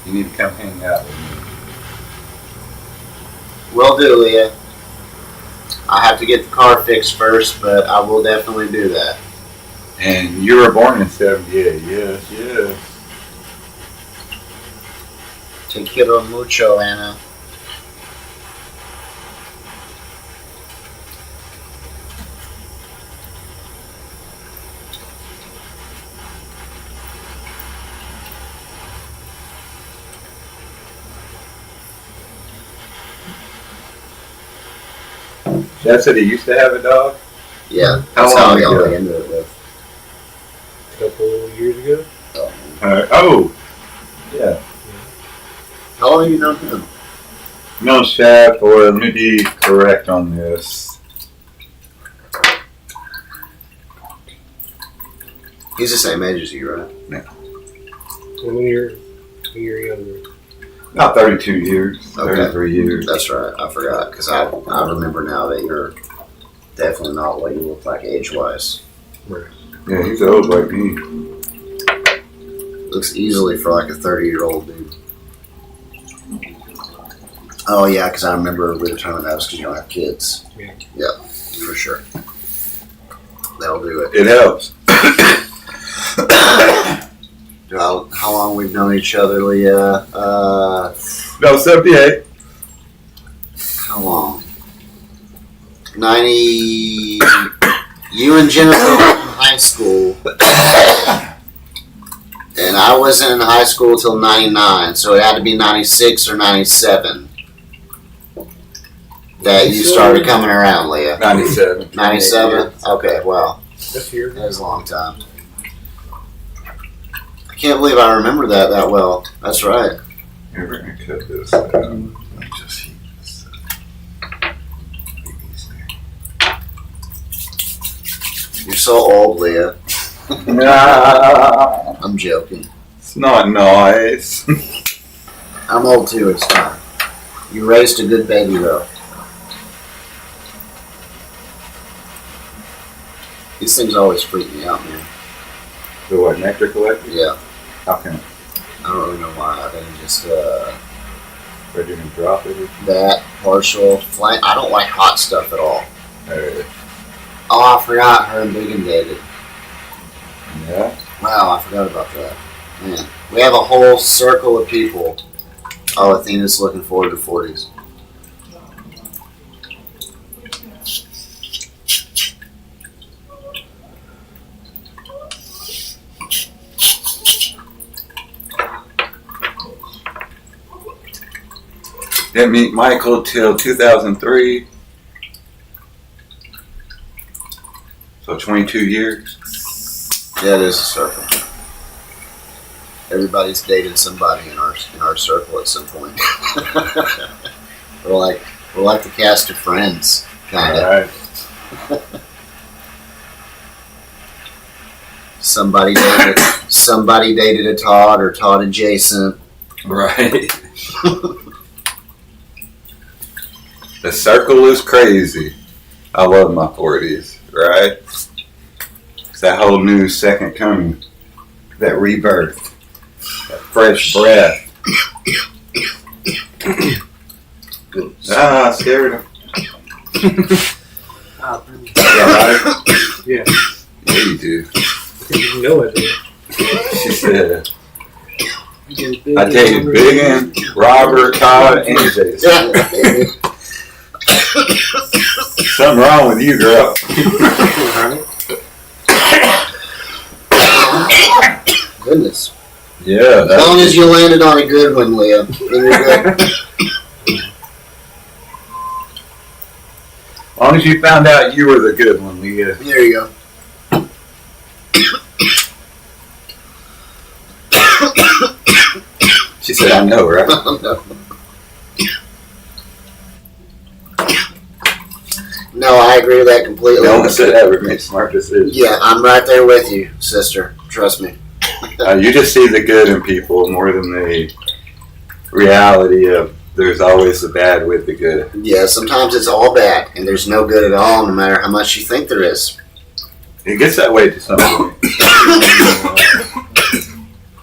"You need to come hang out with me." Will do, Leah. I have to get the car fixed first, but I will definitely do that. And you were born in 78. Yes, yes. Te quiero mucho, Anna. Chad said he used to have a dog. Yeah, How that's long how I ago? got into it with. A couple years ago. Oh, yeah. How long have you known him? No, Chad, boy, let me be correct on this. He's the same age as you, right? When you're younger. About 32 years, Okay. 33 years. That's right. I forgot because I remember now that you're definitely not what you look like age-wise. Yeah, he's old like me. Looks easily for like a 30-year-old dude. Oh yeah, because I remember we determined that was because you don't have kids. Yeah. Yep, for sure. That'll do it. It helps. How long we've known each other, Leah? No, 78. How long? 90. You and Jennifer were in high school, and I wasn't in high school till 99, so it had to be 96 or 97 that you started coming around, Leah. 97. 97? Okay, wow. This year. That was a long time. I can't believe I remember that well. That's right. Here, we're going to cut this out. Just heat this up. You're so old, Leah. Nah, I'm joking. it's not nice. I'm old too, it's fine. You raised a good baby, though. These things always freak me out, man. The what, nectar collector? Yeah. How come? I don't really know why. I think just They're going to drop it? that partial flame. I don't like hot stuff at all. Oh, I forgot her and Big and David. yeah? Wow, I forgot about that. Man, we have a whole circle of people. Oh, Athena's looking forward to 40s. Didn't meet Michael till 2003. So 22 years. Yeah, it is a circle. Everybody's dated somebody in our circle at some point. we're like the cast of Friends, kind of. Alright. Somebody dated a Todd or Todd adjacent. Right. The circle is crazy. I love my 40s, right? It's that whole new second coming, that rebirth, that fresh breath. Scared him. Yeah, right? Yeah. Yeah, you do. You know it. She said, I dated Biggin, Robert, Todd, and Jason. Something wrong with you, girl. Goodness. Yeah. As long as you landed on a good one, Leah, then you're good. As long as you found out you were the good one, Leah. There you go. She said, I know, right? No, I agree with that completely. No one said ever made smart decisions. Yeah, I'm right there with you, sister. Trust me. You just see the good in people more than the reality of there's always the bad with the good. Yeah, sometimes it's all bad, and there's no good at all, no matter how much you think there is. It gets that way to some point.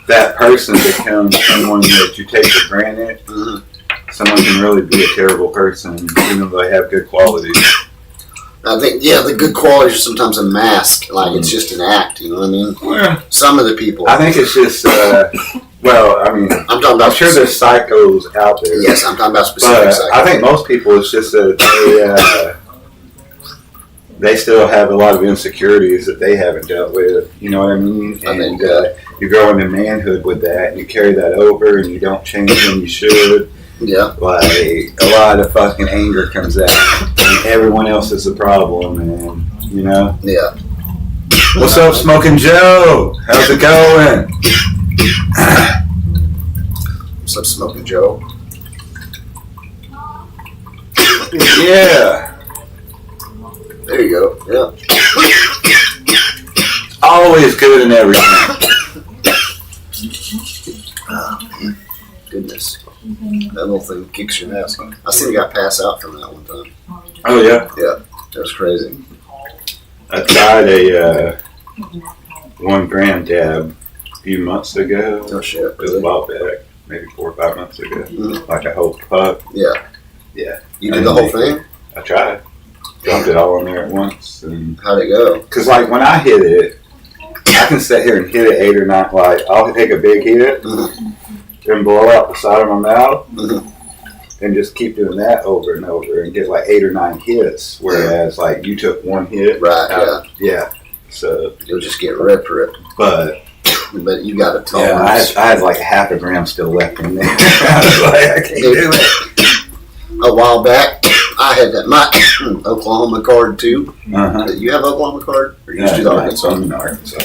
That person becomes someone that you take for granted. Mm-hmm. Someone can really be a terrible person, even though they have good qualities. I think, yeah, the good qualities are sometimes a mask. Like, it's just an act, you know what I mean? Well, some of the people. I think it's just, well, I mean, I'm talking about I'm sure there's psychos out there. Yes, I'm talking about specific But psychos. I think most people, it's just that they still have a lot of insecurities that they haven't dealt with. You know what I mean? And you grow into manhood with that, and you carry that over, and you don't change when you should. Yeah. Like, a lot of fucking anger comes out, and everyone else is the problem, and, you know? Yeah. What's up, Smoking Joe? How's it going? What's up, Smoking Joe? Yeah. There you go. Yeah. Always good in everything. Oh, man. Goodness. That little thing kicks your ass. I seen a guy pass out from that one time. Oh, yeah? Yeah. That was crazy. I tried a 1 gram dab a few months ago. Oh shit! Just a while back, maybe 4 or 5 months ago. Like a whole puck. Yeah. Yeah. You did the whole thing? I tried. Dumped it all in there at once. And how'd it go? Because like when I hit it, I can sit here and hit it 8 or 9. Like I'll take a big hit and blow out the side of my mouth. And just keep doing that over and over and get like 8 or 9 hits. Whereas like you took 1 hit. Right, yeah. So you'll just get ripped. But you got a tolerance. Yeah, I had like half a gram still left in there. I was like, I can't do it. A while back, I had that my Oklahoma card too. You have Oklahoma card? Or you just do the Arkansas?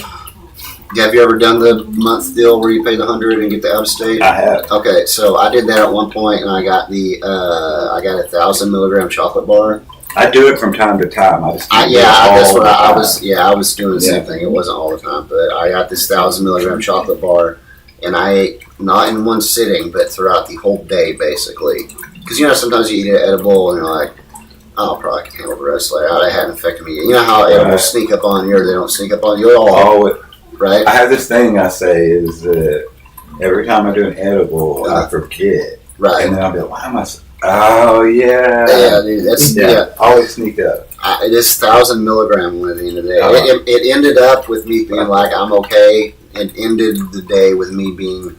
Have you ever done the month deal where you pay the 100 and get the out of state? I have. Okay, so I did that at one point, and I got the I got 1,000 milligram chocolate bar. I do it from time to time. I was doing the same thing. It wasn't all the time, but I got this 1,000 milligram chocolate bar, and I ate not in one sitting, but throughout the whole day, basically. Because sometimes you eat an edible, and you're like, oh, probably can handle the rest. Like, it hadn't affected me. You know how edibles sneak up on you, or they don't sneak up on you? Right? I have this thing I say is that every time I do an edible, I forget. Right. And then I'll be like, why am I so... Oh, yeah. Yeah, dude, that's... always sneak up. This 1,000 milligram one at the end of the day. It ended up with me being like, I'm okay. It ended the day with me being...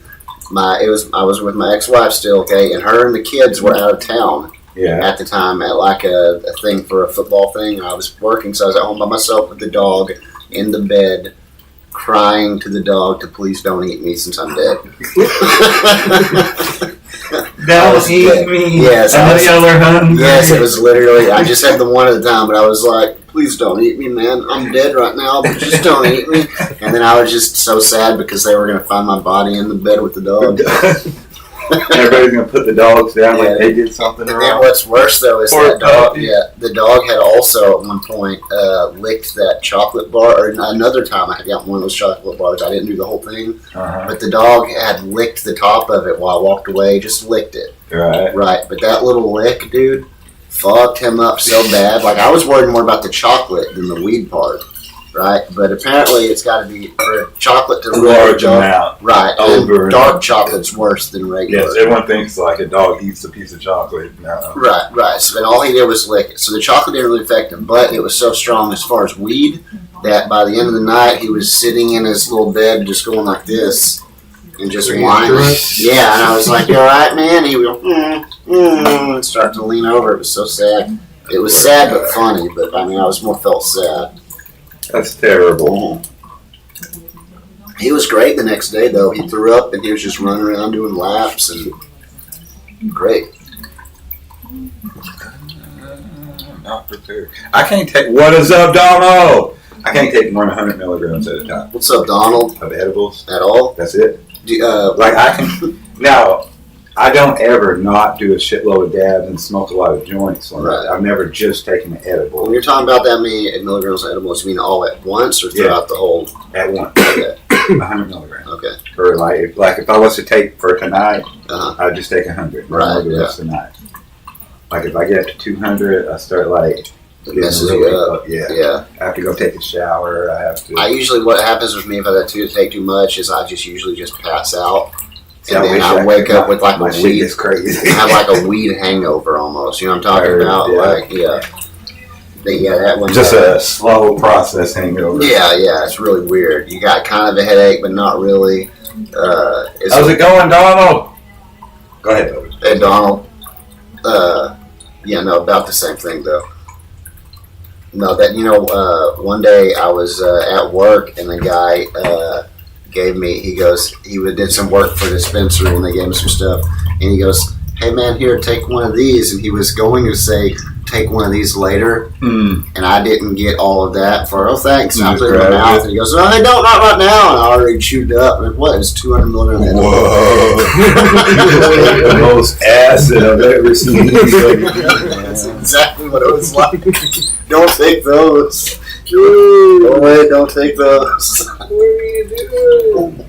I was with my ex-wife still, okay? And her and the kids were out of town. At the time, at like a thing for a football thing. I was working, so I was at home by myself with the dog in the bed, crying to the dog to please don't eat me since I'm dead. Don't eat me. Yes, hungry. Yes, it was literally. I just had the one at a time, but I was like, "Please don't eat me, man. I'm dead right now, but just don't eat me." And then I was just so sad because they were going to find my body in the bed with the dog. Everybody's gonna put the dogs down like they did something wrong. And what's worse though is that dog. Yeah, the dog had also at one point licked that chocolate bar. Or another time I had got one of those chocolate bars. I didn't do the whole thing, but the dog had licked the top of it while I walked away. Just licked it. Right. But that little lick, dude, fucked him up so bad. Like I was worried more about the chocolate than the weed part. Right, but apparently it's got to be for chocolate to large amount. Right, over and dark chocolate's worse than regular. Yes, everyone thinks like a dog eats a piece of chocolate. No. Right. So then all he did was lick it. So the chocolate didn't really affect him, but it was so strong as far as weed that by the end of the night he was sitting in his little bed just going like this and just whining. Yeah, and I was like, "You all right, man?" And he would go, and start to lean over. It was so sad. It was sad but funny. But I mean, I was more felt sad. That's terrible. He was great the next day, though. He threw up, and he was just running around doing laps, and great. Not prepared. I can't take... What is up, Donald? I can't take more than 100 milligrams at a time. What's up, Donald? Of edibles. At all? That's it. Like, I can... Now... I don't ever not do a shitload of dabs and smoke a lot of joints. Right. I've never just taken an edible. When you're talking about that many milligrams of edibles, you mean all at once or throughout the whole? At once. Okay. 100 milligrams. Okay. Or like if I was to take for tonight, I'd just take 100. Right. The rest of the night. Like if I get up to 200, I start like. It messes you up. Yeah. I have to go take a shower. I usually, what happens with me if I take too much is I usually just pass out. And then I wake up with like a weed. Crazy. I have like a weed hangover almost. You know what I'm talking about? That one. Just a slow process hangover. Yeah, it's really weird. You got kind of a headache, but not really. How's it going, Donald? Go ahead, Toby. Hey, Donald. About the same thing though. No, one day I was at work and the guy. He did some work for the dispensary and they gave him some stuff and he goes, "Hey man, here, take one of these," and he was going to say take one of these later and I didn't get all of that for thanks, and I put it in my mouth and he goes, "Oh, hey, don't, not right now," and I already chewed up. Like, what? It was 200 milligrams. Whoa. The most acid I've ever seen. That's exactly what it was like. Don't take those. Oh wait, don't take those. What are you doing?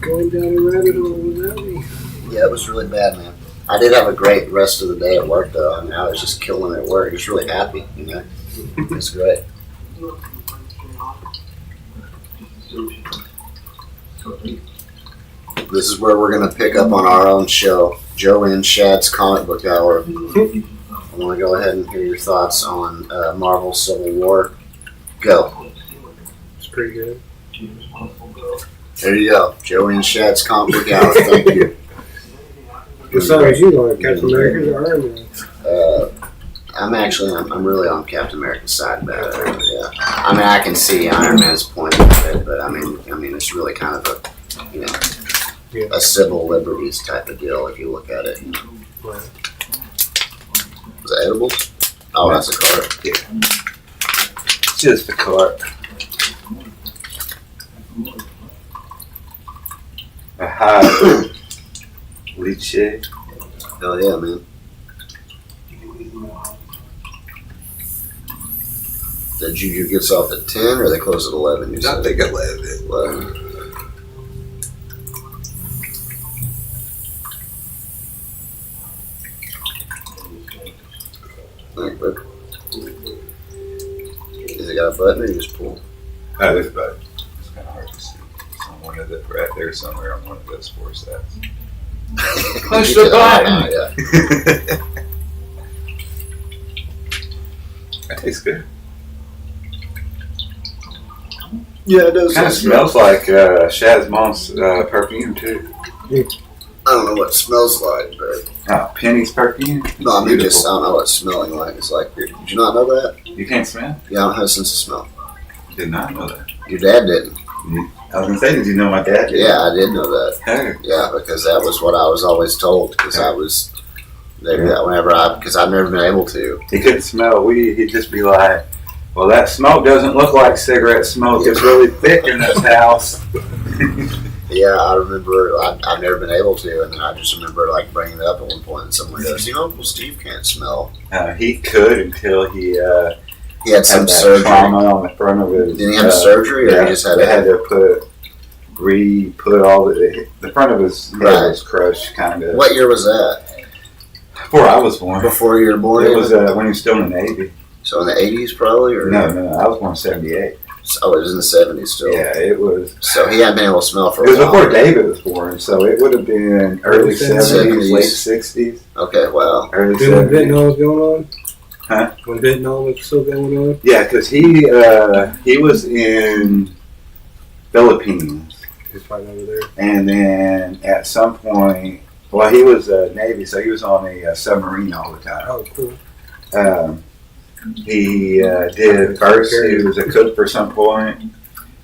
Going down a rabbit hole without me. Yeah, it was really bad, man. I did have a great rest of the day at work, though. I mean, I was just killing it at work. Just really happy, It's great. This is where we're going to pick up on our own show, Joe and Shad's Comic Book Hour. I want to go ahead and hear your thoughts on Marvel Civil War. Go. It's pretty good. There you go. Joe and Shad's Comic Book Hour. Thank you. What songs you like? Captain America or Iron Man? I'm really on Captain America's side about it. Yeah. I mean, I can see Iron Man's point of it, but I mean, it's really kind of a civil liberties type of deal if you look at it. Right. Is that edibles? Oh, that's a card. Yeah. Just a card. A high leech. Hell yeah, man. The Juju gets off at 10 or they close at 11? You I said? think 11. 11. Thank you. Has it got a button or you just pull? Oh, there's a button. It's kind of hard to see. It's on one of the, right there somewhere on one of those 4 sets. Push the button! Yeah. That tastes good. Yeah, it does. Kind of smells like Shad's mom's perfume too. I don't know what it smells like, but Penny's perfume. no, I mean Beautiful. just I don't know what it's smelling like. It's like, did you not know that? You can't smell? Yeah, I don't have a sense of smell. Did not know that. Your dad didn't. I was gonna say, did you know my dad did? Yeah, I did know that. Hey. Yeah, because that was what I was always told. Because I was there because I've never been able to. He couldn't smell weed. He'd just be like, "Well, that smoke doesn't look like cigarette smoke. It's really thick in this house." Yeah, I remember. I've never been able to, and then I just remember like bringing it up at one point, and someone goes, "You know, Uncle Steve can't smell." He could until he had some that surgery. trauma on the front of his. Did he have surgery, or yeah, he just had? They had to put all the front of his head was crushed, kind of. What year was that? Before I was born. Before you were born? It was when he was still in the Navy. So in the 80s, probably, or no, I was born in '78. Oh, it was in the 70s still. Yeah, it was. So he hadn't been able to smell for a while. It was while. before David was born, so it would have been early 70s, late 60s. Okay, wow. Early When 70s. Vietnam was going on? Huh? When Vietnam was still going on? Yeah, because he was in Philippines. He's fighting over there. And then at some point, well, he was Navy, so he was on a submarine all the time. Oh, cool. He did first, he was a cook for some point,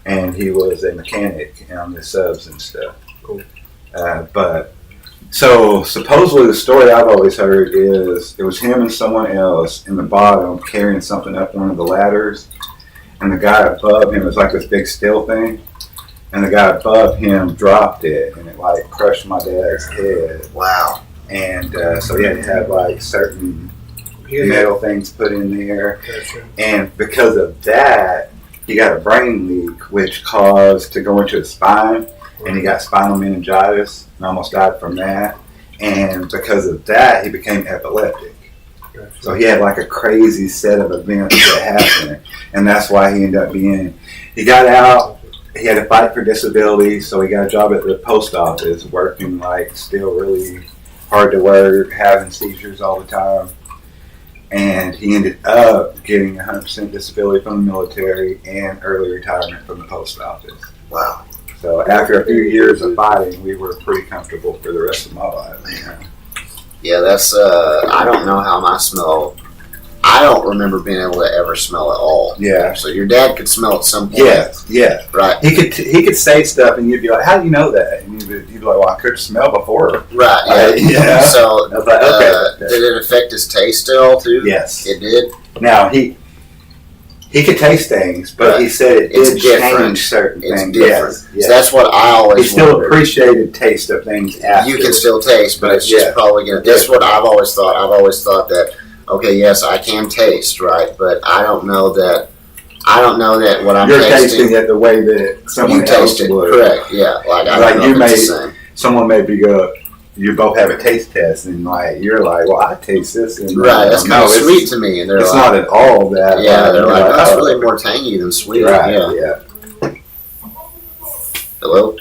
and he was a mechanic on the subs and stuff. Cool. But so supposedly the story I've always heard is it was him and someone else in the bottom carrying something up one of the ladders, and the guy above him was like this big steel thing, and the guy above him dropped it, and it like crushed my dad's head. Wow. And so he had to have like certain metal things put in there, and because of that, he got a brain leak, which caused to go into his spine, and he got spinal meningitis and almost died from that. And because of that, he became epileptic. So he had like a crazy set of events that happened, and that's why he ended up being. He got out. He had to fight for disability, so he got a job at the post office, working like still really hard to work, having seizures all the time. And he ended up getting 100% disability from the military and early retirement from the post office. Wow. So after a few years of fighting, we were pretty comfortable for the rest of my life. Yeah, that's, I don't know how my smell, I don't remember being able to ever smell at all. Yeah. So your dad could smell at some point. Yeah. Right. He could say stuff, and you'd be like, "How do you know that?" And you'd be like, "Well, I could smell before." Right. Yeah. So I was like, okay. Did it affect his taste at all too? Yes. It did. Now he could taste things, but he said it It's did different. change certain It's things. different. Yes. So that's what I always He still wondered. appreciated taste of things after. You can still taste, but it's just probably gonna. That's what I've always thought. I've always thought that. Okay, yes, I can taste, right? But I don't know that. What I'm You're tasting. tasting it the way that someone You else taste it, would. correct? Yeah, like I Like don't know you if may, it's the same. someone may be go. You both have a taste test, and like you're like, "Well, I taste this," and Right, that's kind of it's- sweet to me, and they're It's like, not at all that. yeah, they're like, you're that's "Oh." really more tangy than sweet. Right, Yeah. yeah. Hello?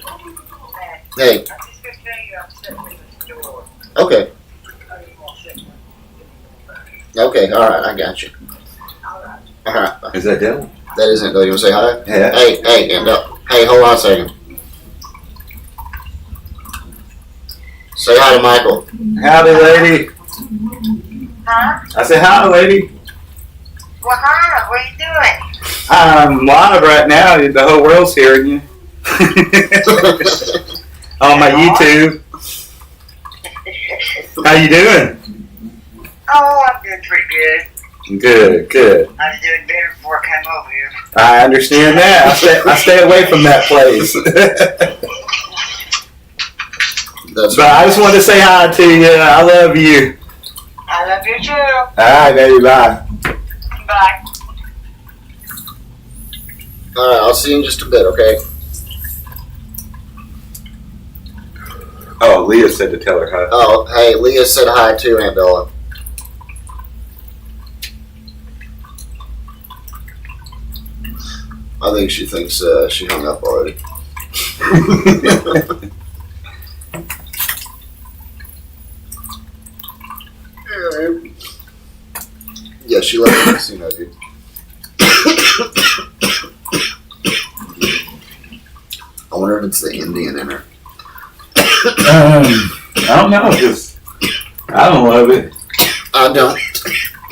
Hey. Okay. Okay, alright, I got you. Alright, bye. Is that Dylan? That isn't, though. You want to say hi? Yeah. Hey, and hey, hold on a second. Say hi to Michael. Howdy, lady. Huh? I said, hi, lady. Well, hi, what are you doing? I'm live right now. The whole world's hearing you. On my YouTube. How you doing? Oh, I'm doing pretty good. Good, good. I was doing better before I came over here. I understand that. I stay away from that place. But I just wanted to say hi to you. I love you. I love you too. All right, baby. Bye. Bye. Alright, I'll see you in just a bit, okay? Oh, Leah said to tell her hi. Oh, hey, Leah said hi too, Aunt Bella. I think she thinks she hung up already. Yeah, she left the casino, dude. I wonder if it's the Indian in her. I don't know. Just I don't love it. I don't.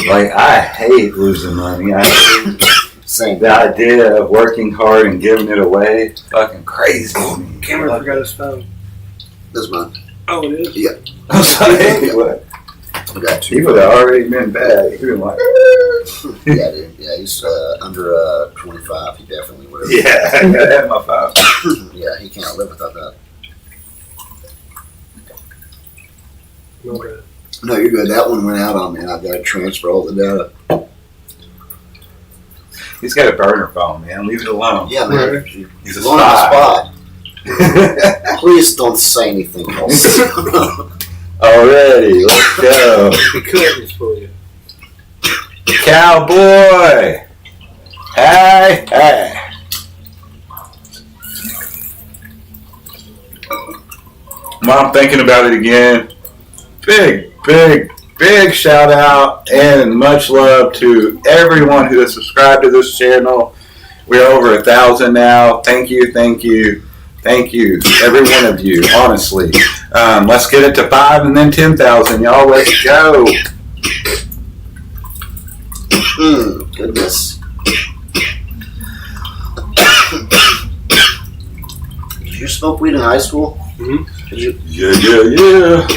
Like I hate losing money. I hate Same. the idea of working hard and giving it away. Fucking crazy. Cameron forgot his phone. This month. Oh, it is? Yeah. I was like, what? I got He you. would have already been bad. He'd been like, Yeah, dude. Yeah, he's under 25. He definitely would have. yeah, I gotta have my 5. Yeah, he can't live without that. Okay. No, you're good. That one went out on me, and I've got to transfer all the data. He's got a burner phone, man. Leave it alone. Yeah, man. Right. He's a He's on the spy. spot. Please don't say anything else. Already, let's go. He couldn't for you. Cowboy. Hey, hey. Mom, thinking about it again. Big shout out and much love to everyone who has subscribed to this channel. We're over 1,000 now. Thank you, every one of you. Honestly, let's get it to 5 and then 10,000, y'all. Let's go. Goodness. Did you smoke weed in high school? Mm-hmm. Did you? Yeah.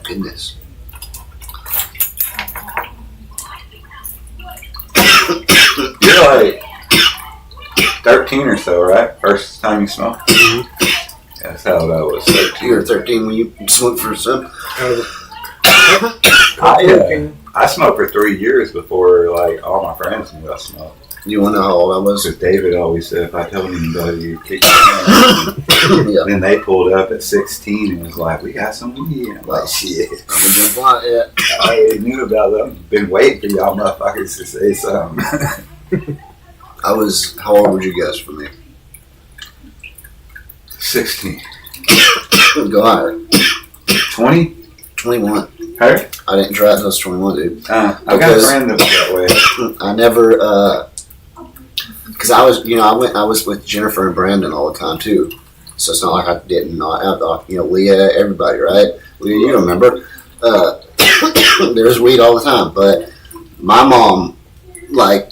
Goodness. You're like 13 or so, right? First time you smoked? Mm-hmm. That's how I was 13. You were 13 when you smoked for some. I smoked for 3 years before like all my friends knew I smoked. You want to know how old I was? Because David always said if I told anybody, you'd kick your ass. Yeah. Then they pulled up at 16 and was like, "We got some weed." I'm like, "Shit." I'm gonna jump on it. I already knew about them. Been waiting for y'all motherfuckers to say something. I was. How old would you guess for me? 16. Go higher. 20? 21. Her? I didn't try it until I was 21, dude. I got a Because- friend that was that way. I never. Because I was with Jennifer and Brandon all the time too, so it's not like I didn't know, Leah, everybody, right? Leah, you remember? There's weed all the time, but my mom, like,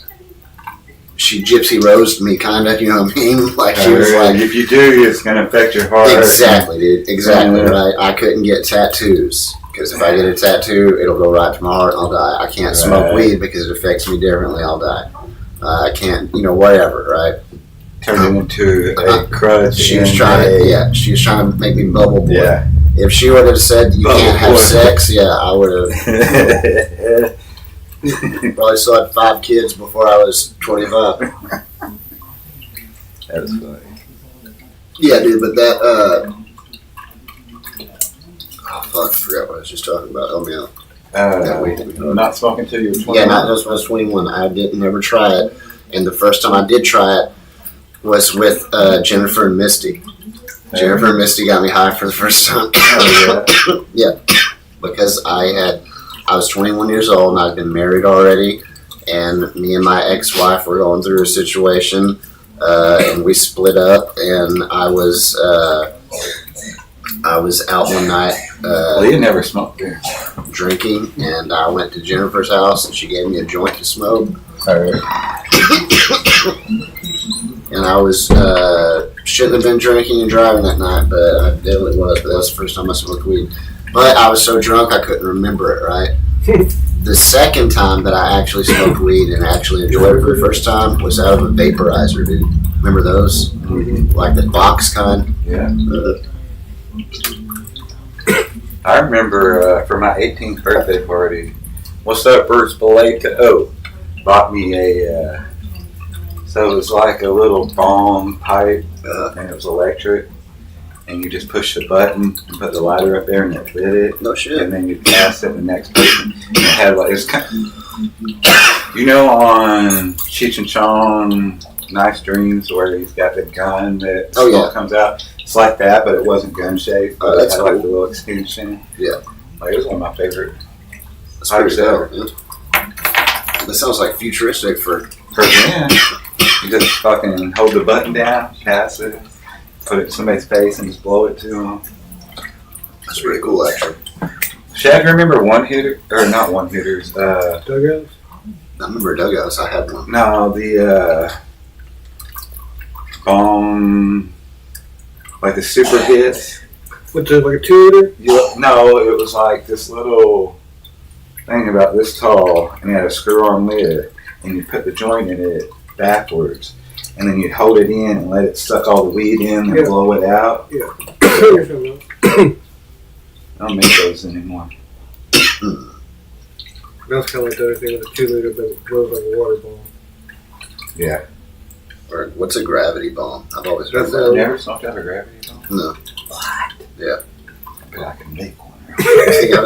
she gypsy rosed me, kind of, you know what I mean? Like, she was like, if you do, it's gonna affect your heart. exactly, dude, exactly, Yeah. right? I couldn't get tattoos. Because if I get a tattoo, it'll go right to my heart and I'll die. I can't smoke Right. weed because it affects me differently, I'll die. I can't, whatever, right? Turn it into a crutch. She was and she was trying to make me bubble boy. Yeah. If she would have said you Bubble can't have boy. sex, yeah, I would have probably still had 5 kids before I was 25. That's funny. Yeah, dude, but that, oh fuck, I forgot what I was just talking about. Oh man. Not smoking till you were 21? Yeah, not just when I was 21. I didn't ever try it. And the first time I did try it was with Jennifer and Misty. Jennifer and Misty got me high for the first time. Oh, Yeah, because I was 21 years old and I'd been married already, and me and my ex-wife were going through a situation, and we split up, and I was out one night well, you never smoked there. drinking, and I went to Jennifer's house and she gave me a joint to smoke. And I was shouldn't have been drinking and driving that night, but I definitely was. But that was the first time I smoked weed. But I was so drunk I couldn't remember it, right? The second time that I actually smoked weed and actually enjoyed it for the first time was out of a vaporizer, dude. Remember those? Mm-hmm. Like the box kind? Yeah. I remember for my 18th birthday party, what's up, Bruce Belato bought me a, so it was like a little bong pipe, and it was electric, and you just push the button and put the lighter up there and it lit it. No shit. And then you pass it to the next person. And it had like, it's kind of, you know, on Cheech and Chong, Nice Dreams, where he's got the gun that smoke comes out. It's like that, but it wasn't gun shaped. Oh, that's it had cool. like the little extension. Yeah. Like, it was one of my favorite. That's pretty dope. Yeah. That sounds like futuristic for then. You just fucking hold the button down, pass it, put it in somebody's face, and just blow it to them. That's pretty cool, actually. Shad, you remember one hitter or not one hitters? Dugouts? I remember dugouts. I had one. No, the like the super hits. What's it, like a 2-liter? No, it was like this little thing about this tall, and it had a screw-on lid, and you put the joint in it backwards, and then you'd hold it in and let it suck all the weed in and blow it out. Yeah. I don't make those anymore. That's kind of like the other thing with a 2-liter that blows like a water ball. Yeah. Or what's a gravity bomb? I've always heard I've that. never smoked out a gravity bomb. No. What? Yeah. But I can make one. I'm a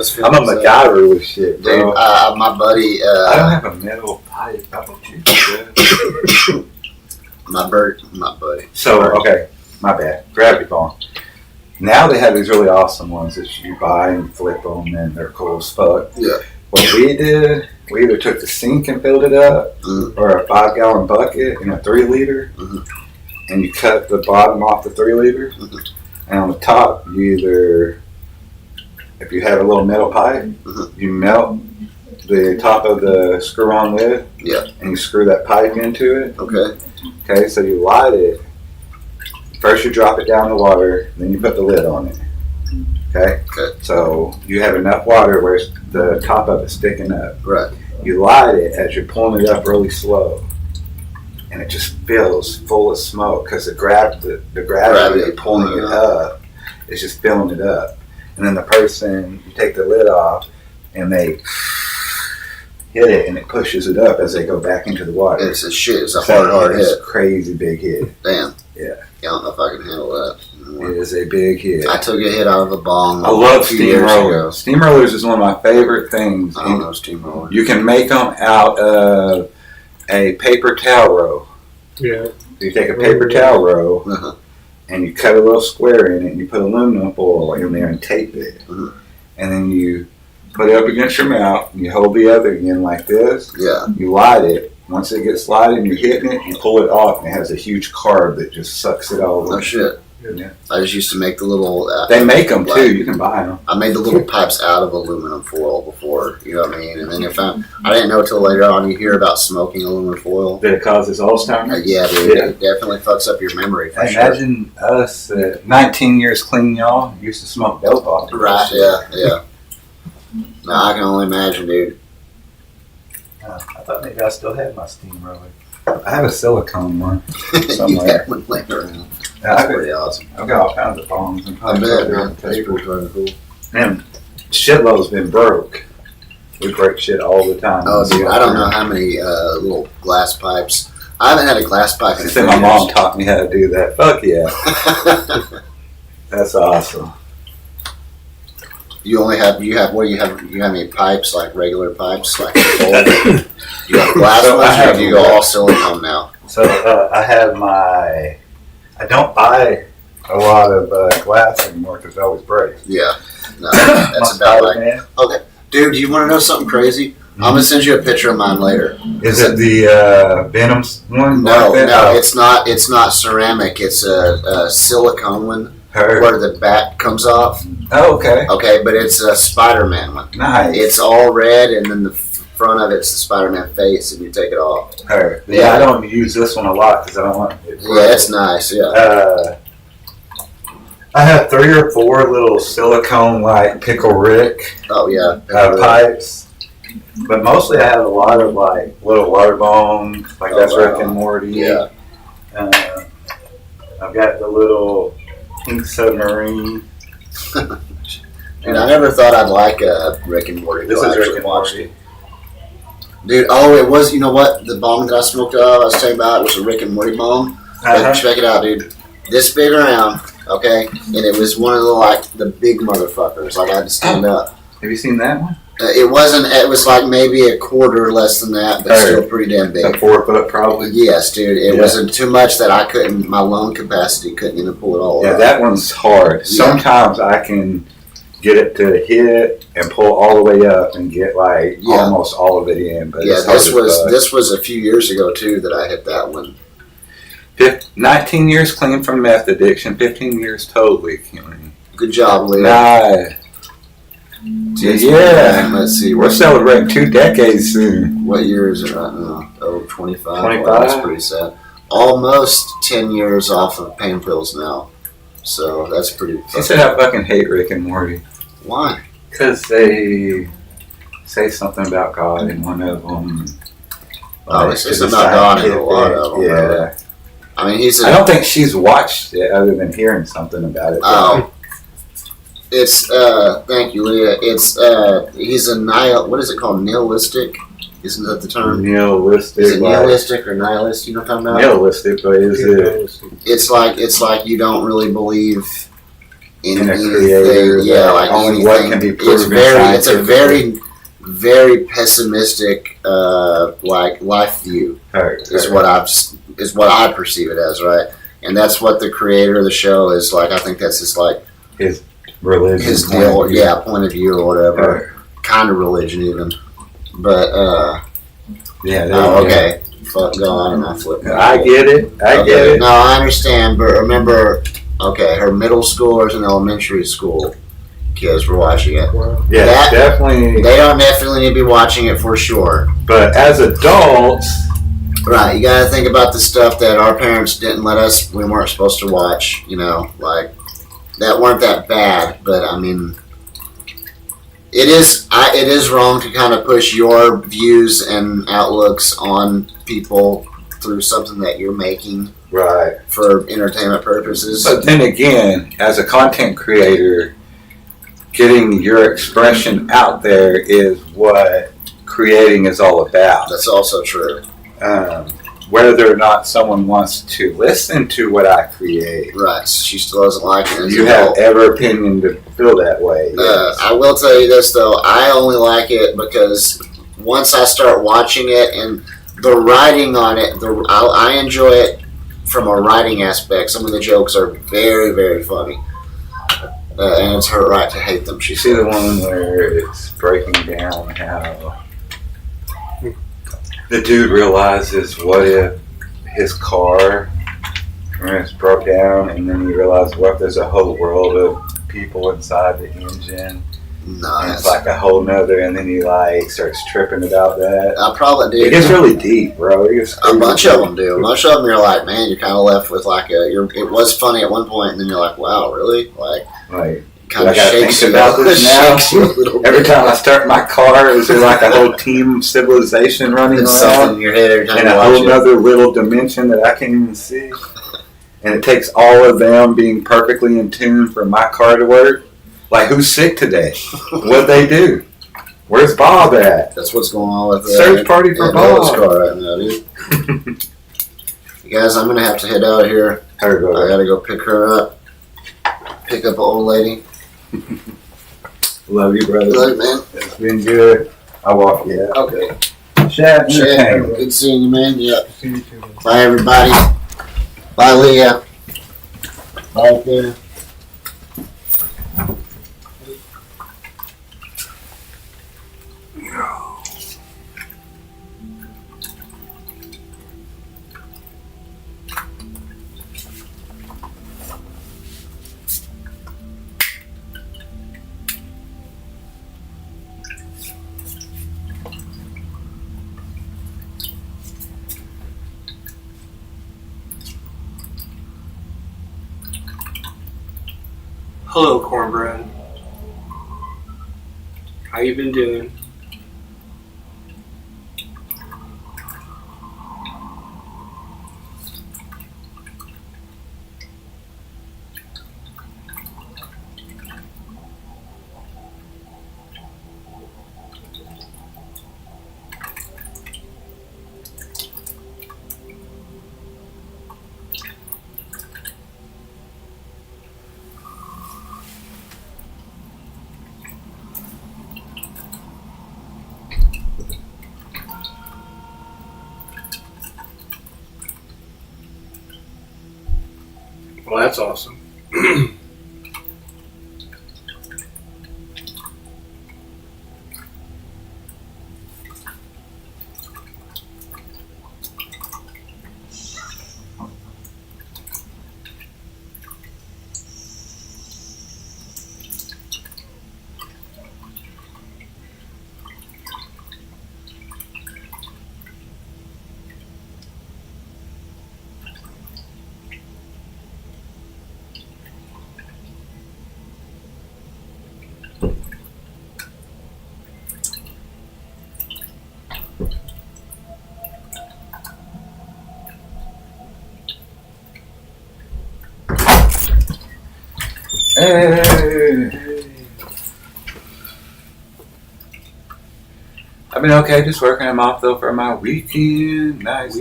MacGyver with shit, bro. Dude, my buddy. I don't have a metal pipe. I bet you could. My buddy. So, okay, my bad. Gravity bomb. Now they have these really awesome ones that you buy and flip them, and they're cool as fuck. Yeah. What we did, we either took the sink and filled it up, or a 5-gallon bucket in a 3-liter, and you cut the bottom off the 3-liter, and on the top, you either, if you have a little metal pipe, you melt the top of the screw-on lid, and you screw that pipe into it. Okay, so you light it. First you drop it down the water, then you put the lid on it. Okay? So you have enough water where the top of it's sticking up. Right. You light it as you're pulling it up really slow. And it just fills full of smoke because the gravity of pulling it up is just filling it up. And then the person, you take the lid off and they hit it and it pushes it up as they go back into the water. It's a shit. It's a hard hit. It's a crazy big hit. Damn. Yeah. I don't know if I can handle that. It is a big hit. I took a hit out of a bong. I love steamrollers. Steamrollers is one of my favorite things. I don't know steamrollers. You can make them out of a paper towel roll. Yeah. So you take a paper towel roll and you cut a little square in it and you put aluminum foil in there and tape it. And then you put it up against your mouth and you hold the other end like this. Yeah. You light it. Once it gets lighted and you're hitting it, you pull it off and it has a huge carb that just sucks it all No over. shit. Yeah. I just used to make the little. They make them too. You can buy them. I made the little pipes out of aluminum foil before. You know what I mean? And then I didn't know till later on you hear about smoking aluminum foil. That it causes Alzheimer's? Yeah, dude. It definitely fucks up your memory for sure. Imagine us, 19 years clean, y'all, used to smoke dope off. Right, yeah. No, I can only imagine, dude. I thought maybe I still had my steamroller. I have a silicone one somewhere. One laying around. That's pretty awesome. I've got all kinds of bombs and I pipes bet, around man. the That's table. pretty fucking cool. And shitload's been broke. We break shit all the time. Oh, dude, I don't know how many little glass pipes. I haven't had a glass pipe in I said my mom taught me how to do that. Fuck yeah. That's awesome. You only have you have any pipes, like regular pipes, like gold? You have glass So I ones, or have do you go all silicone now? So I have I don't buy a lot of glass anymore because it always breaks. Yeah, no, that's about like. Okay, dude, do you want to know something crazy? I'm gonna send you a picture of mine later. Is it the Venoms one? No, like that? no, it's not. It's not ceramic. It's a silicone one where the back comes off. Oh, okay. Okay, but it's a Spider-Man one. Nice. It's all red, and then the front of it's the Spider-Man face, and you take it off. Yeah, I don't use this one a lot because I don't want it. Yeah, it's nice. Yeah. I have 3 or 4 little silicone like Pickle Rick. Oh yeah. Pipes. But mostly I have a lot of like little water bombs, like that's Rick and Morty. Yeah. I've got the little Pink Submarine. And I never thought I'd like Rick and Morty. This is Rick and watched Morty. Dude, oh, it was, you know what? The bomb that I smoked I was telling you about was a Rick and Morty bomb. But check it out, dude. This big around, okay? And it was one of the big motherfuckers. Like, I had to stand up. Have you seen that one? It was like maybe a quarter less than that, but still pretty damn big. A 4 foot probably? Yes, dude. It wasn't too much that I couldn't, my lung capacity couldn't even pull it all up. That one's hard. Yeah. Sometimes I can get it to hit and pull all the way up and get like almost all of it in. But yeah, this was a few years ago too that I hit that one. 19 years clean from meth addiction, 15 years totally clean. Good job, Leo. Yeah. Let's see. We're celebrating 2 decades soon. What year is it right now? Oh, 25. 25. Well, that's pretty sad. Almost 10 years off of pain pills now. So that's pretty. She said I fucking hate Rick and Morty. Why? Because they say something about God in one of them. Oh, it's just about God in a lot of them. Yeah. Really. I mean, I don't think she's watched it other than hearing something about it. Oh. It's, thank you, Leah. It's, he's a what is it called? Nihilistic? Isn't that the term? Nihilistic. Is it nihilistic or nihilist? You know what I'm talking about? Nihilistic, but is it? It's like you don't really believe in a anything. creator. Yeah, like only anything. what can be It's proven. it's a very, very pessimistic, like life view. Is what I perceive it as, right? And that's what the creator of the show is like. I think that's just like his religion, his deal, point of view or whatever, kind of religion even. But okay, fuck, go on and I flip. I get it. I get it. No, I understand, but remember, okay, her middle schoolers and elementary school kids were watching it. Yeah, definitely. They don't definitely need to be watching it for sure. But as adults. Right, you gotta think about the stuff that our parents didn't let us, we weren't supposed to watch, you know, like, that weren't that bad, but I mean, it is wrong to kind of push your views and outlooks on people through something that you're making. Right. For entertainment purposes. But then again, as a content creator, getting your expression out there is what creating is all about. That's also true. Whether or not someone wants to listen to what I create. Right, she still doesn't like it. You have every opinion to feel that way. Yes. I will tell you this, though. I only like it because once I start watching it and the writing on it, I enjoy it from a writing aspect. Some of the jokes are very, very funny. And it's her right to hate them. You see the one where it's breaking down how the dude realizes what if his car broke down, and then he realizes what if there's a whole world of people inside the engine. Nice. And it's like a whole nother, and then he like starts tripping about that. I probably do. It gets really deep, bro. A bunch of them do. Most of them you're like, man, you're kind of left with like it was funny at one point, and then you're like, wow, really? Like kind of shakes you about this now. Every time I start my car, is there like a whole team civilization running around? Something in your head every time and a whole other little dimension that I can't even see. And it takes all of them being perfectly in tune for my car to work. Like, who's sick today? What'd they do? Where's Bob at? That's what's going on with search party for Bob. Car right now, dude. You guys, I'm gonna have to head out of here. I gotta go pick her up. Pick up an old lady. Love you, brother. Love you, man. It's been good. I'll walk you out. Okay. Shad, Shad, good seeing you, man. Yep. See you too. Bye, everybody. Bye, Leah. Bye, Athena. Hello, cornbread. How you been doing? Well, that's awesome. Hey. I've been okay, just working them off though for my weekend. Nice.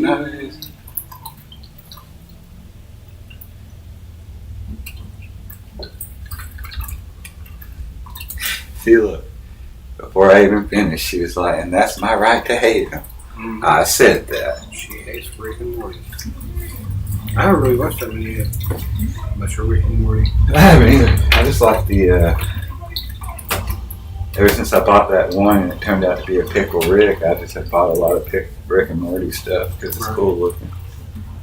See, look, before I even finished, she was like, and that's my right to hate him. Mm-hmm. I said that. She hates Rick and Morty. I haven't really watched that many yet. Much of Rick and Morty. I haven't either. I just like the, ever since I bought that one and it turned out to be a Pickle Rick, I just have bought a lot of Rick and Morty stuff because it's cool looking.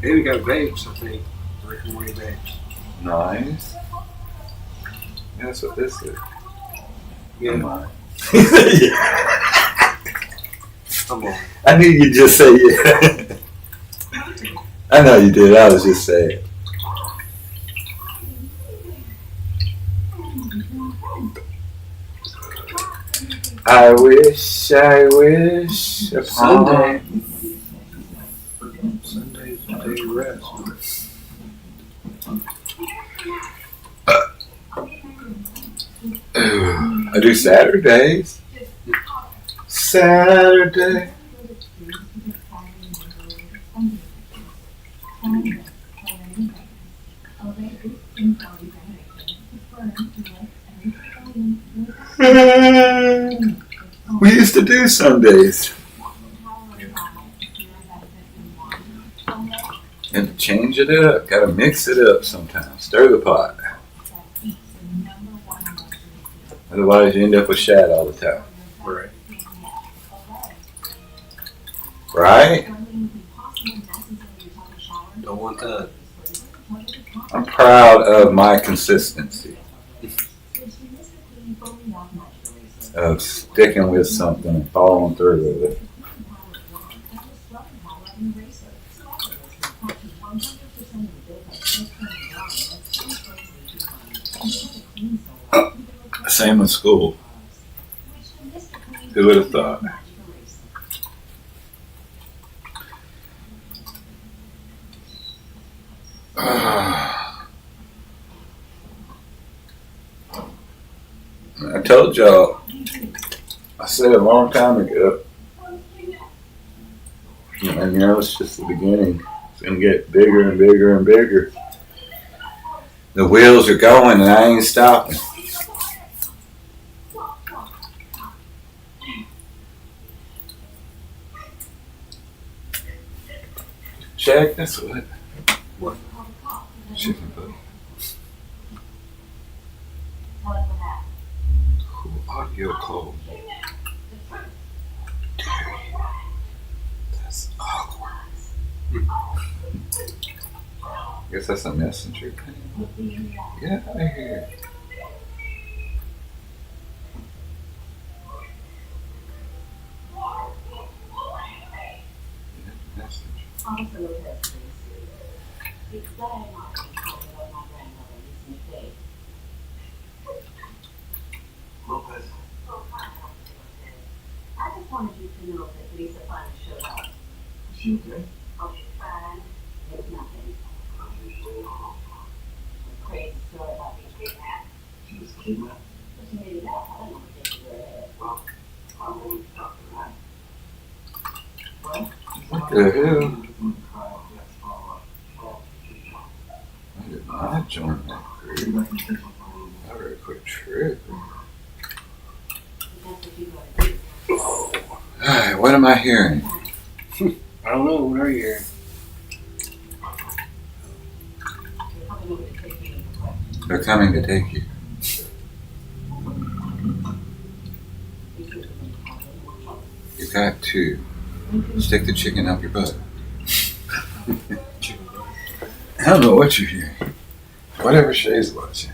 And we got vapes, I think. Rick and Morty vapes. Nice. Yeah, that's what this is. Yeah. Come on. Come on. I knew you'd just say yeah. I know you did. I was just saying. I wish upon Sunday. Sunday's the day of rest. I do Saturdays. Saturday. We used to do Sundays. And to change it up, gotta mix it up sometimes. Stir the pot. Otherwise you end up with shad all the time. Right. Right? Don't want that. I'm proud of my consistency. Of sticking with something and following through with it. Same with school. Who would have thought? I told y'all, I said a long time ago, and you know, it's just the beginning. It's going to get bigger and bigger and bigger. The wheels are going and I ain't stopping. Shaq, that's what. What? Chicken butt. Cool audio code. That's awkward. Guess that's a messenger thing. Get out of here. I just wanted you to know that Lisa finally showed up. She okay? Oh, she's fine. It's nothing. Crazy story about being kidnapped. She was kidnapped. But she made it out. I don't know what they were at. Well, I'm going to talk to her. What? What the hell? I did not join that group. I better quit tripping. Alright, what am I hearing? I don't know. What are you hearing? They're coming to take you. You got to stick the chicken up your butt. I don't know what you're hearing. Whatever Shay's watching.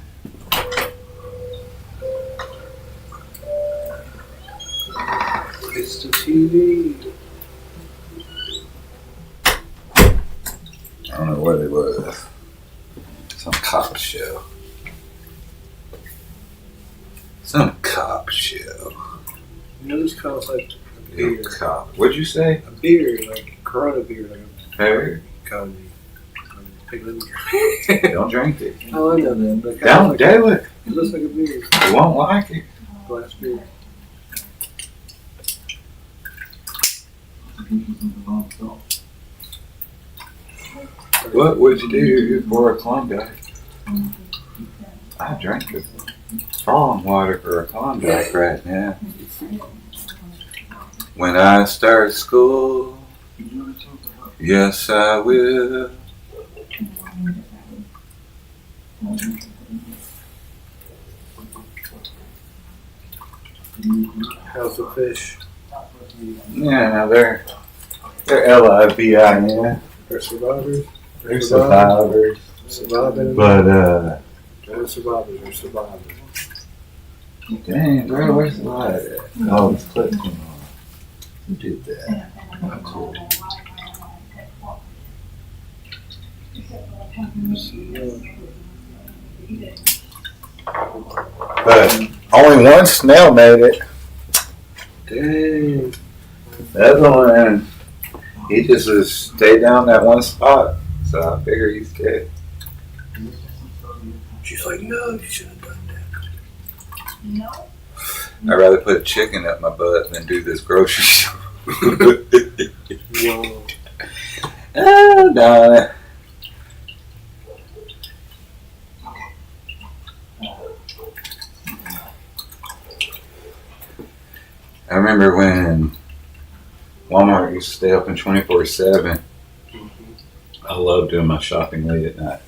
It's the TV. I don't know what it was. Some cop show. Some cop show. You know, this kind of like a beer. Cop. What'd you say? A beer, like Corona beer, like a Hey, economy. Pig don't drink it. Oh, I know that, but Don't do it. it looks like a beer. You won't like it. Glass beer. What would you do for a Klondike? I drink the strong water for a Klondike right now. When I start school, yes I will. House of Fish. Yeah, they're LIVIN. They're survivors. They're survivors. Surviving. But They're survivors. They're survivors. dang, bro, where's the light at? Oh, it's clipping on. Who did that? How cool. But only one snail made it. Dang. The other one, he just was stayed down that one spot. So I figure he's dead. She's like, no, you shouldn't have done that. I'd rather put a chicken up my butt than do this grocery store. Whoa. Oh, no. I remember when Walmart used to stay open 24/7. I love doing my shopping late at night.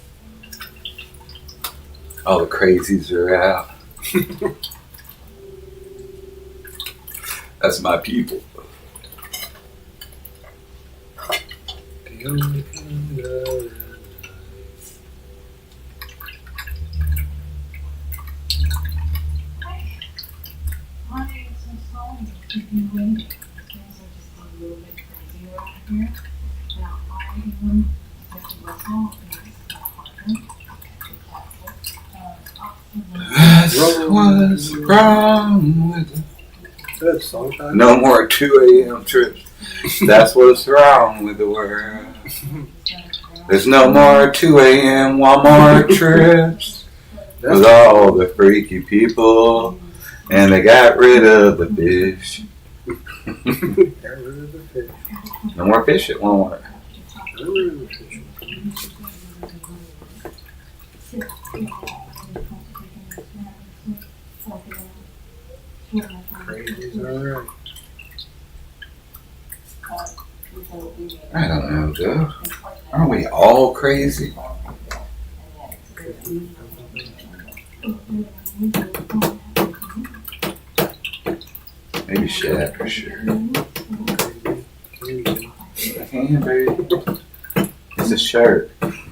All the crazies are out. That's my people. The only kind of That's what's wrong with it. Good song time. No more 2 a.m. trips. That's what's wrong with the world. There's no more 2 a.m. Walmart trips with all the freaky people, and they got rid of the fish. No more fish at Walmart. Crazy's alright. I don't know, Joe. Aren't we all crazy? Maybe Shad for sure. Hey, baby. It's a shirt.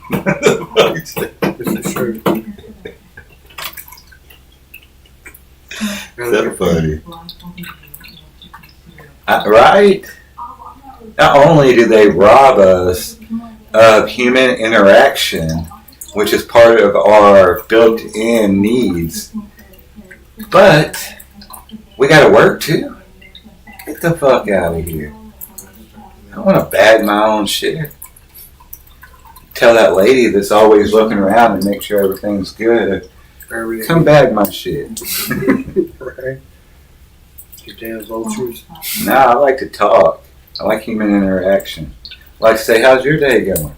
It's a shirt. So funny. Right? Not only do they rob us of human interaction, which is part of our built-in needs, but we gotta work too. Get the fuck out of here. I want to bag my own shit. Tell that lady that's always looking around and make sure everything's good, come bag my shit. Right. You damn vultures. Nah, I like to talk. I like human interaction. I like to say, how's your day going?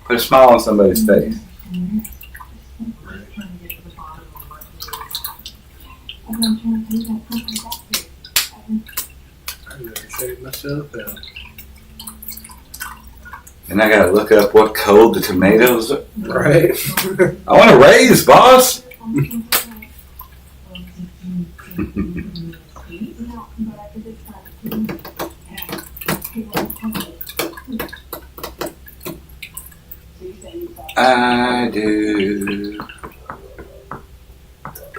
Put a smile on somebody's face. I never shaved myself out. And I gotta look up what code the tomatoes are. Right. I want to raise, boss. I do.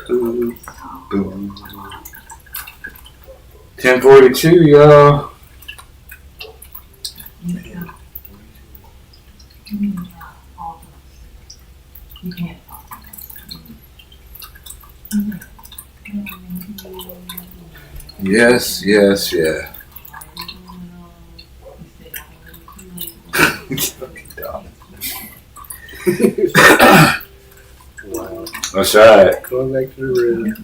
Boo, boo. 10:42, y'all. Yes, yes, yeah. Wow. That's right. Going back to the room.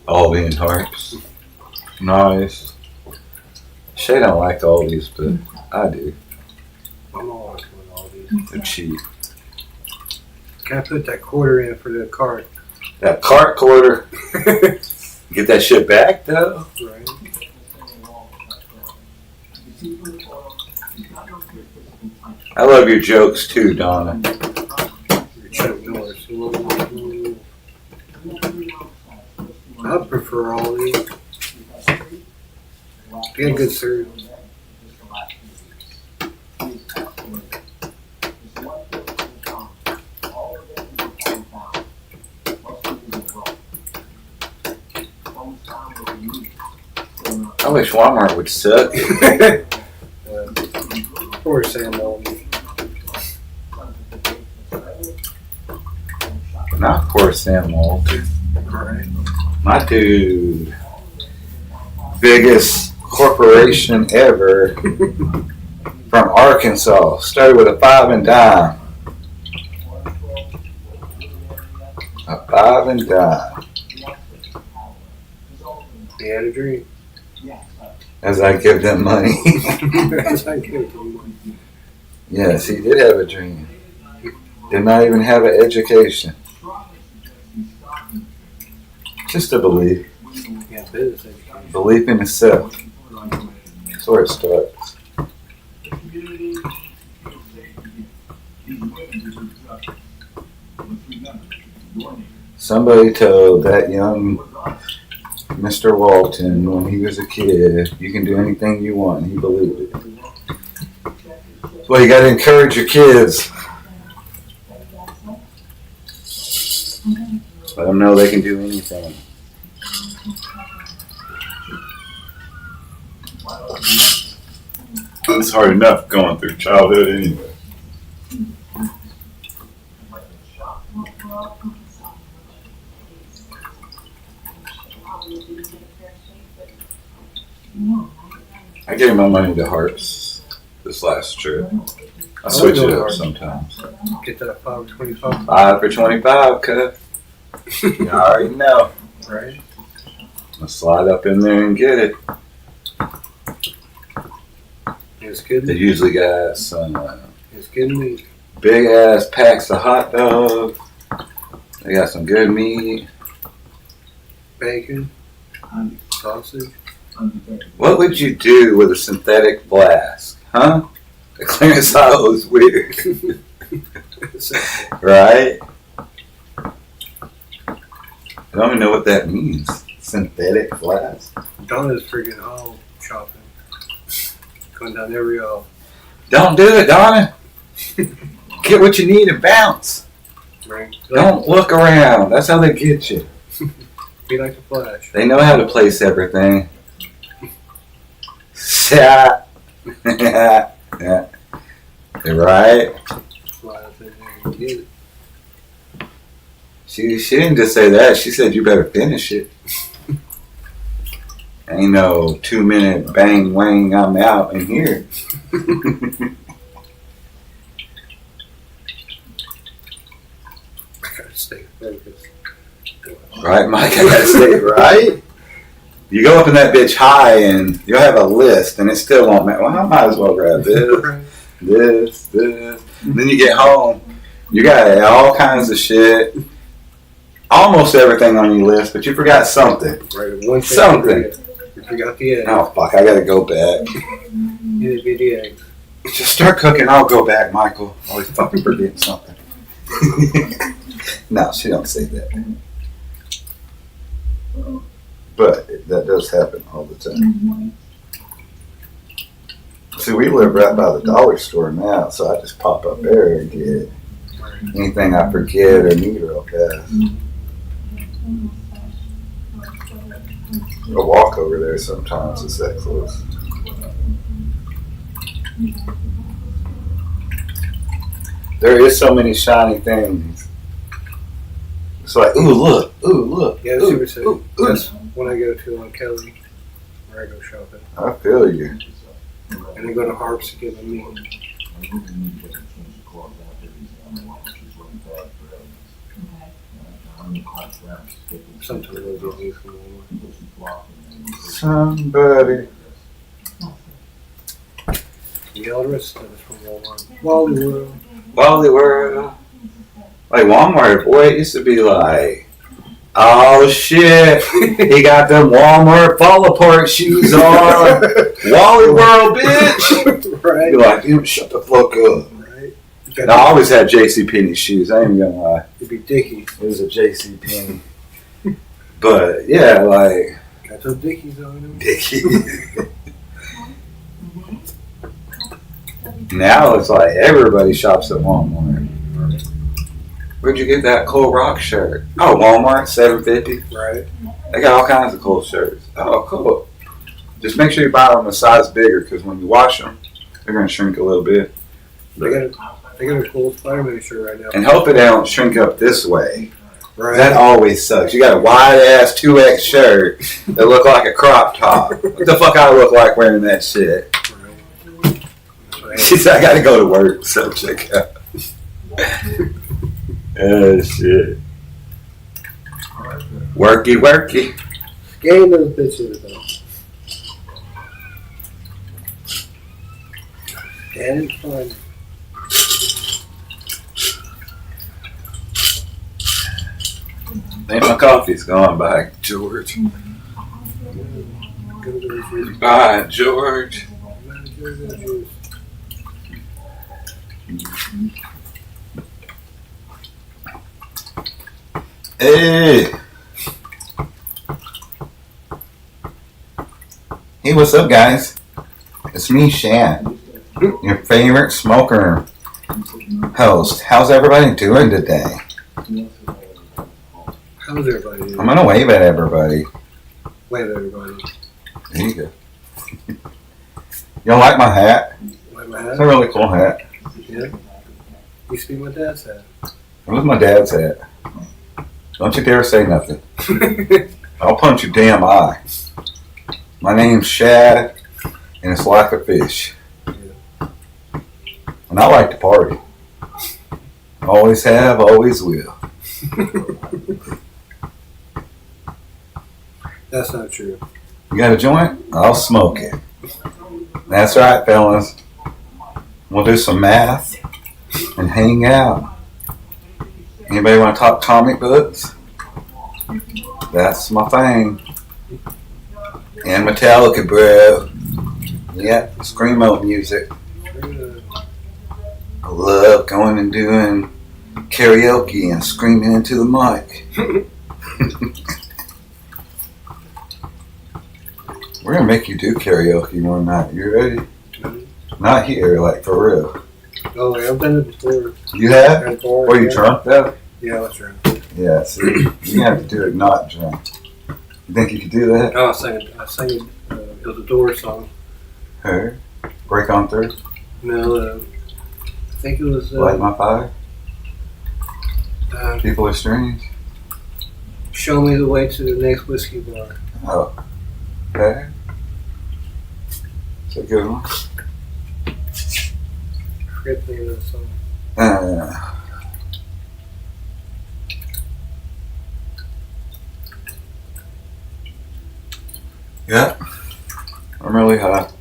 Aldi and Harps. Nice. Shay don't like Aldi's, but I do. I'm all right with all these. They're cheap. Can I put that quarter in for the cart? That cart quarter. Get that shit back though. Right. I love your jokes too, Donna. Your Chuck Norris. I prefer all these. Get a good service. I wish Walmart would suck. Poor Sam Walton. Not poor Sam Walton. Right. My dude. Biggest corporation ever from Arkansas. Started with a 5 and dime. A 5 and dime. He had a dream. As I give them money. As I give them money. Yes, he did have a dream. Did not even have an education. Just a belief. Yeah, business education. Belief in himself. That's where it starts. Somebody told that young Mr. Walton when he was a kid, you can do anything you want, and he believed it. Well, you got to encourage your kids. Let them know they can do anything. It's hard enough going through childhood anyway. I gave my money to Harps this last trip. I switch it up sometimes. Get that 5 for 25. 5 for 25, cut. You already know. Right. I'll slide up in there and get it. It's good. They usually got some It's good meat. big ass packs of hot dogs. They got some good meat. Bacon. Sausage. What would you do with a synthetic flask? Huh? The clearance aisle is weird. Right? I don't even know what that means. Synthetic flask. Donna's freaking all shopping. Going down every aisle. Don't do it, Donna. Get what you need and bounce. Right. Don't look around. That's how they get you. Be like the Flash. They know how to place everything. Yeah. Yeah. You're right. Fly up in there and get it. She didn't just say that. She said you better finish it. Ain't no 2-minute bang wang. I'm out in here. I gotta stay focused. Right, Mike? I gotta say, right? You go up in that bitch high and you'll have a list and it still won't matter. Well, I might as well grab this. And then you get home, you got all kinds of shit. Almost everything on your list, but you forgot something. Right, one thing Something. You forgot the egg. Oh, fuck, I gotta go back. It'd be the egg. Just start cooking, I'll go back, Michael. Always fucking forgetting something. No, she don't say that. But that does happen all the time. See, we live right by the dollar store now, so I just pop up there and get anything I forget or need real fast. I'll walk over there sometimes, it's that close. There is so many shiny things. It's like, ooh, look. Yeah, ooh, seriously. ooh. That's when I go to on Kelly, where I go shopping. I feel you. And I go to Harps to get my meat. Sometimes I go get meat from Walmart. Somebody. Yeah, all the rest of stuff is from Walmart. Wally World. Wally World. Like Walmart, boy, it used to be like, oh shit, he got them Walmart fall apart shoes on. Wally World, bitch. Right. You're like, dude, shut the fuck up. Right. And I always had JCPenney shoes, I ain't even gonna lie. It'd be Dickies. It was a JCPenney. But yeah, like, Got those Dickies on them. Dickies. Now it's like everybody shops at Walmart. Where'd you get that Cool Rock shirt? Oh, Walmart, $7.50. Right. They got all kinds of cool shirts. Oh, cool. Just make sure you buy them a size bigger, because when you wash them, they're gonna shrink a little bit. They got a cool Spider-Man shirt right now. And hopefully they don't shrink up this way. Right. That always sucks. You got a wide ass 2X shirt that look like a crop top. What the fuck I look like wearing that shit? Right. She said I gotta go to work, so check out. Oh shit. Worky. Game of the picture though. And it's fun. I think my coffee's gone. Bye, George. Go to the refrigerator. Bye, George. Hey. Hey, what's up, guys? It's me, Shan, your favorite smoker host. How's everybody doing today? How's everybody doing? I'm gonna wave at everybody. Wave at everybody. There you go. You don't like my hat? Like my It's hat? a really cool hat. Yeah. Used to be my dad's hat. It was my dad's hat. Don't you dare say nothing. I'll punch your damn eye. My name's Shad, and it's like a fish. And I like to party. Always have, always will. That's not true. You got a joint? I'll smoke it. That's right, fellas. We'll do some math and hang out. Anybody want to talk comic books? That's my thing. And Metallica, bro. Yep, screamo music. I love going and doing karaoke and screaming into the mic. We're gonna make you do karaoke one night. You ready? Not here, like for real. Oh, yeah, I've done it before. You have? At a bar, Were you yeah. drunk though? Yeah, I was drunk. Yeah, see, you have to do it not drunk. You think you could do that? Oh, I sang it. It was a Doors song. Her? Break on through? No, I think it was. Light my fire? Uh, People are strange? Show me the way to the next whiskey bar. Oh. Okay. It's a good one. I forget the name of the song. Yeah. I'm really hot.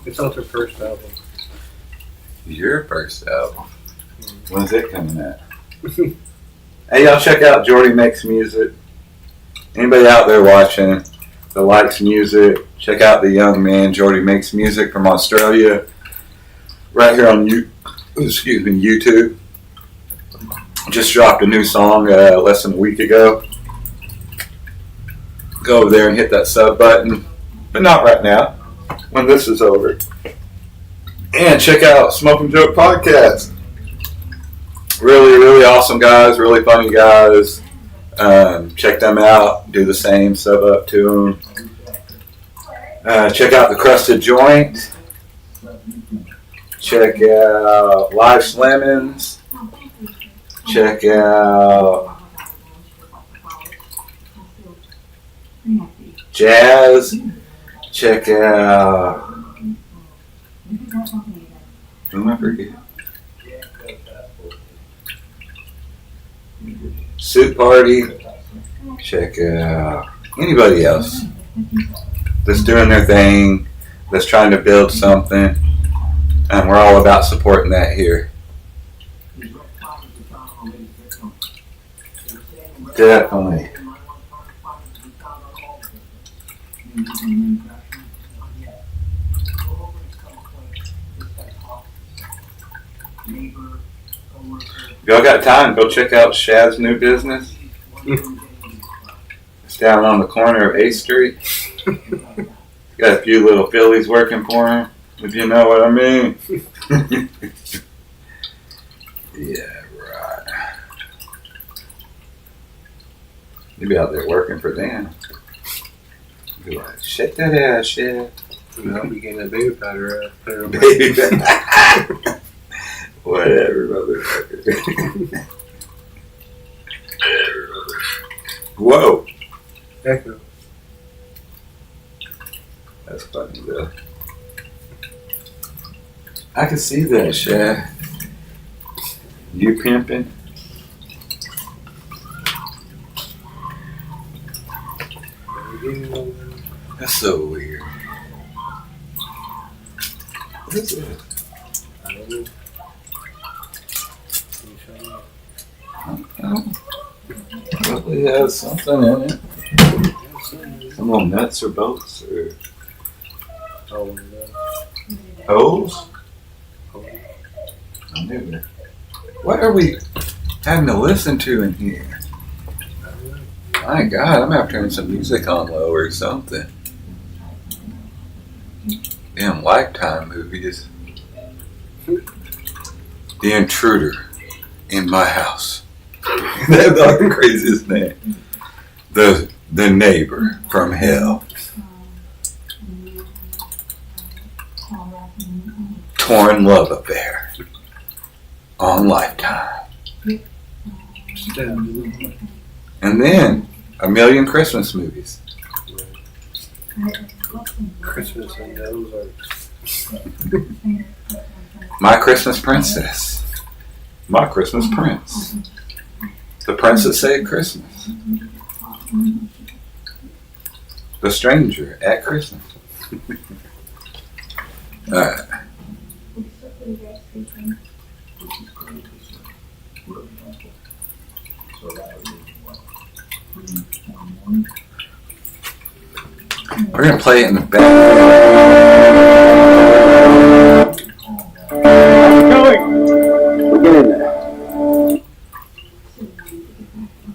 It's on their first album. Your first album. When's it coming out? Hey, y'all check out Jordy Makes Music. Anybody out there watching that likes music, check out the young man Jordy Makes Music from Australia. Right here on YouTube. Just dropped a new song less than a week ago. Go over there and hit that sub button. But not right now, when this is over. And check out Smoke and Joke Podcast. Really, really awesome guys, really funny guys. Check them out. Do the same, sub up to them. Check out The Crusted Joint. Check out Life's Lemons. Check out Jazz. Check out. Who am I forgetting? Soup Party. Check out anybody else that's doing their thing, that's trying to build something, and we're all about supporting that here. Definitely. If y'all got time, go check out Shad's new business. It's down on the corner of 8th Street. Got a few little fillies working for him, if you know what I mean. Yeah, right. You be out there working for them. You be like, shake that ass, Shad. I'll be getting that baby powder out. Put it on my Baby powder. Whatever, motherfucker. Whoa. echo. That's funny though. I can see that, Shad. You pimping? That's so weird. What is it? Probably has something in it. Some little nuts or bolts or holes. I knew that. What are we having to listen to in here? My God, I'm gonna have to turn some music on low or something. Damn Lifetime movies. The Intruder in My House. That's like the craziest name. The Neighbor from Hell. Torn Love Affair on Lifetime. And then a million Christmas movies. Christmas and those are. My Christmas Princess. My Christmas Prince. The Prince that Saved Christmas. The Stranger at Christmas. Alright. We're gonna play it in the back.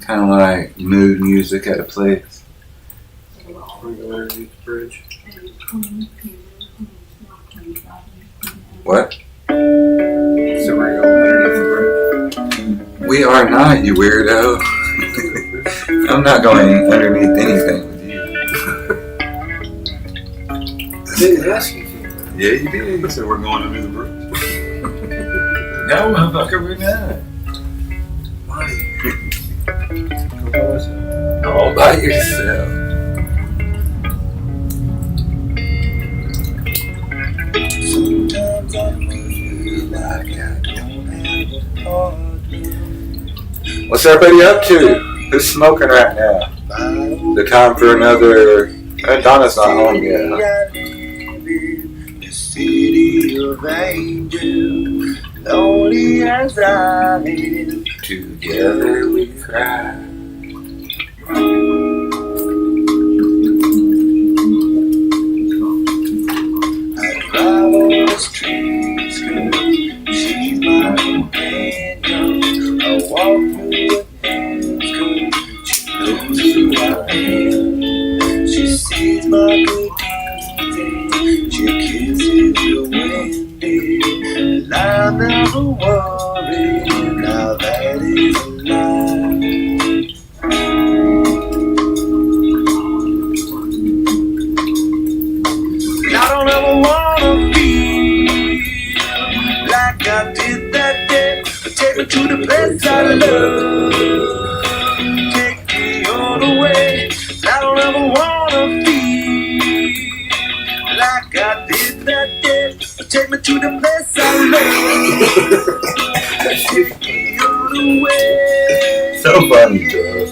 Kind of like mood music at a place. What? We are not, you weirdo. I'm not going underneath anything with you. Didn't ask you. Yeah, you did. I said we're going under the bridge. No, motherfucker, we're not. All by yourself. Sometimes I feel like I don't have a partner. What's everybody up to? Who's smoking right now? The time for another. Donna's not home yet. The city of angels, lonely as I am. Together we cry. I drive on the streets, girl. She's my companion. I walk through the hills, girl. She knows who I am. She sees my good deeds. She kisses the wind, and I never worry. Now that is a lie. I don't ever wanna feel like I did that day. Take me to the place I love. Take me all the way. I don't ever wanna feel like I did that day. Take me to the place I love. Take me all the way. So funny, girl.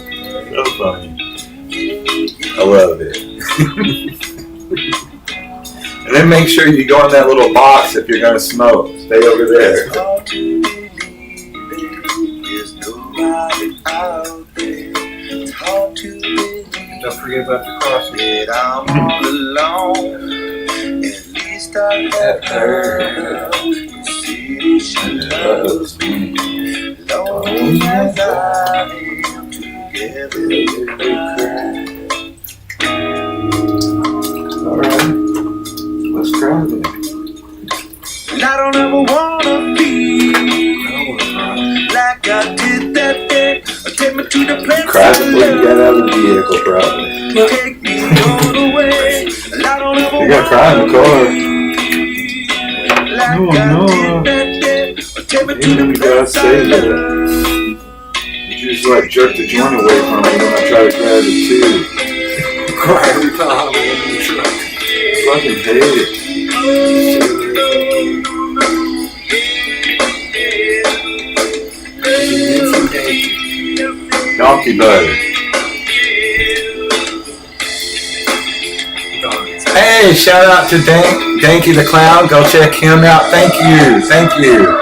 So funny. I love it. And then make sure you go in that little box if you're gonna smoke. Stay over there. Don't forget about the crossing. I'm all alone. At least I have her. The city she loves me. Lonely as I am. Together we cry. Alright. Let's try it. And I don't ever wanna feel like I did that day. Take me to the place I love. Before you got out of the vehicle, probably. Take me all the way. And I don't ever You're gonna cry in the car. Like I did that day. Take me to the place I love. You just like jerk the joint away from me when I try to grab it too. Cry every time I'm in the truck. Fucking hate it. Donkey butter. Hey, shout out to Danky the Clown. Go check him out. Thank you. Thank you.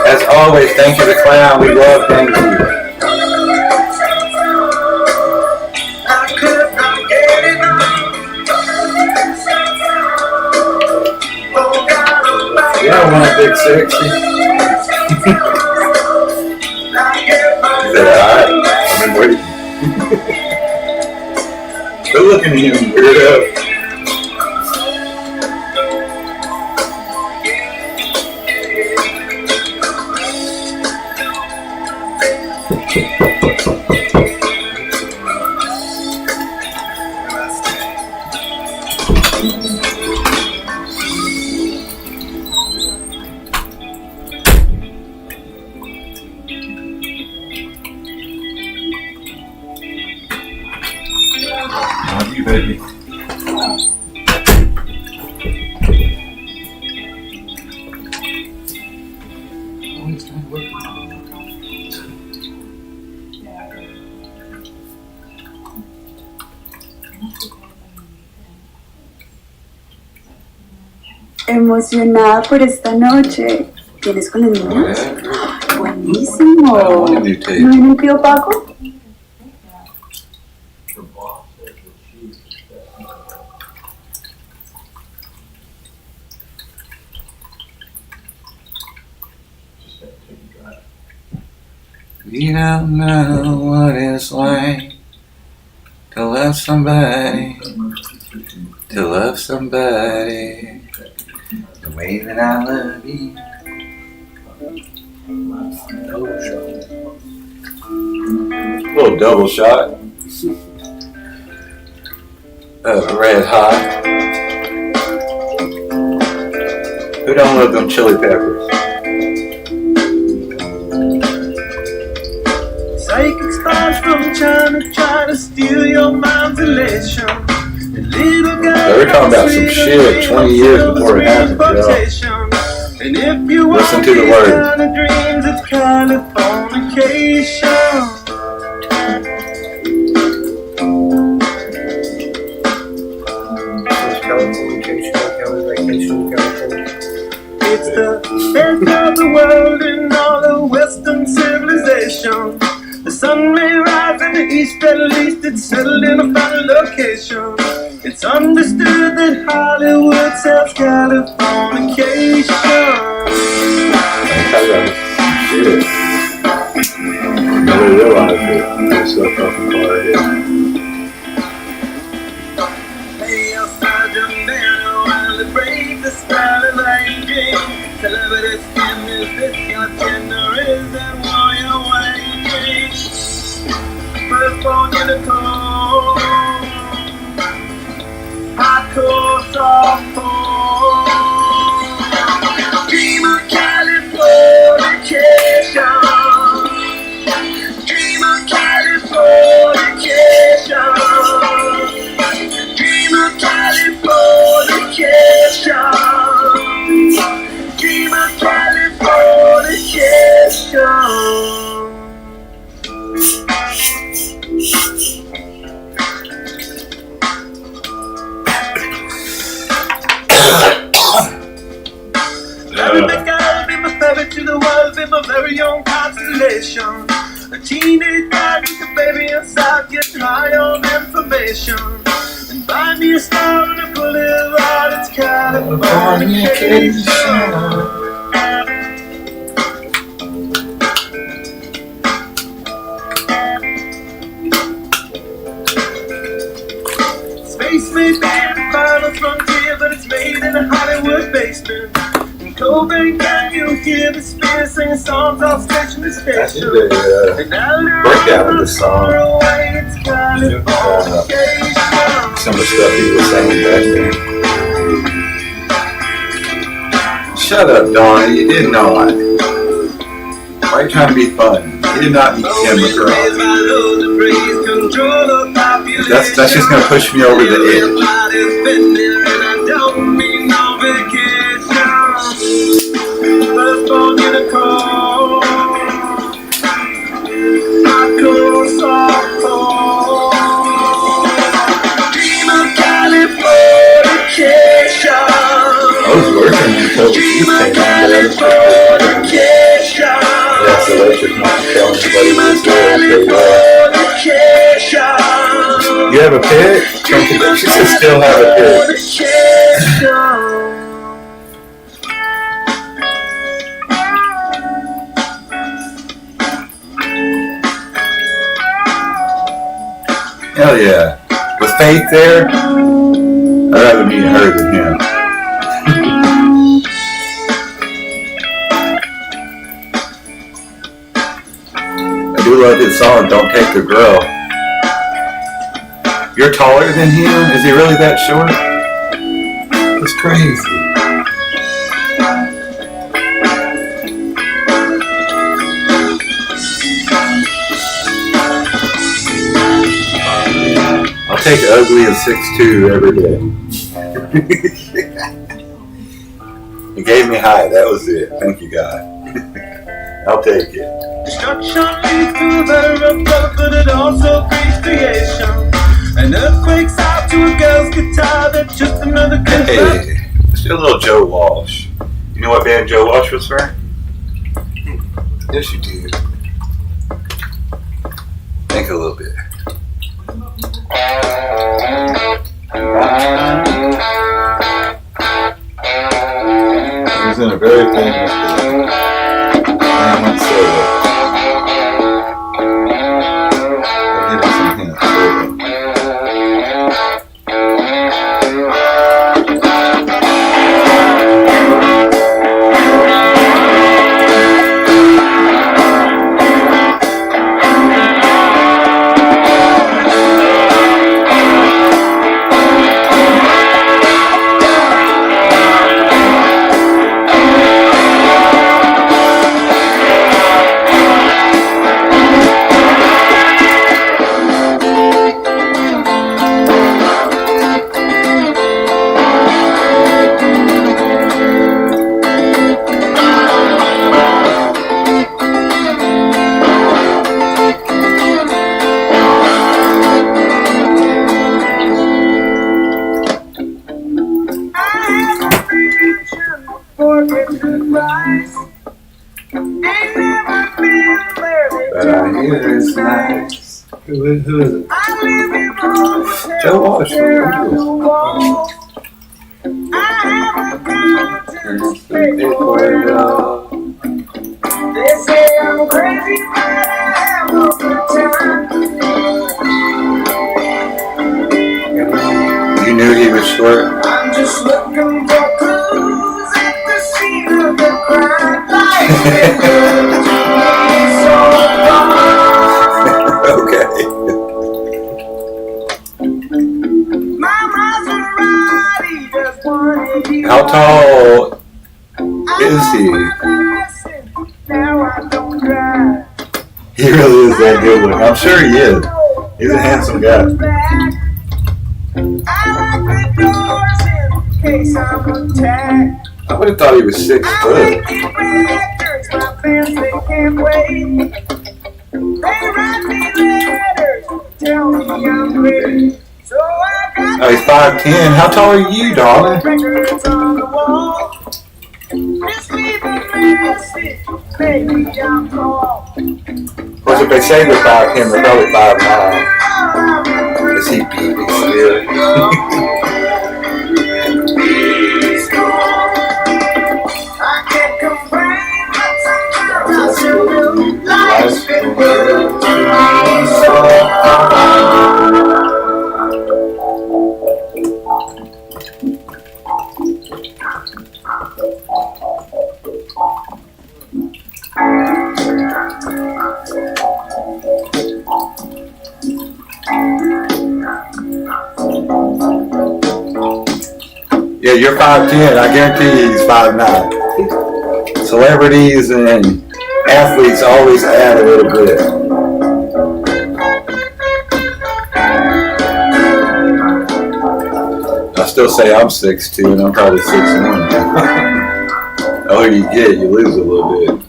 As always, thank you the Clown. We love Danky. Yeah, I want a big sexy. Is that alright? I've been waiting. Good looking at him, weirdo. Love you, baby. Emocionada por esta noche. ¿Tienes con los niños? Buenísimo. ¿No viene un tío Paco? You don't know what it's like to love somebody, to love somebody the way that I love you. Little double shot of Red Hot. Who don't love them chili peppers? Psychic spies from China try to steal your mind's elation. They were talking about some shit 20 years before it happened, y'all. And if you listen to the words. kind of dreams, it's Californication. It's the end of the world in all of Western civilization. The sun may rise in the east, at least it's settled in a final location. It's understood that Hollywood sells Californication. Shit. Nobody realized it. They're so fucking far ahead. Hey, I'll start your man while it breaks the spell of lightning. Celebrity skin is this your terrorism while you're waiting. Firstborn in the cold, hardcore softcore. Dream of Californication. Dream of Californication. Dream of Californication. Dream of Californication. Every make I'll be my favorite to the world, be my very own constellation. A teenage guy with a baby inside, getting high on information. And buy me a star on a boulevard, it's Californication. Space may be the final frontier, but it's made in a Hollywood basement. In Cobain, can you hear the spear singing songs off station to station? I did a breakdown of this song. Some of the stuff he was saying back then. Shut up, Donnie. You did not. Why are you trying to be fun? You did not meet Tim McGraw. That's just going to push me over the edge. Firstborn in a cold, hardcore softcore. Dream of Californication. I was working until the Dream of came Californication. Yeah, so they should not tell anybody who's there. You have a pig? She should still have a pig. Hell yeah. With Faith there, I'd rather meet her than him. I do love his song, Don't Take the Girl. You're taller than him? Is he really that short? That's crazy. I'll take ugly and 6'2" every day. He gave me height, that was it. Thank you, God. I'll take it. Destruction leads to a better approach, but it also creates creation. An earthquake's out to a girl's guitar, that's just another good Hey, let's do a little Joe Walsh. You know what band Joe Walsh was from? Yes, you do. Think a little bit. He was in a very famous band. I might say that. forget the price. Ain't never been where they But I hear it's nice. Who is it? I live in hotel Joe Walsh. there on the wall. I have a conscience, pay for it all. They say I'm crazy, but I have a good time. You knew he was short. I'm just looking for clues at the scene of the crime. Life's been good to me so far. Okay. My Maserati does 180. How tall is he? Now I don't drive. He really is that good looking. I'm sure he is. He's a handsome guy. I lock the doors in case I'm attacked. I would have thought he was 6 foot. Making records, my fans, they can't wait. They write me letters, tell me I'm great. So I got Oh, he's 5'10". How tall are you, darling? records on the wall. Just leave a message, baby, I'll call. Of course, if they say they're 5'10", they're probably 5'9". Is he beeping still? I can't complain, but sometimes I still do. Life's been good to me so Yeah, you're 5'10". I guarantee you he's 5'9". Celebrities and athletes always add a little bit. I still say I'm 6'2", and I'm probably 6'1". The older you get, you lose a little bit.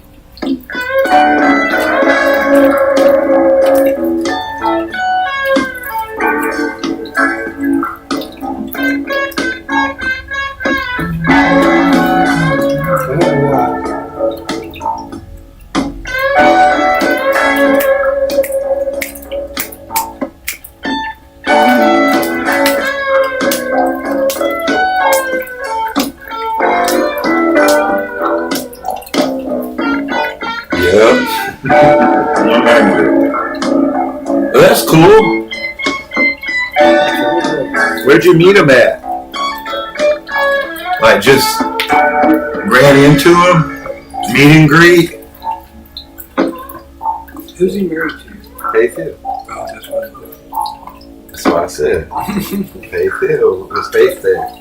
Well, that's cool. Where'd you meet him at? Like just ran into him? Meet and greet? Who's he married to? Faith Hill. Oh, that's what it was. That's what I said. Faith Hill. Was Faith there?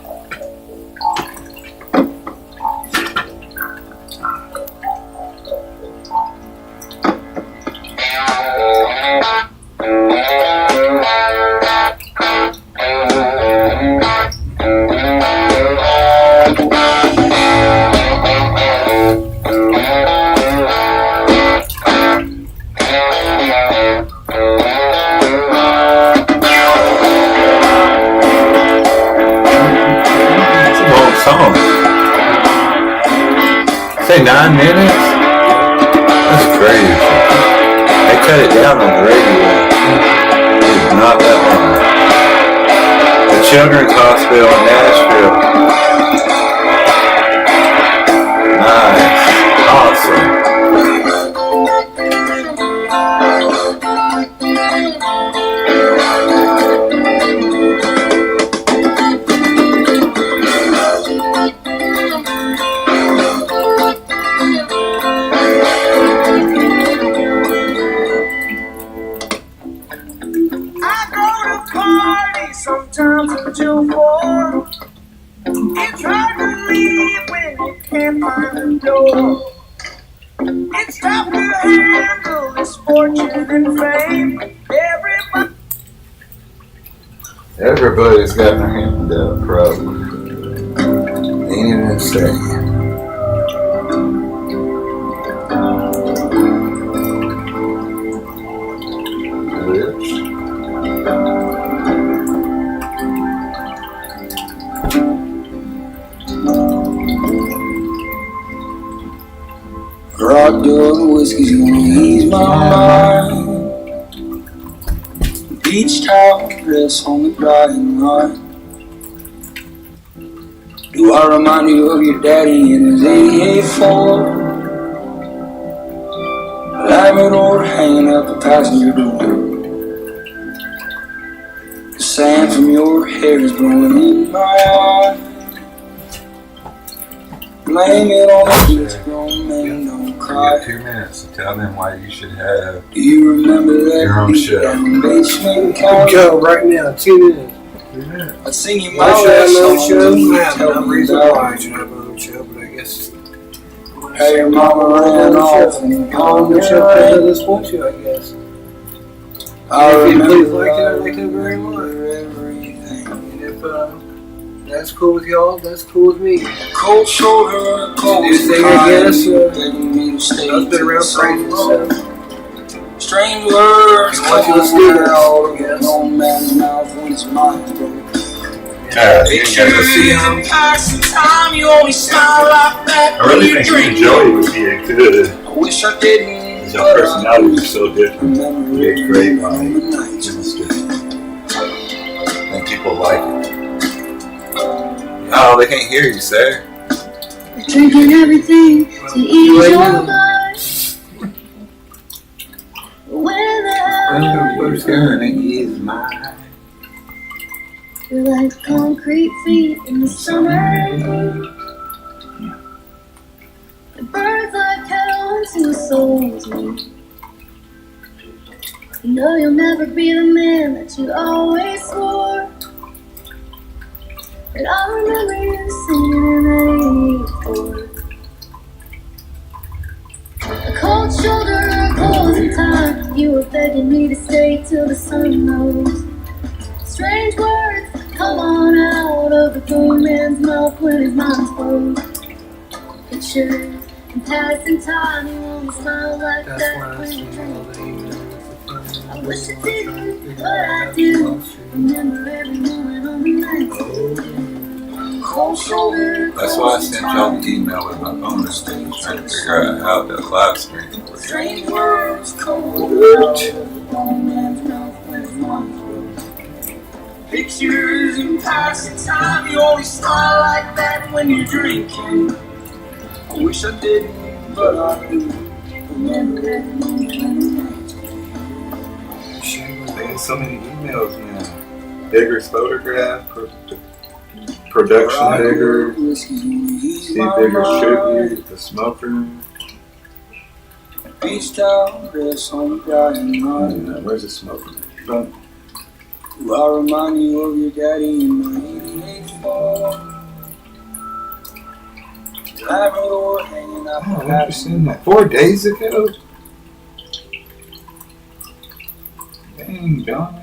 Song. Say 9 minutes? That's crazy. They cut it down on the radio. It's not that long. The Children's Hospital in Nashville. Nice. Awesome. sometimes until 4. It's hard to leave when you can't find the door. It's tough to handle this fortune and fame. Everybody's got their hand out, probably. Ain't even insane. vodka and whiskey's gonna ease my mind. Beach towel dress on the drying line. Do I remind you of your daddy in his 88 Labrador hanging out the passenger door? The sand from your hair is growing in my eye. Blame it on the beach, grown men don't You cry. got 2 minutes to tell them why you should have Do you remember that your own show. basement couch? Go right now, 2 minutes. I'd sing you Why my should I have last my own song. show? I You have tell no me reason about why I it. should have my own show, but I guess. Hey, your mama ran off and I'm gone the show right. of this one show, I guess. I If you remember please like it, I like it very much. everything. And if that's cool with y'all, that's cool with me. Cold shoulder, cold New thing, I guess. begging me to stay. I've been around for ages, so. Strange words You want to let's do this, I guess. no man's mouth when it's mine, bro. Yeah, you ain't gotta go see him. Time, you only smile like that. I really think you and Joey would be a good. I wish I didn't. His personalities are so different. It'd be a great chemistry. And people like it. Oh, they can't hear you, sir. Drinking everything to ease your mind. Where the Who's gonna ease mine? We're like concrete feet in the summer heat. The birds like cattle into a soul's meat. You know you'll never be the man that you always swore. But I remember you singing in that 84. A cold shoulder, a closing time. You were begging me to stay till the sun rose. Strange words come on out of the grown man's mouth when his mind's closed. Pictures and passing time, you won't smile like That's that why I when you sing drink. all the emails. I wish I didn't, but I do. Remember every moment on the night. Cold shoulder. That's why I sent y'all the email with my phone this thing, trying to figure out how to live stream. Strange words come out of the grown man's mouth when his mind's closed. Pictures and passing time, you only smile like that when you're drinking. I wish I didn't, but I do. Remember every moment on the night. Getting so many emails, man. Digger's photograph, production Digger, Steve Digger's tribute, the smoker. Beach towel dress on the drying line. Where's the smoker? Do I remind you of your daddy in my 88 Ford? Labrador hanging out Oh, I've never seen that. 4 days ago? Dang, John.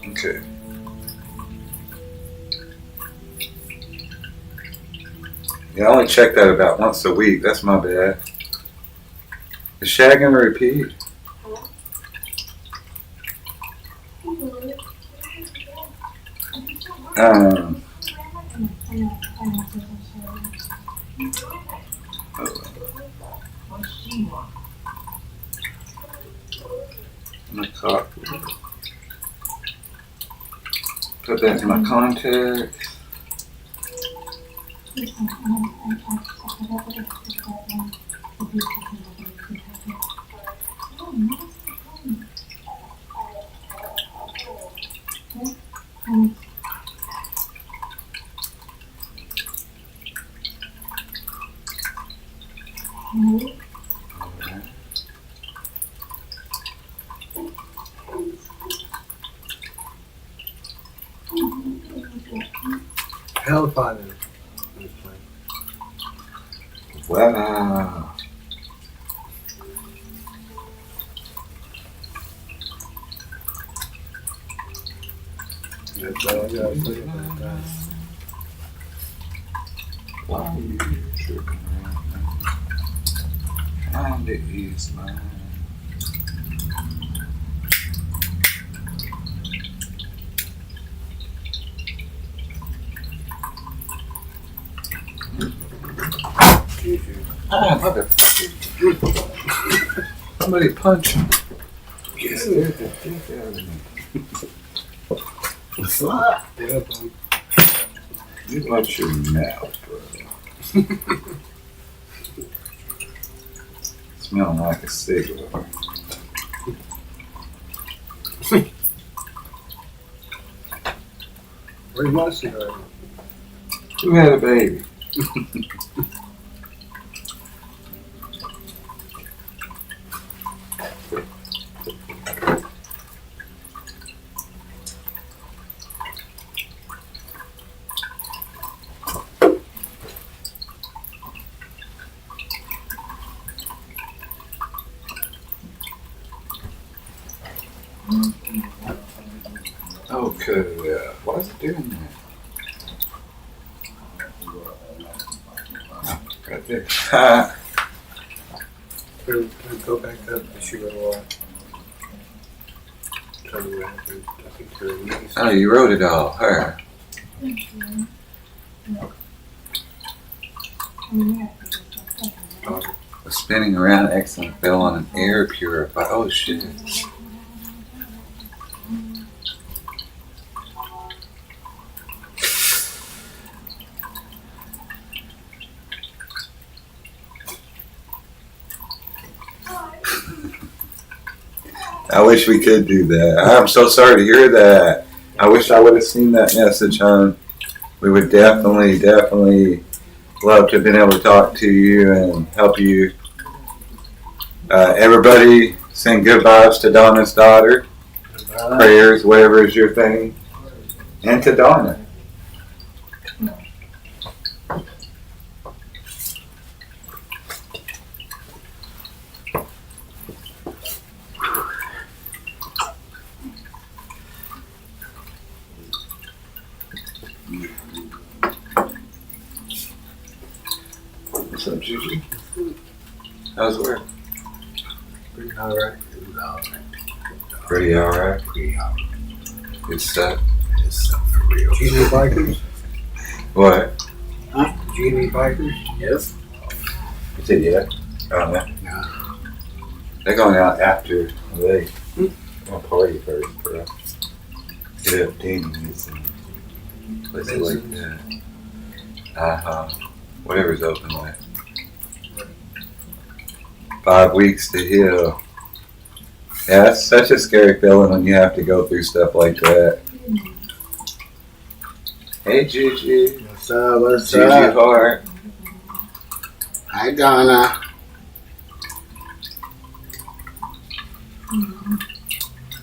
Okay. Yeah, I only check that about once a week. That's my bad. Is Shag gonna repeat? My copy. Put that in my contacts. Hell of 5 minutes. Wow. That's all I gotta say about that. Why are you tripping around, man? Trying to ease mine. Ah, motherfucker. Somebody punch him. Yes. You watch your mouth, bro. Smelling like a cigarette. Where's my cigarette? Who had a baby? Okay, why is it doing that? Oh, right there. Go back up the sugar wall. Tell me what happened. I think you're released. Oh, you wrote it all, her. Was spinning around, excellent, fell on an air purifier. Oh shit. I wish we could do that. I'm so sorry to hear that. I wish I would have seen that message, hon. We would definitely love to have been able to talk to you and help you. Everybody send good vibes to Donna's daughter. Prayers, whatever is your thing. And to Donna. What's up, Juju? How's work? Pretty alright. Pretty alright. Good stuff. Good stuff for real. Do you need bikers? What? Huh? Do you need bikers? Yes. You said yeah? Oh, no. No. They're going out after they. I'm gonna party first, bro. Get up, Denny's and places like that. Whatever's open like. 5 weeks to heal. Yeah, it's such a scary feeling when you have to go through stuff like that. Hey, Juju. What's up? What's Juju up? Heart. Hi, Donna.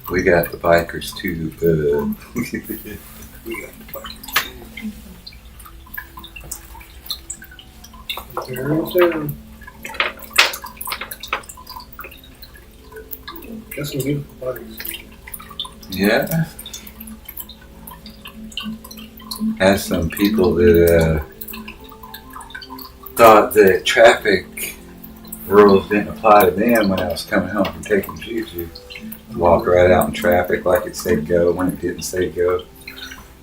We got the bikers too. We got the bikers. There it is. Got some beautiful bikes. Yeah. Had some people that thought that traffic rules didn't apply to them when I was coming home from taking Juju. Walk right out in traffic like it said go when it didn't say go.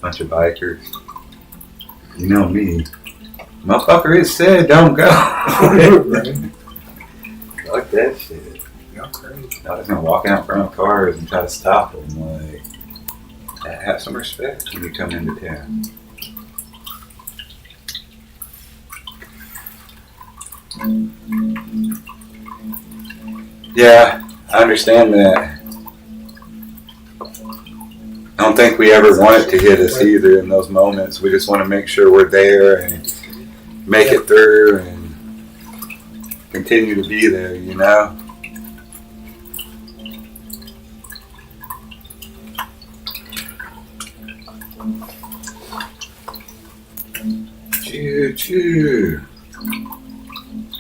Bunch of bikers. You know me. Motherfucker, it said don't go. Fuck that shit. Y'all crazy. I was gonna walk out in front of cars and try to stop them. Like, have some respect when you come into town. Yeah, I understand that. I don't think we ever want it to hit us either in those moments. We just want to make sure we're there and make it through and continue to be there, you know? Choo choo.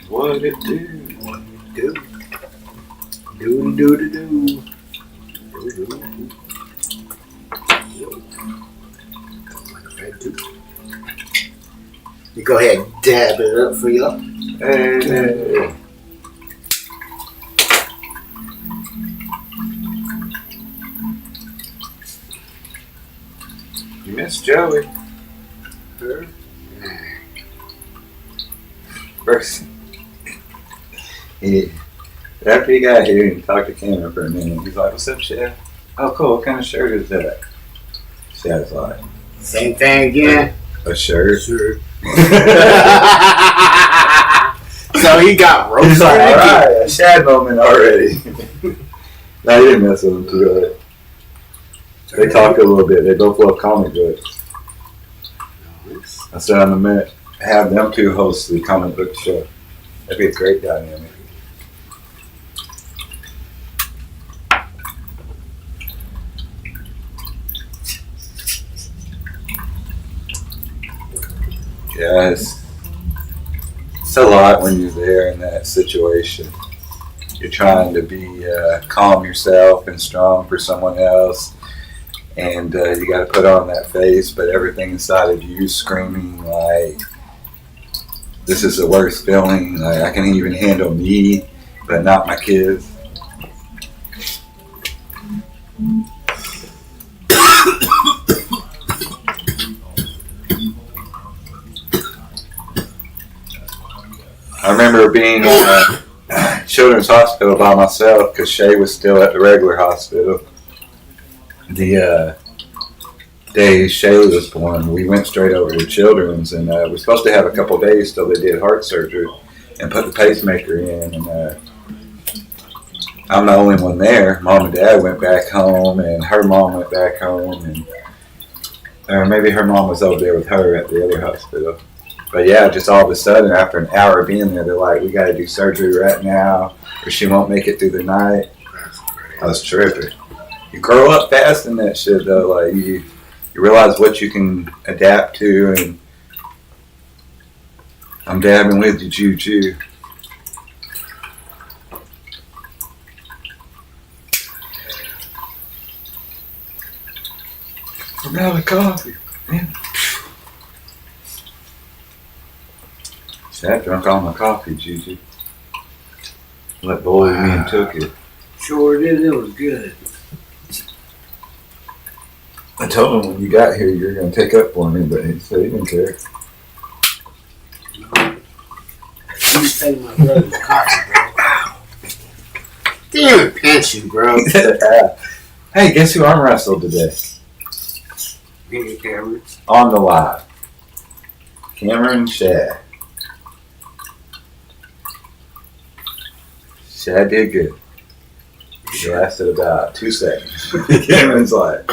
What it do? What it do? Do do do do. Like a fat tooth. You go ahead and dab it up for you. Hey. You miss Joey. Sure. First, After he got here, he talked to Cameron for a minute. He's like, "What's up, Chef? Oh, cool. What kind of shirt is that?" Chef's like, Same thing again. "A shirt." Sure. So he got roasted. He's like, "All right, a Shad moment already." No, he didn't mess with him too much. They talked a little bit. They both love comic books. I said, I'm going to have them two host the comic book show. That'd be a great dynamic. Yeah, it's a lot when you're there in that situation. You're trying to be calm yourself and strong for someone else, and you got to put on that face, but everything inside of you screaming like, this is the worst feeling, like, I can even handle me, but not my kids. I remember being in a children's hospital by myself because Shay was still at the regular hospital. The day Shay was born, we went straight over to children's, and we were supposed to have a couple days till they did heart surgery and put the pacemaker in. And I'm the only one there. Mom and Dad went back home, and her mom went back home, and or maybe her mom was over there with her at the other hospital. But yeah, just all of a sudden, after an hour of being there, they're like, we got to do surgery right now, or she won't make it through the night. I was tripping. You grow up fast in that shit, though. Like, you realize what you can adapt to, and I'm dabbing with you, Juju. I'm out of coffee. Man. I drank all my coffee, Juju. Let boy me and took it. Sure did. It was good. I told him when you got here you were going to take up for me, but he said he didn't care. You take my brother's coffee, bro. Damn it, pinch you, bro. Hey, guess who arm wrestled today? Cameron. On the live. Cameron Shad. Shad did good. It lasted about 2 seconds. Cameron's like,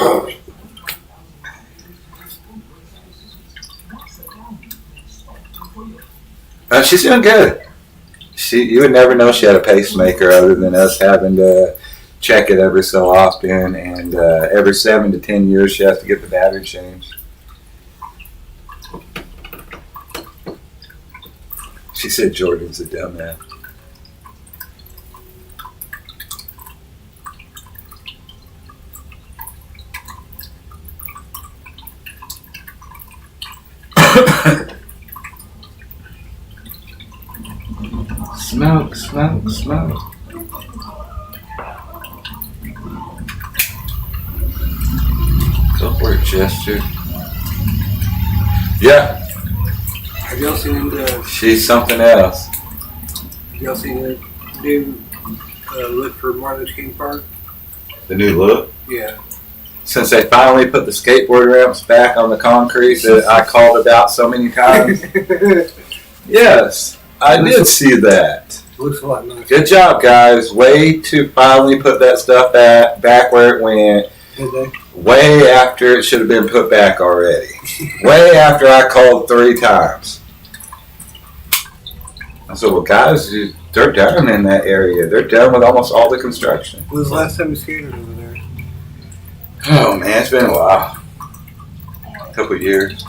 she's doing good. You would never know she had a pacemaker other than us having to check it every so often, and every 7 to 10 years she has to get the battery changed. She said Jordan's a dumbass. Smoke, smoke, smoke. Go for it, Chester. Yeah. Have y'all seen the? She's something else. Have y'all seen the new look for Martin Luther King Park? The new look? Yeah. Since they finally put the skateboard ramps back on the concrete that I called about so many times. Yes, I did see that. Looks a lot nicer. Good job, guys. Way to finally put that stuff back where it went. Did they? Way after it should have been put back already. Way after I called 3 times. I said, well, guys, they're done in that area. They're done with almost all the construction. When was the last time you skated over there? Oh, man, it's been a while. A couple years.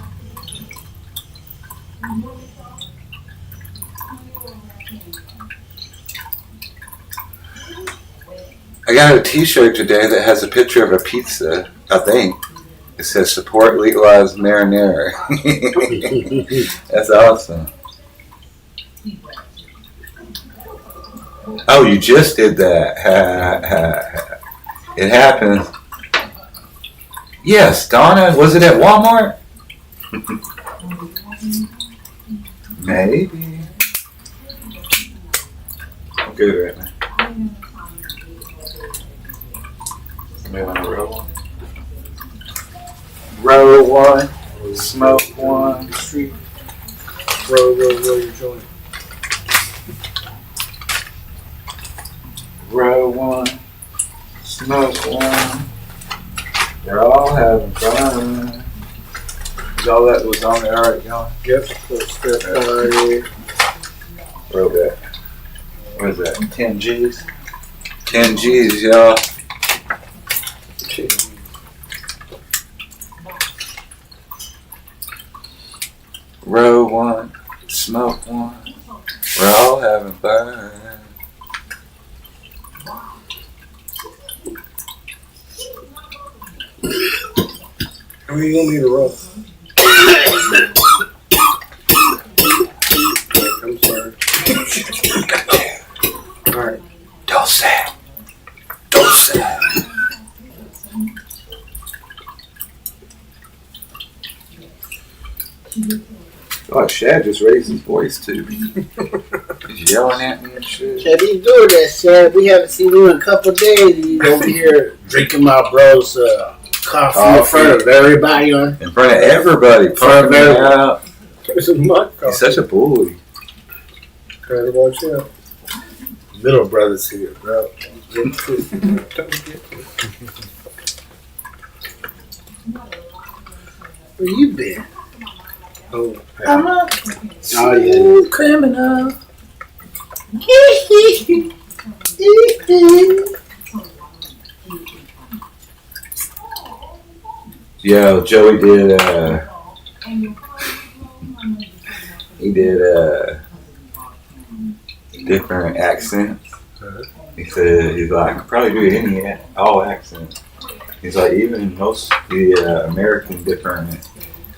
I got a t-shirt today that has a picture of a pizza, I think. It says, support legalized marinara. That's awesome. Oh, you just did that. It happened. Yes, Donna, was it at Walmart? Maybe. good right now. Somebody want to roll one? Roll one. Smoke one. Roll your joint. Roll one. Smoke one. We're all having fun. Is all that was on there alright, y'all? Yep. Step party. Roll that. What is that? 10 G's? 10 G's, y'all. Roll one. Smoke one. We're all having fun. Who are you gonna need to roll? I'm sorry. Alright. Don't say. Don't say. Oh, Shad just raised his voice too. He's yelling at me and shit. Chad, you doing that, Chad? We haven't seen you in a couple of days. You over here drinking my bro's coffee in front of everybody. In front of everybody. Pumping me out. This is my coffee. He's such a bully. Trying to watch out. Middle brother's here, bro. Where you been? Oh, I'm a smooth criminal. Yo, Joey did, he did, different accents. He said, he's like, I can probably do all accents. He's like, even most the American different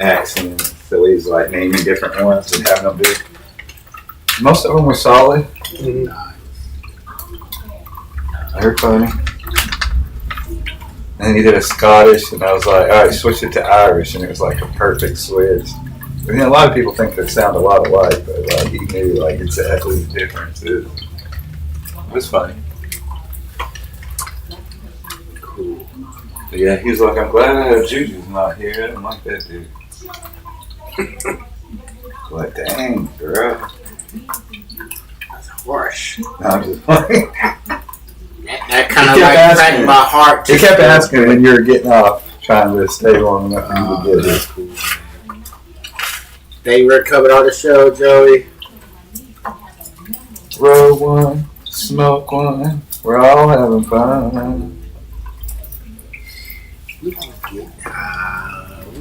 accents. So he's like naming different ones and having them do. Most of them were solid. They're funny. And he did a Scottish, and I was like, all right, switch it to Irish, and it was like a perfect switch. I mean, a lot of people think they sound a lot alike, but like he knew like exactly the differences. It was funny. Cool. But yeah, he was like, I'm glad I have Jujus not here. I didn't like that dude. Like, dang, girl. That's harsh. No, I'm just playing. That kind of like cracked my heart. He kept asking when you were getting off, trying to stay long enough for you to get it. Cool. They recovered on the show, Joey. Roll one, smoke one, we're all having fun. We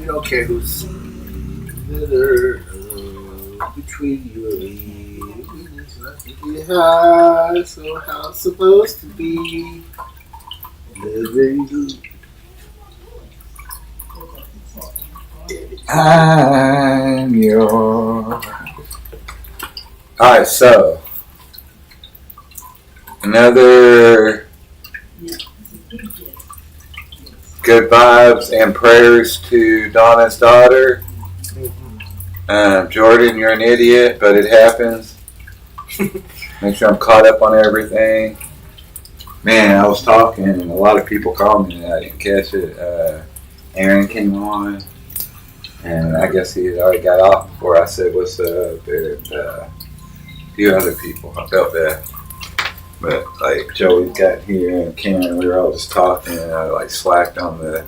don't care who's better between you and me. We just like to get high, so how it's supposed to be. Living. I'm your. Alright, so another good vibes and prayers to Donna's daughter. Jordan, you're an idiot, but it happens. Make sure I'm caught up on everything. Man, I was talking and a lot of people called me and I didn't catch it. Aaron came on and I guess he had already got off before I said what's up. A few other people. I felt bad. But like Joey got here and Cameron, we were all just talking and I like slacked on the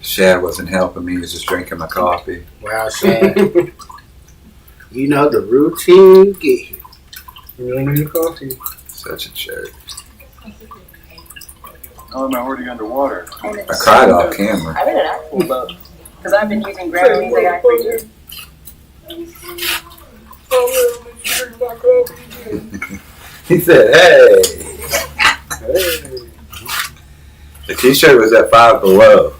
Shad wasn't helping me, he was just drinking my coffee. Wow, Shad. You know the routine get here. You don't need a coffee. Such a jerk. Oh, I'm already underwater. I cried off camera. I've been an actual boat because I've been using Gravity AI for years. He said, hey. The t-shirt was at $5 Below.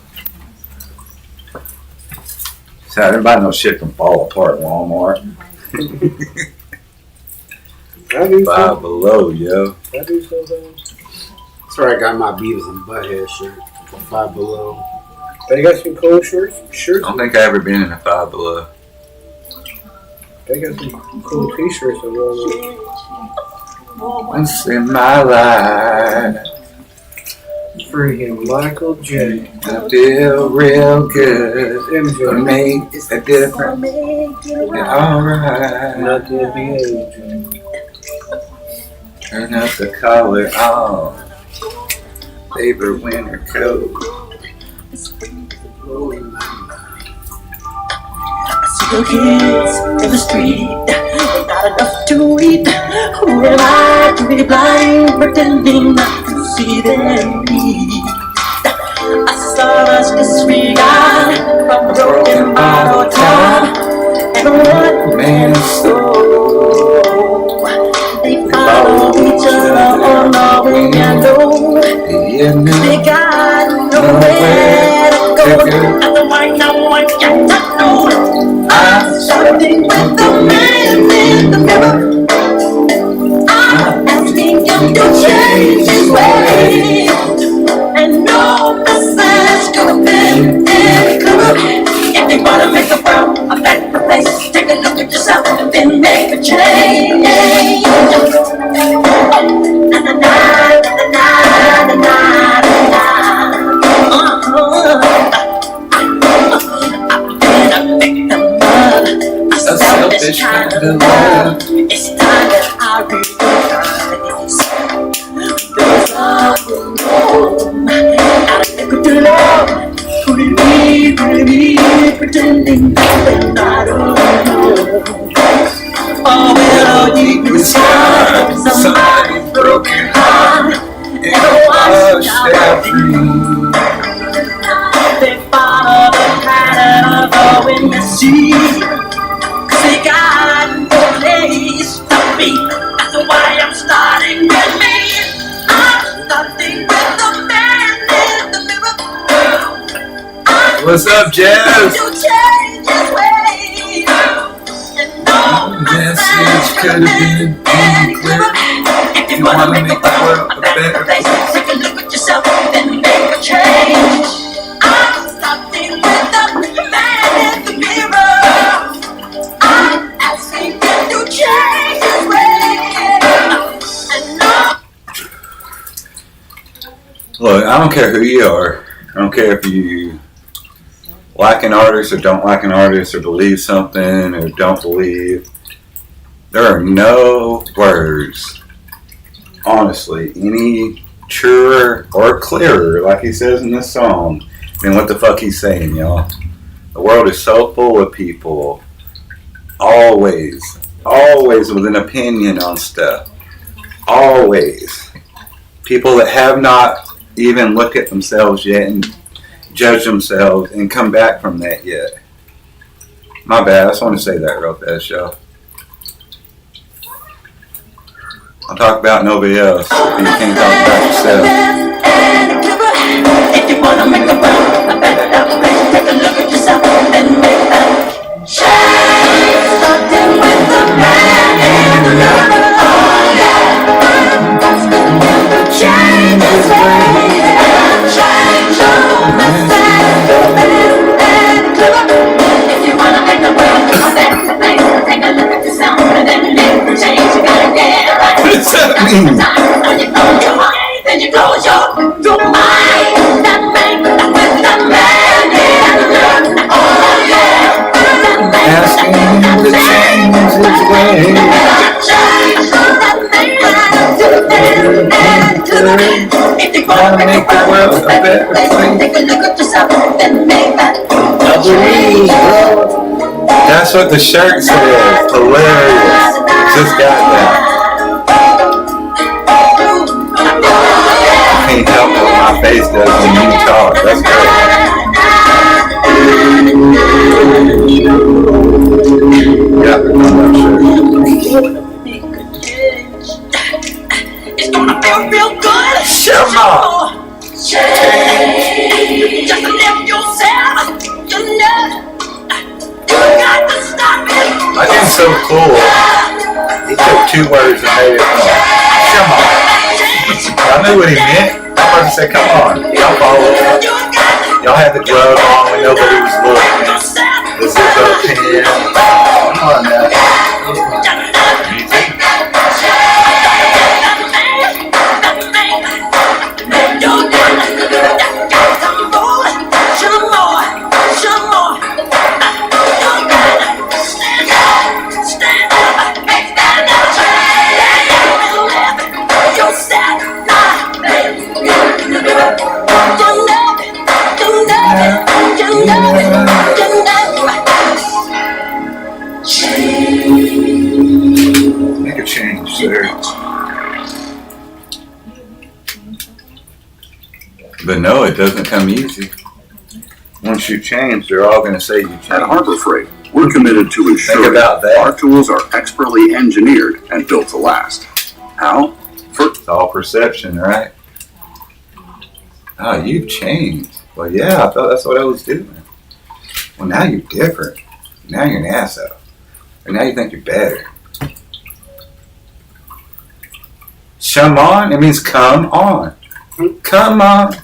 So everybody knows shit can fall apart at Walmart. $5 Below, yo. I do sometimes. That's where I got my Beavis and Butthead shirt. $5 Below. They got some cool shirts. I don't think I ever been in a $5 Below. They got some cool t-shirts at Walmart. once in my life. Freaking Michael J. I feel real good. MJ. Make a difference. Alright. Not the NBA. Turn up the collar on. Favorite winter coat. See the kids in the street, not enough to eat. Who am I to be blind, pretending not to see them bleed? I saw us disregard from a broken bottle top and one man's soul. They follow each other all over yellow. They got nowhere to go. Not the one, no one got to know. I'm starting with the man in the mirror. I'm asking him to change his ways. And no message could have been any clearer. If you wanna make the world a better place, take a look at yourself and then make a change. Na na na na na na na na. I've been a victim of a selfish kind of love. It's time that I realize there's nothing wrong. I think to love, really pretending that I don't know. Oh, well, you inside somebody's broken heart and wash out free. They follow the pattern of the wind to sea. They got no place to be. That's why I'm starting with me. I'm starting with the man in the mirror. What's up, Jazz? To change his ways. And no message could have been any clearer. If you wanna make the world a better place, take a look at yourself and make a change. I'm starting with the man in the mirror. I'm asking him to change his ways. And no. Look, I don't care who you are. I don't care if you like an artist or don't like an artist or believe something or don't believe. There are no words, honestly, any truer or clearer, like he says in this song, than what the fuck he's saying, y'all. The world is so full of people, always with an opinion on stuff. Always. People that have not even looked at themselves yet and judged themselves and come back from that yet. My bad, I just want to say that real fast, y'all. I'll talk about nobody else if you can't talk about yourself. If you wanna make the world a better place, take a look at yourself and make that change. Starting with the man in the mirror. Oh yeah, change his ways and change your message to be any clearer. If you wanna make the world a better place, take a look at yourself and then make the change. You gotta get it right. What does that mean? When you close your eyes, then you close your mind. That make that with the man in the mirror. Oh yeah. Asking him to change his ways. Change that man. If you wanna make the world a better place, take a look at yourself and make that change. That's what the shirt says. Hilarious. Just got that. I can't help what my face does when you talk. That's great. Yeah, I'm not sure. It's gonna feel real good. Come on. Change. Just live yourself. You know. You got to stop it. I think it's so cool. He took 2 words and made it come on. I knew what he meant. I was about to say, come on. Y'all follow up. Y'all had the glove on when nobody was looking. The zip up pen. Come on now. sure. But no, it doesn't come easy. Once you change, they're all going to say you changed. At Harbor Freight, we're committed to ensuring about that. our tools are expertly engineered and built to last. How? It's all perception, right? Oh, you've changed. Well, yeah, I thought that's what I was doing. Well, now you're different. Now you're an asshole. And now you think you're better. Shum on? It means come on. Come on.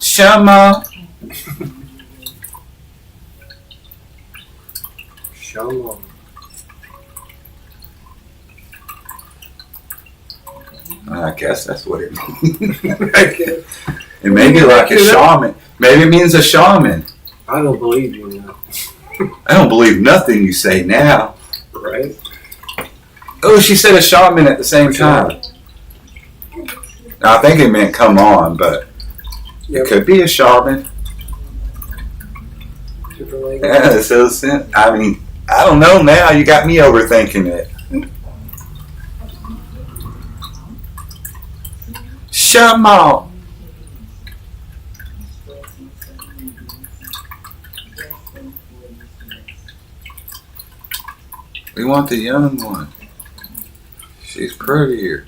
Shum on. Shalom. I guess that's what it means. It may be like a shaman. Maybe it means a shaman. I don't believe you now. I don't believe nothing you say now. Right? Oh, she said a shaman at the same time. Now, I think it meant come on, but it could be a shaman. Yeah, so I mean, I don't know now. You got me overthinking it. Shaman. We want the young one. She's prettier.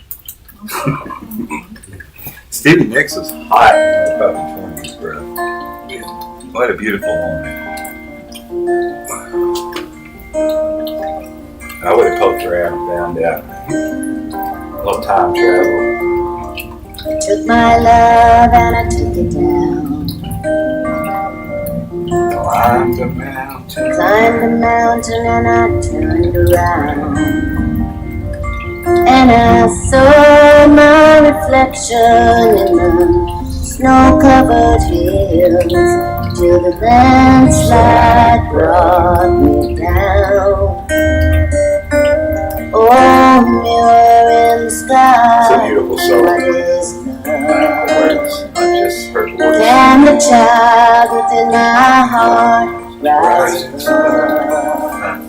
Stevie Nicks was hot in the fucking 20s, bro. What a beautiful woman. I would have poked her out and found out. A little time travel. Took my love and I took it down. Climbed the mountain. Climbed the mountain and I turned around. And I saw my reflection in the snow-covered hills till the landslide brought me down. Oh, mirror in the sky, It's a beautiful song. what is love? I just heard words. Can the child within my heart rise above?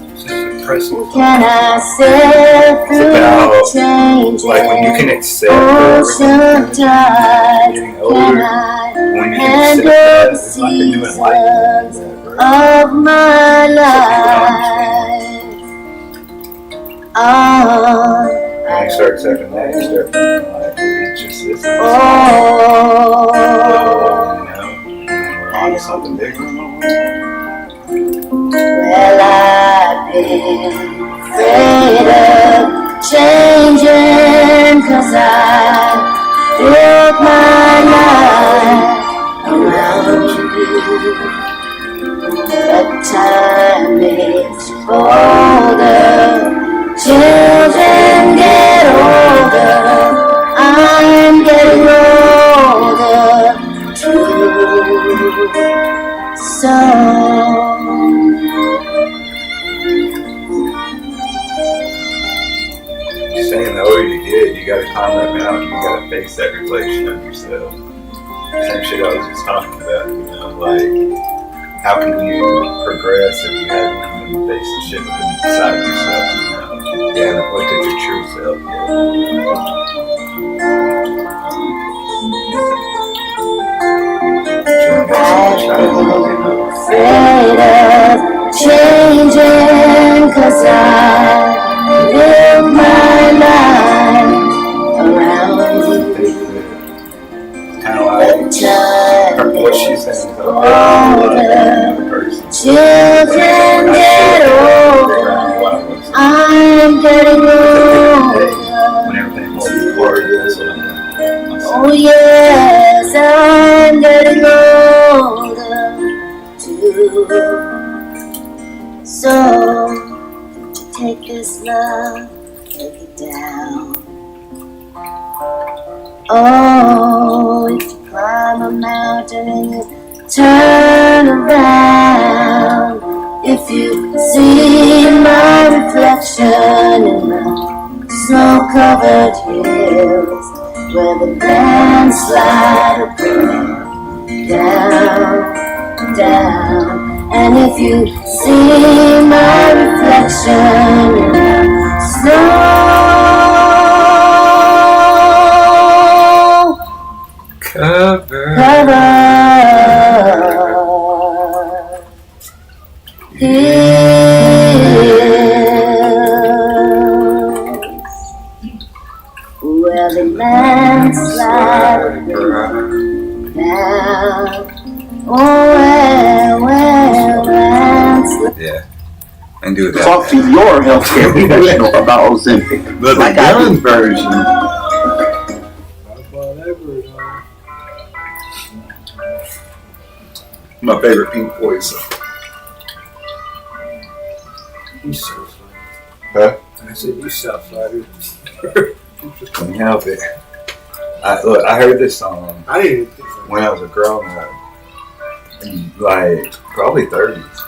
Can I sail through changes? Like when you can accept ocean tides? getting Can older, I when you can handle accept that, it's like the new seasons enlightenment. of my life? When you start accepting that, you start thinking like, it's just this. Oh, We're on to something bigger. well, I've been afraid of changing 'cause I built my life around you. But time is older, children get older, I'm getting older too. So Saying the older you get, you gotta climb that mountain, you gotta face that reflection of yourself. Same shit I was just talking about, you know, like, how can you progress if you haven't even faced the shit within inside of yourself, you know? You haven't looked at your true self afraid of changing 'cause I live my life around you. Kind of like what she's saying. Children get older, I'm getting older. When everything falls apart, that's what I'm Oh yes, I'm getting older too. So take this love, take it down. Oh, if you climb a mountain and you turn around, if you see my reflection in the snow-covered hills where the landslide will bring down, down. And if you see my reflection in the snow they landslide now. Oh, well, landslide. Yeah. And do that. Talk to your healthcare professional about Ozempic. Like I do. Version. My favorite Pink Floyd song. You Southsider. Huh? I said you Southsider. Couldn't help it. Look, I heard this song I didn't. when I was a grown up, like probably 30s,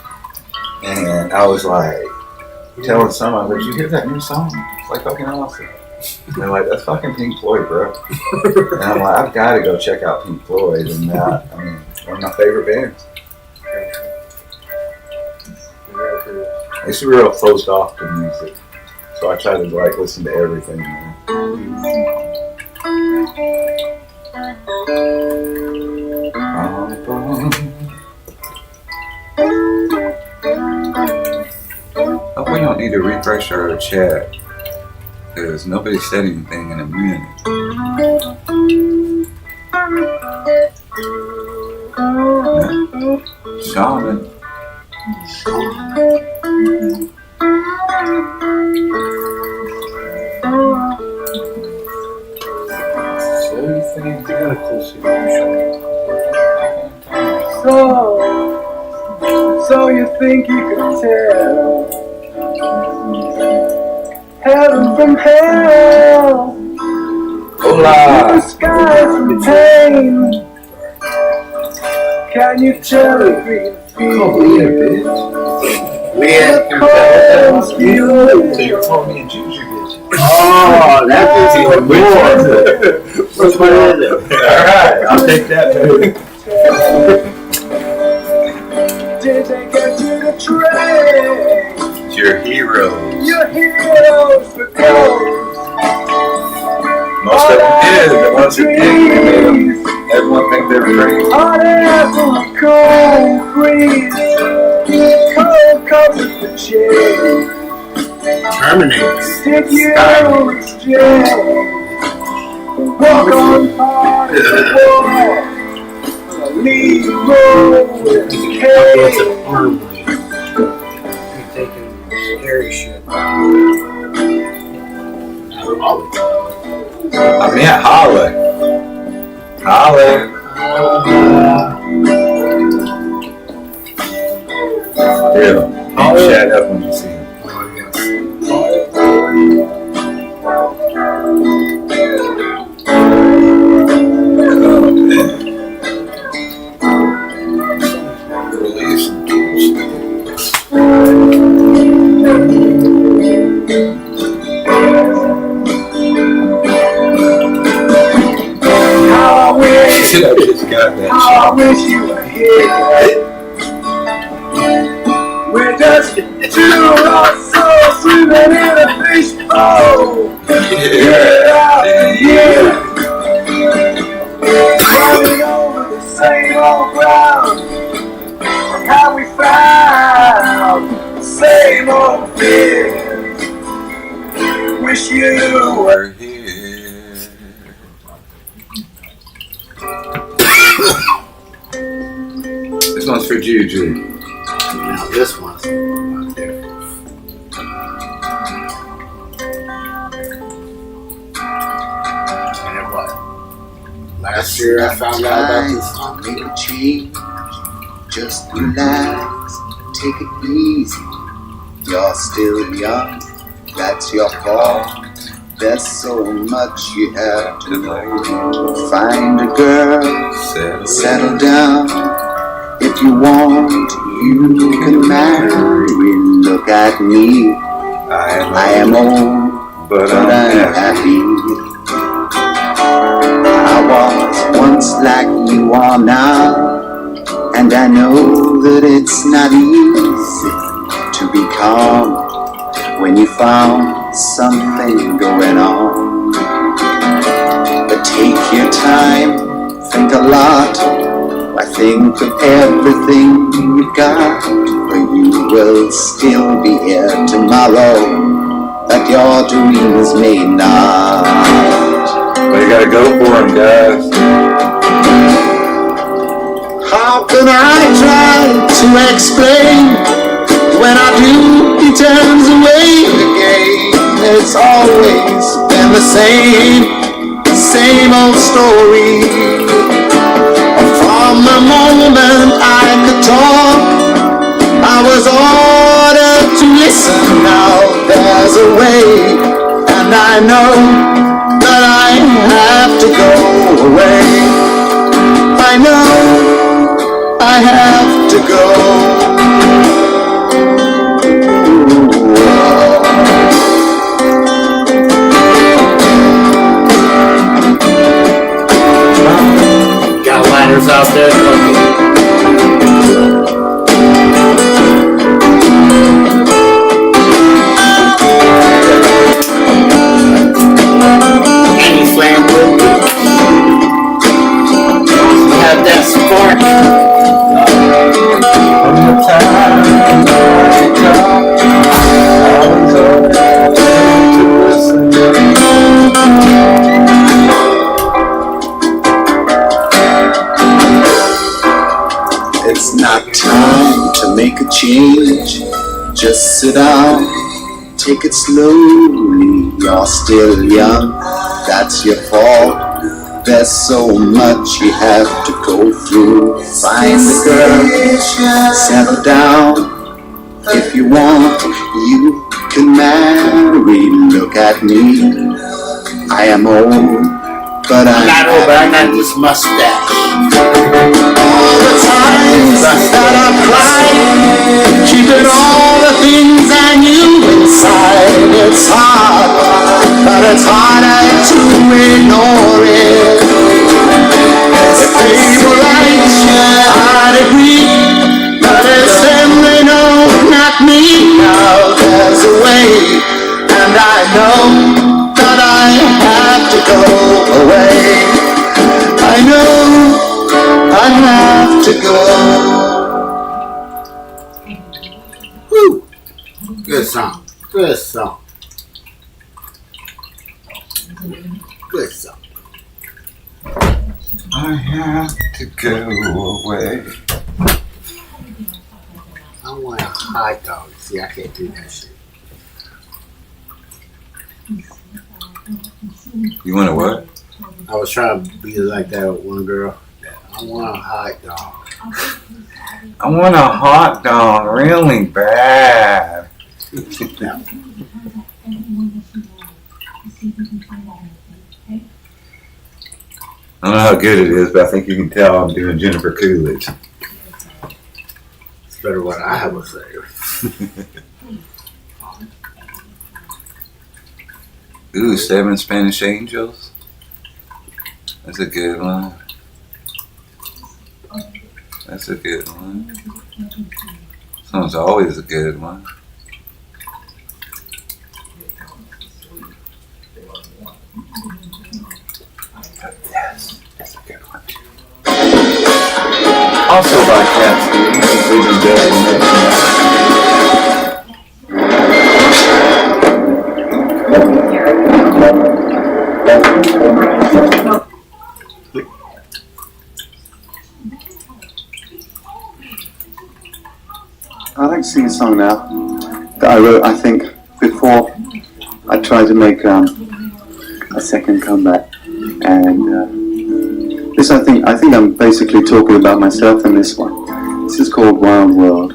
and I was like telling someone, "Did you hear that new song? It's like fucking awesome." And they're like, "That's fucking Pink Floyd, bro." And I'm like, "I've got to go check out Pink Floyd," and I mean, one of my favorite bands. I used to be real closed off to music, so I try to like listen to everything. Man. Hope we don't need to refresh our chat because nobody said anything in a minute. No. Shaman. So you think you could tell heaven from hell? Hola. The skies from pain. Can you tell if we feel? So you're calling me a Jujus bitch. Oh, that's even more. Which one is it? Alright, I'll take that too. Did they get you the train? It's your heroes. Your heroes for gold. Most of them did. The ones who didn't, they made them. Everyone think they were great. Are they for a cold breeze? Cold comes with the change. Terminates. Did you exchange? Walk on part of the war. Leave road with It's an cage. arm bleed. You're taking scary shit. I mean, holla. Holla. Yeah. You shut up when you see him. Release some How I wish, I just got that how I wish you were here. We're just two lost souls swimming in a fishbowl. Year after year, running over the same old ground. How we found the same old fears. Wish you were here. This one's for Juju. Now this one's different. And what? Last year I found out about this song. Make a change. Just relax. Take it easy. You're still young. That's your fault. There's so much you have to know. Find a girl. Settle down. If you want, you can marry. Look at me. I am old, but I'm happy. I was once like you are now, and I know that it's not easy to be calm when you found something going on. But take your time, think a lot. I think of everything you've got, for you will still be here tomorrow, but your dreams may not. Yeah, go for him, guys. How can I try to explain? When I do, he turns away again. It's always been the same old story. From the moment I could talk, I was ordered to listen. Now there's a way, and I know that I have to go away. I know I have to go. Got lighters out there cooking. Any flame wood. You have that spark. It's not time to make a change. Just sit down, take it slowly. You're still young, that's your fault. There's so much you have to go through. Find the girl, settle down. If you want, you can marry. Look at me, I am old, but I'm not old, but I got this mustache. All the times that I cried, keeping all the things I knew inside. It's hard, but it's harder to ignore it. If they were right, I'd agree, but it's them they know, not me. Now there's a way, and I know that I have to go away. I know I have to go. Woo! Good song. Good song. Good song. I have to go away. I want a hot dog. See, I can't do that shit. You want a what? I was trying to be like that one girl. I want a hot dog. I want a hot dog really bad. I don't know how good it is, but I think you can tell I'm doing Jennifer Coolidge. It's better what I have to say. Ooh, 7 Spanish Angels. That's a good one. That's a good one. Song's always a good one. Yes, that's a good one too. Also by Cat Stevens, we've been doing I'd like to sing a song now that I wrote, I think, before I tried to make a second comeback. And this, I think I'm basically talking about myself in this one. This is called Wild World.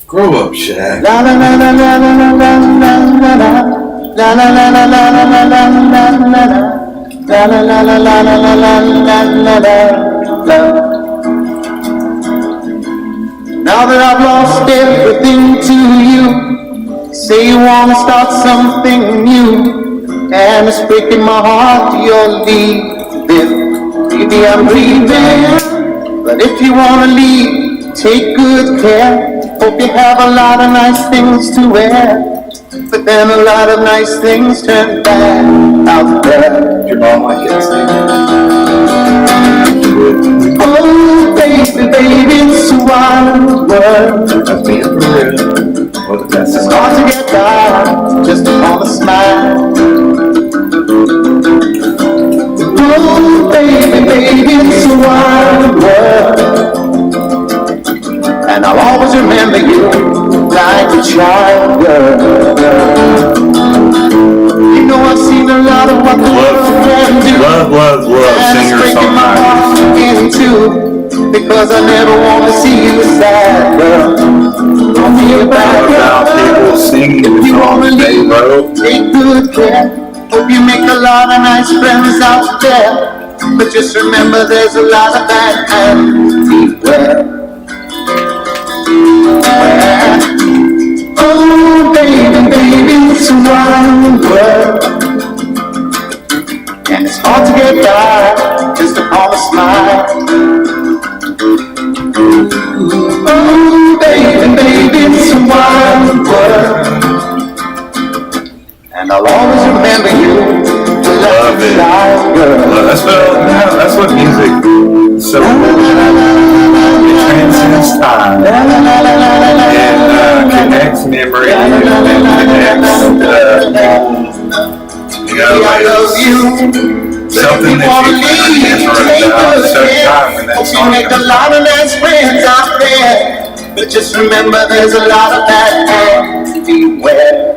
Grow up, Shaq. La la la la la la la la la la la la la la la la la la la. La la la la la la la la la la la. Now that I've lost everything to you, say you wanna start something new, and it's breaking my heart you're leaving. Baby, I'm leaving, but if you wanna leave, take good care. Hope you have a lot of nice things to wear, but then a lot of nice things turn bad out there. Your mom might get sick. Oh, baby, baby, it's a wild world. That's being for real. Yes, it's hard to get by just upon a smile. Oh, baby, baby, it's a wild world. And I'll always remember you like a child girl. You know I've seen a lot of what the world can do. Love, singer-songwriters. Because I never want to see you sad, girl. Don't be a bad girl. People singing the songs they wrote. Take good care. Hope you make a lot of nice friends out there. But just remember there's a lot of bad and beware. Oh, baby, baby, it's a wild world. And it's hard to get by just upon a smile. Oh, baby, baby, it's a wild world. And I'll always remember you. Love it. That's what music is so good. It transcends time. It connects memory. It connects, something that you can remember about certain time when that song make a lot of nice friends out there. But just remember there's a lot of bad and beware.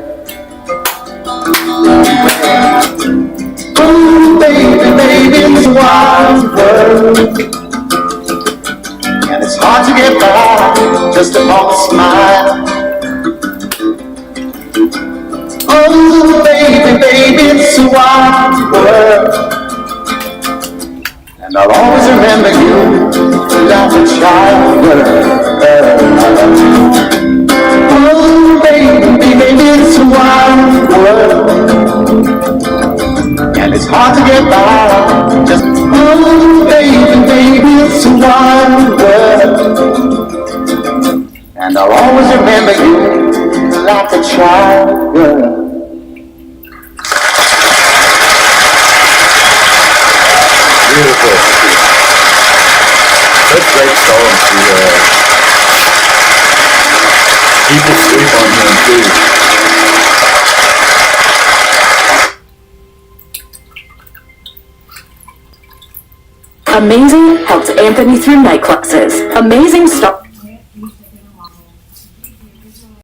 Oh, baby, baby, it's a wild world. And it's hard to get by just upon a smile. Oh, baby, baby, it's a wild world. And I'll always remember you like a child girl. Oh, baby, baby, it's a wild world. And it's hard to get by. Just, oh, baby, baby, it's a wild world. And I'll always remember you like a child girl. beautiful. Such great songs. People sleep on him too. Amazing helped Anthony through night classes. Amazing stuff.